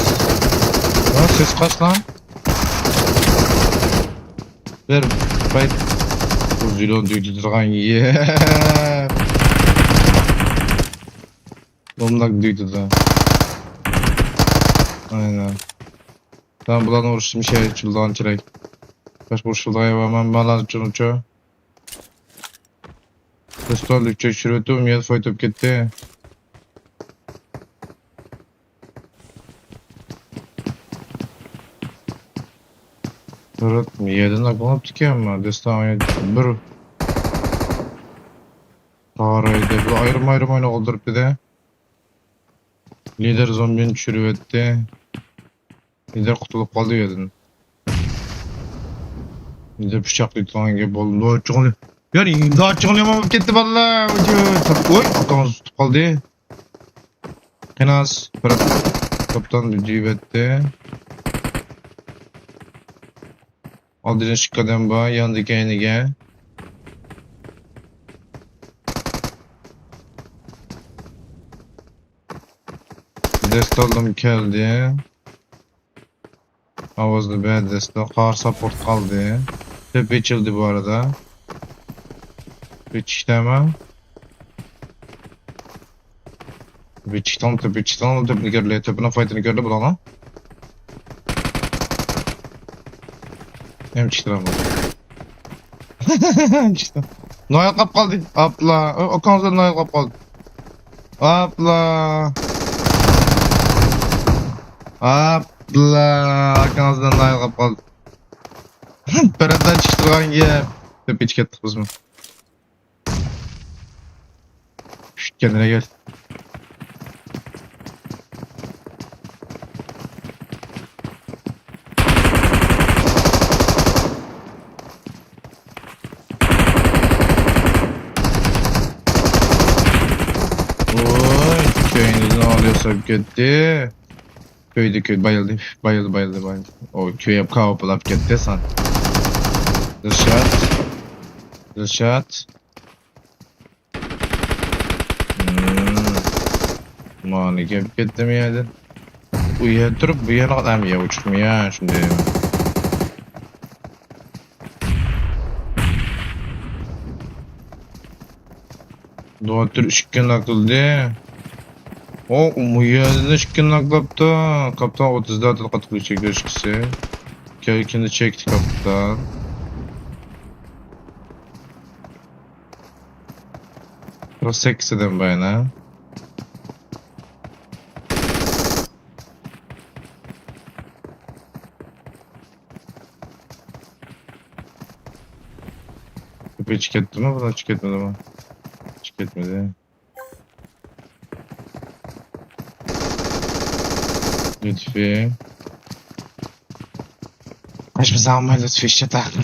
Speaker 4: Lan ses kaç lan? Ver. Fight. Bu zilon düydüdürgen yeee. Bomnak düydüdü. Aynen. Tamam bulan uğraştım şey çıldan çirek. Kaç boşulda yapamam bana çırıçı. Kıstol lükçe şürütüm yed faytıp gitti. Evet, yedin akıllıp tükeyim destan bir Taraydı. Bu ayrım oyunu kaldırıp bir de. Lider zombini çürüp etti. Lider kutulup kaldı yedin. Lider bıçaklıydı lan gibi oldu. Daha çıkılıyor. Yani daha çıkılıyor ama gitti valla. Oy akamız tutup kaldı. Kenas. Kaptan düdüğü etti. Aldırın şıkkadan bağ. Yanındaki aynı Dest aldım geldi. Avazlı bir deste. Kar support kaldı. Tepe içildi bu arada. Tepe işleme. Tepe çıktan. Tepini görüle. Tepine fightini görüle bu lan. Hem çıktı lan bu. Çıktı. Noel kap kaldı. Apla. O kanalda Noel kap kaldı. Apla. Apla. Arkanızdan Noel kap kaldı. Pereden çıktırgan yer. Tepe iç kettik biz mi? Şşt kendine gel. Köyünüzün ağlıyorsa gitti. Köy bayıldı. O köye kapılap gitti sen. Dışat. Mani gelip gitti mi yedin? Uyuya durup bu yana kadar mı ya uçurmuyor şimdi. Doğatır üçgen akıldı. O umuyadını üçgen aklaptı. Kaptan 34 katkılı çekiyor çıkısı. Köyükünü çekti kaptan. Burası 8'den bayana. Köpeği çıkarttı mı? Buradan çıkartmadı mı? Çıkartmadı. Lütfi. Hiçbir zaman Lütfi işte takım.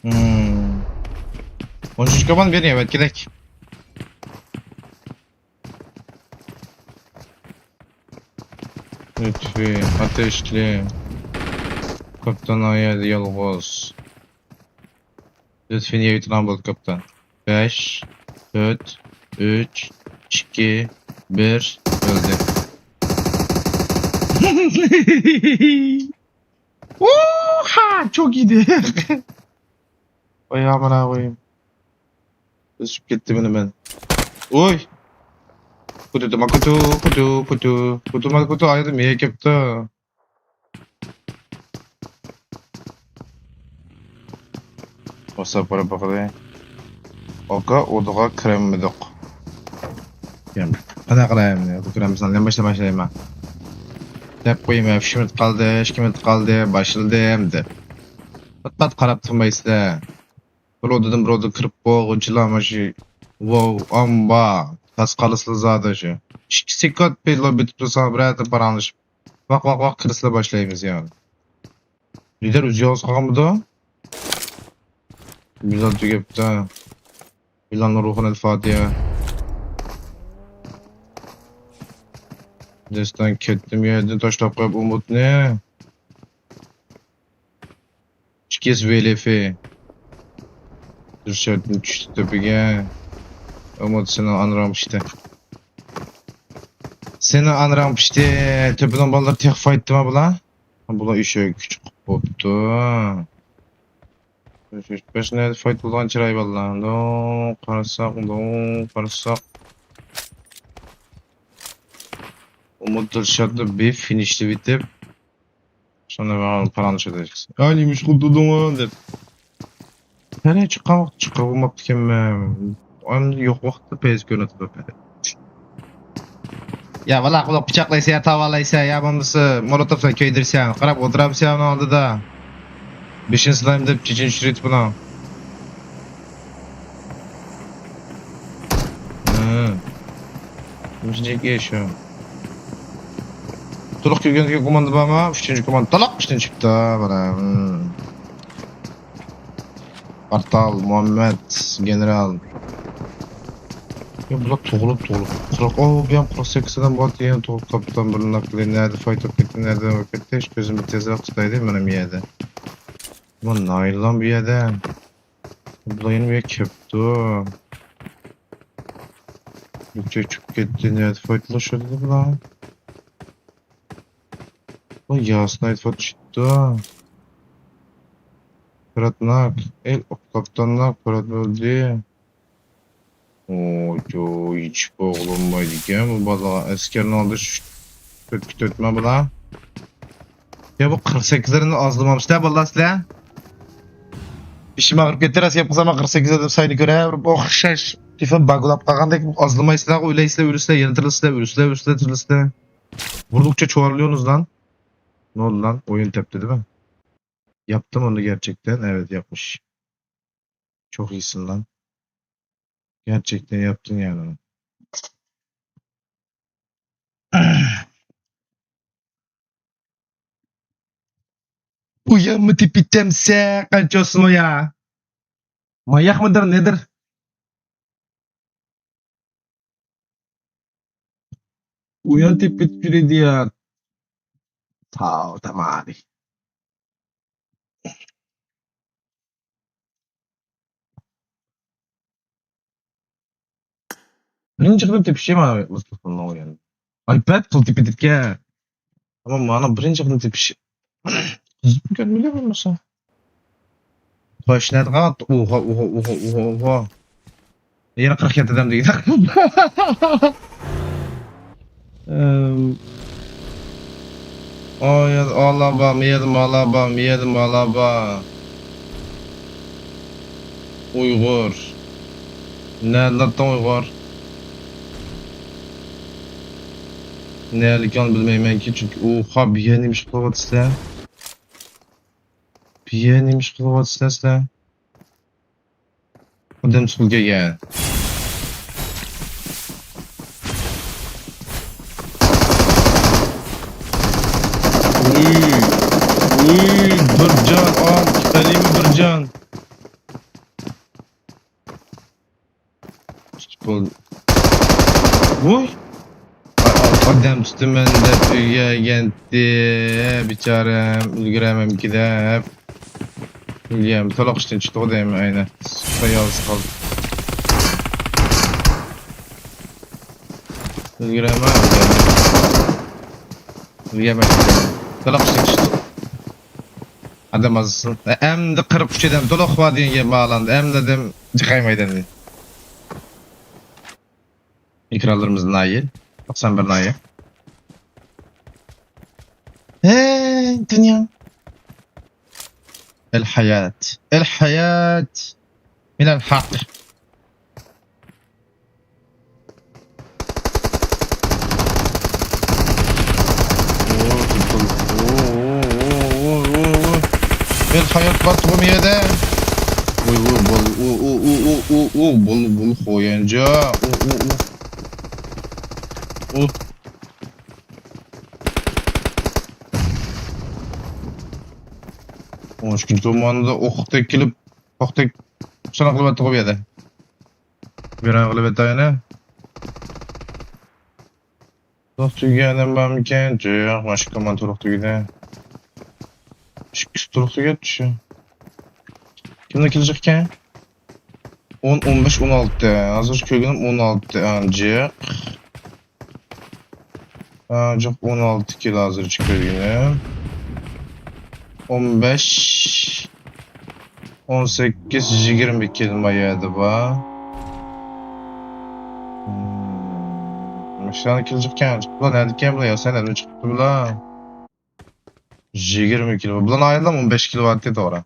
Speaker 4: Hmm. 13 kapan veriyor evet gidek. Lütfi ateşli. Kaptan ayağı yalnız. Lütfi niye bitiren bul kaptan? 5 4 3 2 1 öldü. Oha çok iyiydi. Vay amına koyayım. Düşüp gitti beni ben. Oy. Kutu kutu ayırdım ya kapta. Osa para bakalım. Oka odağa kremmedik. Yani ana krem ya. Bu krem sanırım başlayayım ha. Dep koyayım fişimit kaldı, eşkimit kaldı, başladım de. Pat qarab turmaysizlar. Bir odam kirib qo'g'inchilamashik. Wow, amba. Tasqalisizlar zada shu. 2 sekund bello bitib tursa birata paranlashib. Vaq kirislar boshlaymiz yani. Lider o'zi yoz qolganmidi? Güzel tugapti. Bilanlar ruhuna Fatiha. Destan ketdim yerdan tashlab qo'yib umutni. Chikes velefe. Düşürdüm düştü tepeye. Umut seni anramıştı. Seni anramıştı. Tepeden ballar tek faytdı mı bula? Bula işe küçük koptu. Beş ne fayt bulan çıray ballar. No, karısak. Umut Dilşat'la bir finişti bitip. Sonra ben paranlıç edeceksin. Haliymiş kurtuldum der. Nereye çıkamaptı kemmem. Onun yok vakti pez görüntü böyle. Ya valla kulak bıçaklaysa ya tavalaysa ya bamısı molotofla köydirsen. Qarab oturamsan oldu da. 5. slime deb çeçen şirit buna. Müzik yaşıyor. Tuluq kelgan komanda bormi? 3-chi komanda talaq ishdan chiqdi mana. Portal Muhammed general. Ya bular to'g'rilib. 40 o bu ham 48dan bot degan to'g'ri kapitan bir naqli nerede fight up ketdi, nerede ketdi. Hech ko'zimni tezroq tutaydi mana bu yerda. Bu naylon bu yerda. Bular yana bu yerga kelibdi. Yukcha chiqib ketdi, nerede fightlashadi bular. Bu ясно вот что. Братнак, kaptanlar böldü. Ooo, hiç boğulunmaydı ki bu bala askerin aldı şu kötütme bula. Ya bu 48'lerini azlamamışlar bala sizler. İşime ağırıp getirəs yapmasam 48'de sayını göre bu xişəş tifin bagulap qalğandek azlamaysızlar, öyleysizlər, yenitirlisizlər. Vurdukça çoğalıyorsunuz lan. Ne oldu lan? Oyun tepti değil mi? Yaptım onu gerçekten. Evet yapmış. Çok iyisin lan. Gerçekten yaptın yani onu. Uyan mı tipi temse kancosunu ya? Manyak mıdır nedir? Uyan tipi türedi ya. Tamam abi. Birinci kılıp tepişeyim abi. Mustafa'nın o yani. iPad full tipi ya. Ama bana birinci kılıp tepişeyim. Kızım görmüyor musun? Koşnet kat. Oha. Yine 47 adam değil. Ay yedim alaba. Uygur. Nereden Uygur? Nereliken bilmeymen ki çünkü oha bir yeniymiş kılavat isle. Bir yeniymiş kılavat isle. Adam sulge gel. Uy, Bircan al, Kalemi Bircan. Uy. Adam üstümende üye geldi. Biçarem, ülgüremem gidip. Ülgem, tolak işten çıktı o dayım aynı. Sayalız kaldı. Ülgüremem Ülgüremem tolak işten çıktı. Adam azısın. Hem de 43 adam tolak var diyen gibi bağlandı. Hem dedim çıkaymaydı dedi. İkrarlarımız nail. 91 nail. Hey dünya. الحياة من الحق. الحياة بطل يده. بول خوينجا. Oşkin komanda oktek kilip oktek sana kılıbet koyuyordu. Bir an kılıbet ayına. Doktu geldim ben mi kence ya başka komanda turuktu gide. Şıkkısı turuktu geçti. Kimde kilecek ki? 10, 15, 16. Hazır köyünüm 16 ancak. Ancak 16 kilo hazır çıkıyor yine. 15 18 20 kelime var. Mesela kilecek ulan nerede kemle ya sen nereden çıktı bula? 20 kilo. Bulan ayrılan 15 kilo var ora.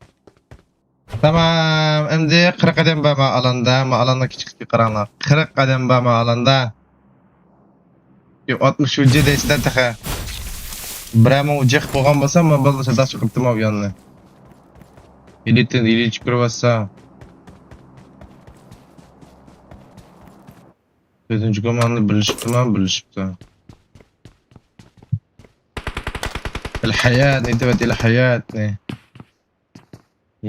Speaker 4: Tamam. Şimdi 40 adam bama alanda küçük bir karanlık. 40 adam bama alanda. 60 ucu da ister taha. Bramo ucak boğan basa mı balda sada çıktım abi yanına. İli çıkıyor basa. Dördüncü komanda birleşipti. الحياة نتبت إلى حياتنا.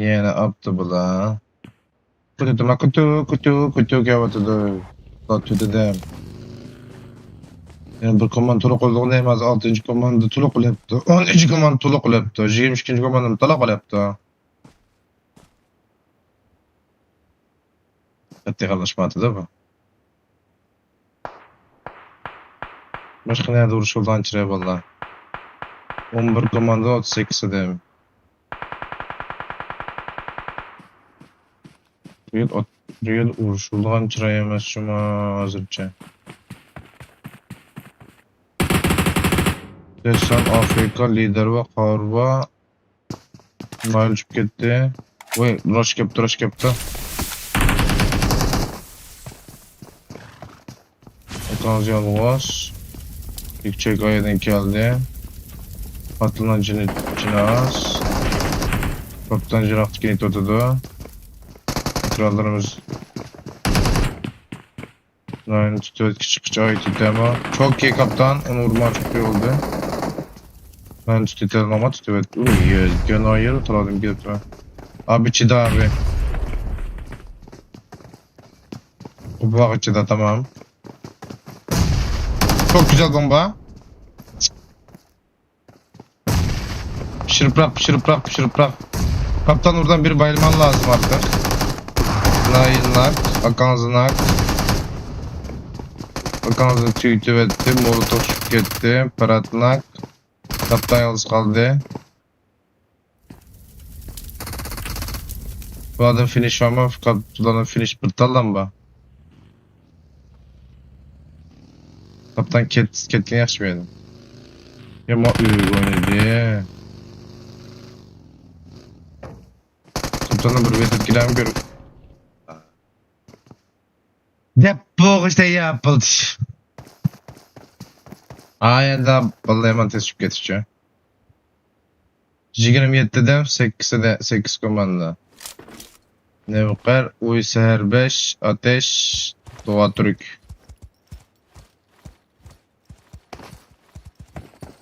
Speaker 4: يانا أبطبلا. كنت كاوة تدام. Yani bir komand toluk olduğunu demez 6. komanda toluk yaptı. 10. komanda toluk yaptı. 22. komanda toluk yaptı. Hatta kardeşmadı da bu. Başka nerede vuruş oldu ançıraya valla. 11 komanda 38 adam. Real vuruş oldu ançıraya yemez şuma hazırca. Destan Afrika lider ve Karva Nail çıkıp gitti. Vay rush yaptı. Okanziyal was. İlk çek ayadan geldi. Patlanan cinas. Kaptan Jiraf'taki nit oturdu. Krallarımız Nail tutuyor küçük ait ama çok iyi kaptan. Onu vurma çok iyi oldu. Ben tutuyorum ama tutuyor. Uy, gene ayırı taradım gitti. Abi çida abi. Bu vakıçıda tamam. Çok güzel bomba. Pişirip. Kaptan oradan bir bayılman lazım artık. Nail nak, Akanzı nak. Akanzı tüytü etti, Molotov gitti, Perat nak. Kaptan yalnız kaldı. Bu adam finish ama kaptanın finish bırtallan ba. Kaptan ketken yaxşı ya ma oynadı. Kaptanın bir vet etkilen gör. Dep bu işte yapıldı. Ayda vallahi hemen tespit geçeceğim. 27'den 8'e 8 komanda. Nevkar, Uy Seher 5, Ateş, Doğa Türk.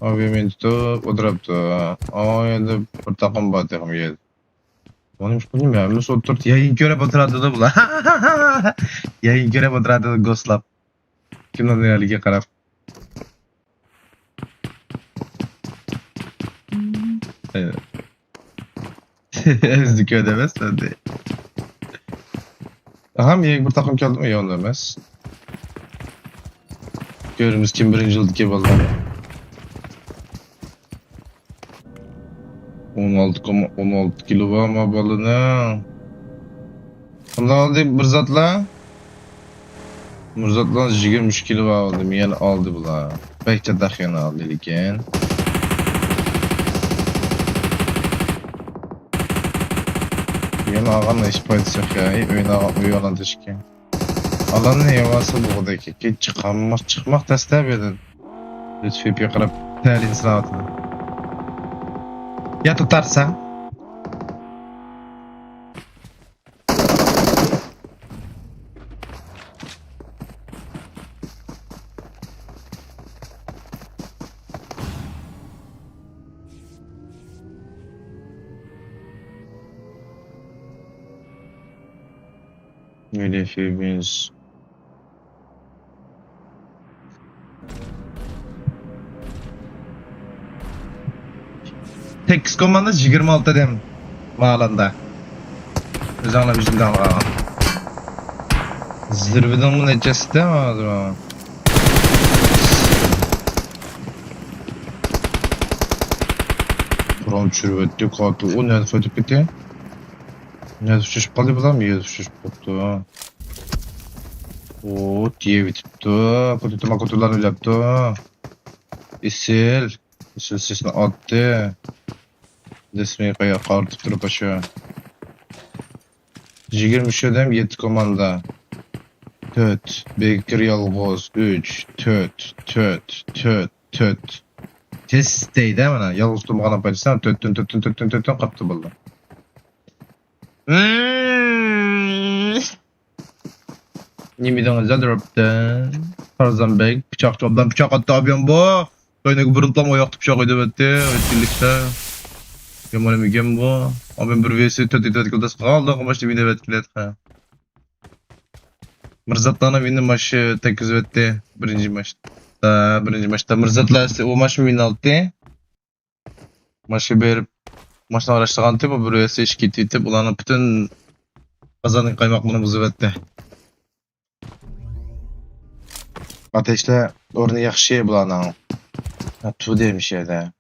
Speaker 4: Obviamente oturuptu. Ayda bir takım batığım geldi. Onuymuş bunu ya. Nasıl oturt? Yayın göre batırdı da bula. Yayın göre batırdı da Ghostlab. Kim lan ya lige karab. Ezdik ödemez hadi. Aha bir takım geldi mi? Yok demez. Görümüz kim birinci oldu ki vallahi. 16 kilo var ama balına. Ne aldı Mirzat'la? Mirzat'la 23 kilo var aldı. Yani aldı bula. Belki de yana aldı iken. Yani ağanla iş paydısı yok ya. Öyle ağan teşki. Alanın yavası bu odaki. Ki çıkmak da istemedin. Lütfen bir kırıp terliğin sıravatını. Ya tutarsa? Öyle filmimiz. Tek komanda 26 dem mağalanda. Özanla bizim damga. Zirveden mi necesi de mi adı? Buram çürüvetti katı. O ne fıtık bitti? Ne düşüş kaldı bulan mı? Ya düşüş koptu. O diye bitipti. Kututuma kutularını yaptı. İsil sesini attı. Desmeyi kaya kartıp durup aşağı. 23 adam 7 komanda. Töt. Bekir yalgoz 3. Töt. Testeydi değil mi lan? Yalgoz tutmağına paylaşsan töttün kaptı buldu. Nimiden güzel drop'tan. Tarzan Bey bıçak çobdan bıçak attı abiyam bu. Kaynak buruntlama ayaktı bıçak ödemetti. Ötkilikte. Yamanı mügem bu. Abim bir vs töt kıldas kaldı. Amaçlı bir de etkilet. Mirzat'la win'in maçı tek etti. Birinci maçta Mirzat'la o maç mı win aldı? Maçı berip maçtan araştırgan tip bu bir vs iş gitti. Ulanın bütün kazanın kaymaklığını buzıvetti. Ateşle orada yaxşı bulanın. Tu demiş ya.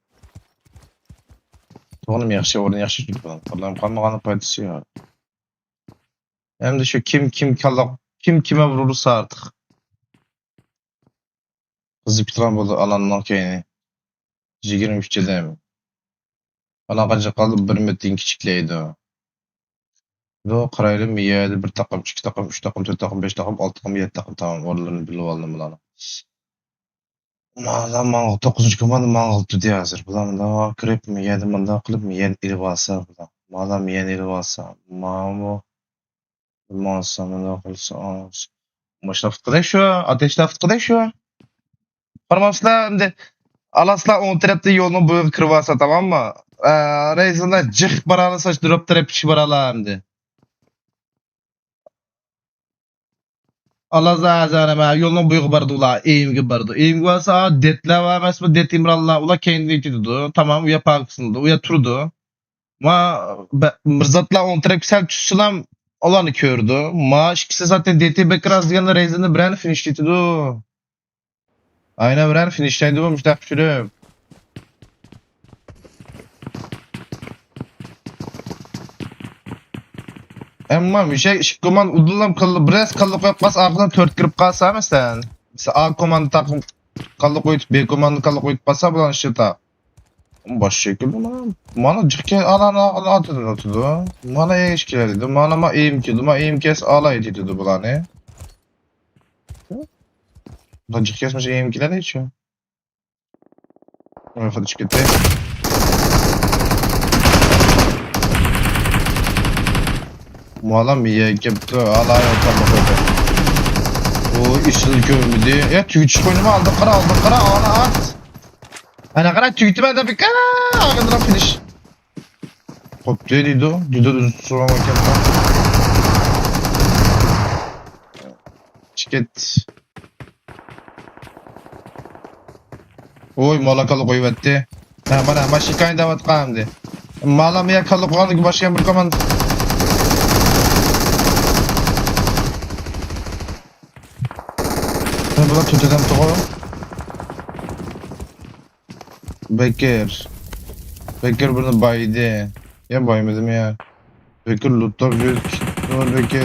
Speaker 4: Oğlum yaxşı orada yaxşı tut bulan. Allah'ım kalmağanın paydası yok. Hem de şu kim kime vurursa artık. Kızı bitiren buldu alanın okeyini. 23 dem. Alan kaçı kaldı 1 metin kiçikleydi o. Ve o karaylı mı yedi 1 takım, 2 takım, 3 takım, 4 takım, 5 takım, 6 takım, 7 takım tamam. Oralarını bilip aldım bulanı. Mağdan mağıl 9. komanda mağıl tutu hazır. Bulan da krep mi yedi manda kılıp mı yen ili basa bulan. Mağdan yen ili basa. Mağmu. Mağsamını kılsa. Maçta fıtkıday şu. Ateşte fıtkıday şu. Parmaçla şimdi alasla 10 trapte yolunu boyu kırvasa tamam mı? Reisinde cık baralı saç drop trap işi baralı hem Allah zazana yolunu boyu bardı ula eğimgi bardı. Eğimgi varsa detle var mesela det imralla ula kendi itidu. Tamam uya parksındı uya turdu. Ma Mirzat'la 10 trap sel çüsülam olanı kördü. Ma ikisi zaten deti bekraz diyen reisinde brand finish itidu. Aynen brand finish'teydi bu müştakçülüm. Emma bir şey iş komand udulam kıllı biraz kıllı koyup bas arkadan 4 girip kalsa mesela. Mesela A komandı takım kıllı koyup B komandı kıllı koyup basa bulan işte ta. Baş şekilde mana cıkke alana atıdı. Mana eş keledi. Mana ma eğim keledi. Ma eğim kes alay dedi bulan ne? Da cıkke kesmiş eğim keledi hiç. Ona hadi çıktı. Mualam bir yer yaptı. Alay ortamda. O işin kömüdü. Ya tüyüç koynumu aldı kara ala at. Ana kara tüyütü ben de bir kara ağzına finish. Hop dedi o. Düdü sonra bakayım. Çıket. Oy malakalı koyuvetti. Ha bana maşikayı davet kaldı. Malam ya kalı koyandı ki başka bir komand. Ne bu da tüteden toğu? Bekir bunu baydı. Ya baymadım ya. Bekir lootlar büyük. Dur Bekir.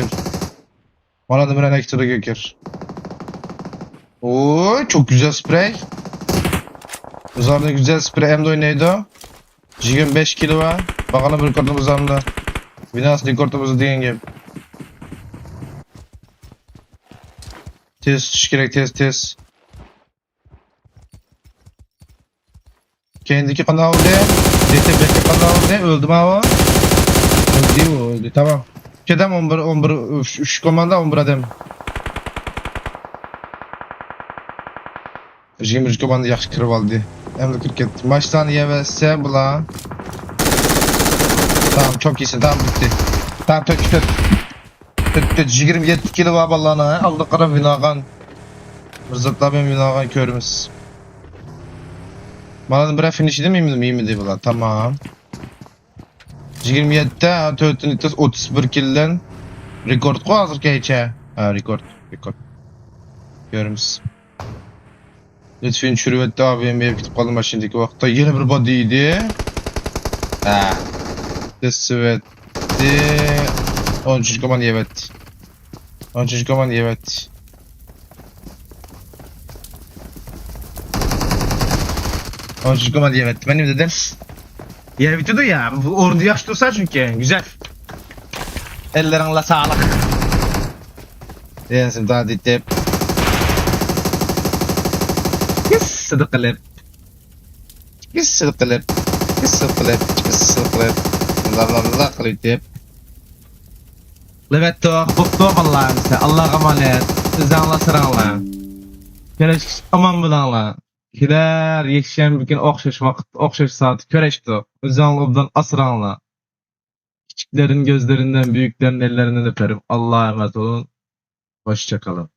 Speaker 4: Bana da bir an ekstra Bekir. Oy çok güzel sprey. Uzarda güzel sprey hem de oynaydı o. Jigen 5 kilo var. Bakalım rekordumuz hamda. Vinas rekordumuzu diyen gibi. Test gerek test. Kendiki kanalı de. DTB'li kanalı de. Öldü mü o? Öldü tamam. Kedem 11 3 komanda 11 adam. Jigen 3 komanda yaxşı kirib aldı. Hem de 47. Maçtan yemezse bula. Tamam çok iyisin tamam bitti. Tamam tök. 27 kilo var ballana. Aldı qara vinagan. Mirzatlar ben vinagan körümüz. Bana bir finish edeyim mi de bula. Tamam. 27'de 4 31 kilden rekord koy hazır keçe. Ha rekord. Körümüz. Lütfen çürüvetti abi yemeğe gidip kaldım başındaki vakta yeni bir body'ydi. Ha. Tesvetti. 13 koman evet. 13 koman evet. Benim dedim. Yer bitiyordu ya. Bu ordu yaxşı dursa çünkü. Güzel. Ellerinle sağlık. Yensin daha ditip. Sıdıkılır. Allah kılıç deyip. Evet doktor Allah'ım size. Allah'a emanet. Size anlasıranlar. Kereş aman bulanlar. Kiler yekşen bugün okşaş vakit, okşaş saati köreşti. Özanlı obdan asıranlar. Küçüklerin gözlerinden, büyüklerin ellerinden öperim. Allah'a emanet olun. Hoşça kalın.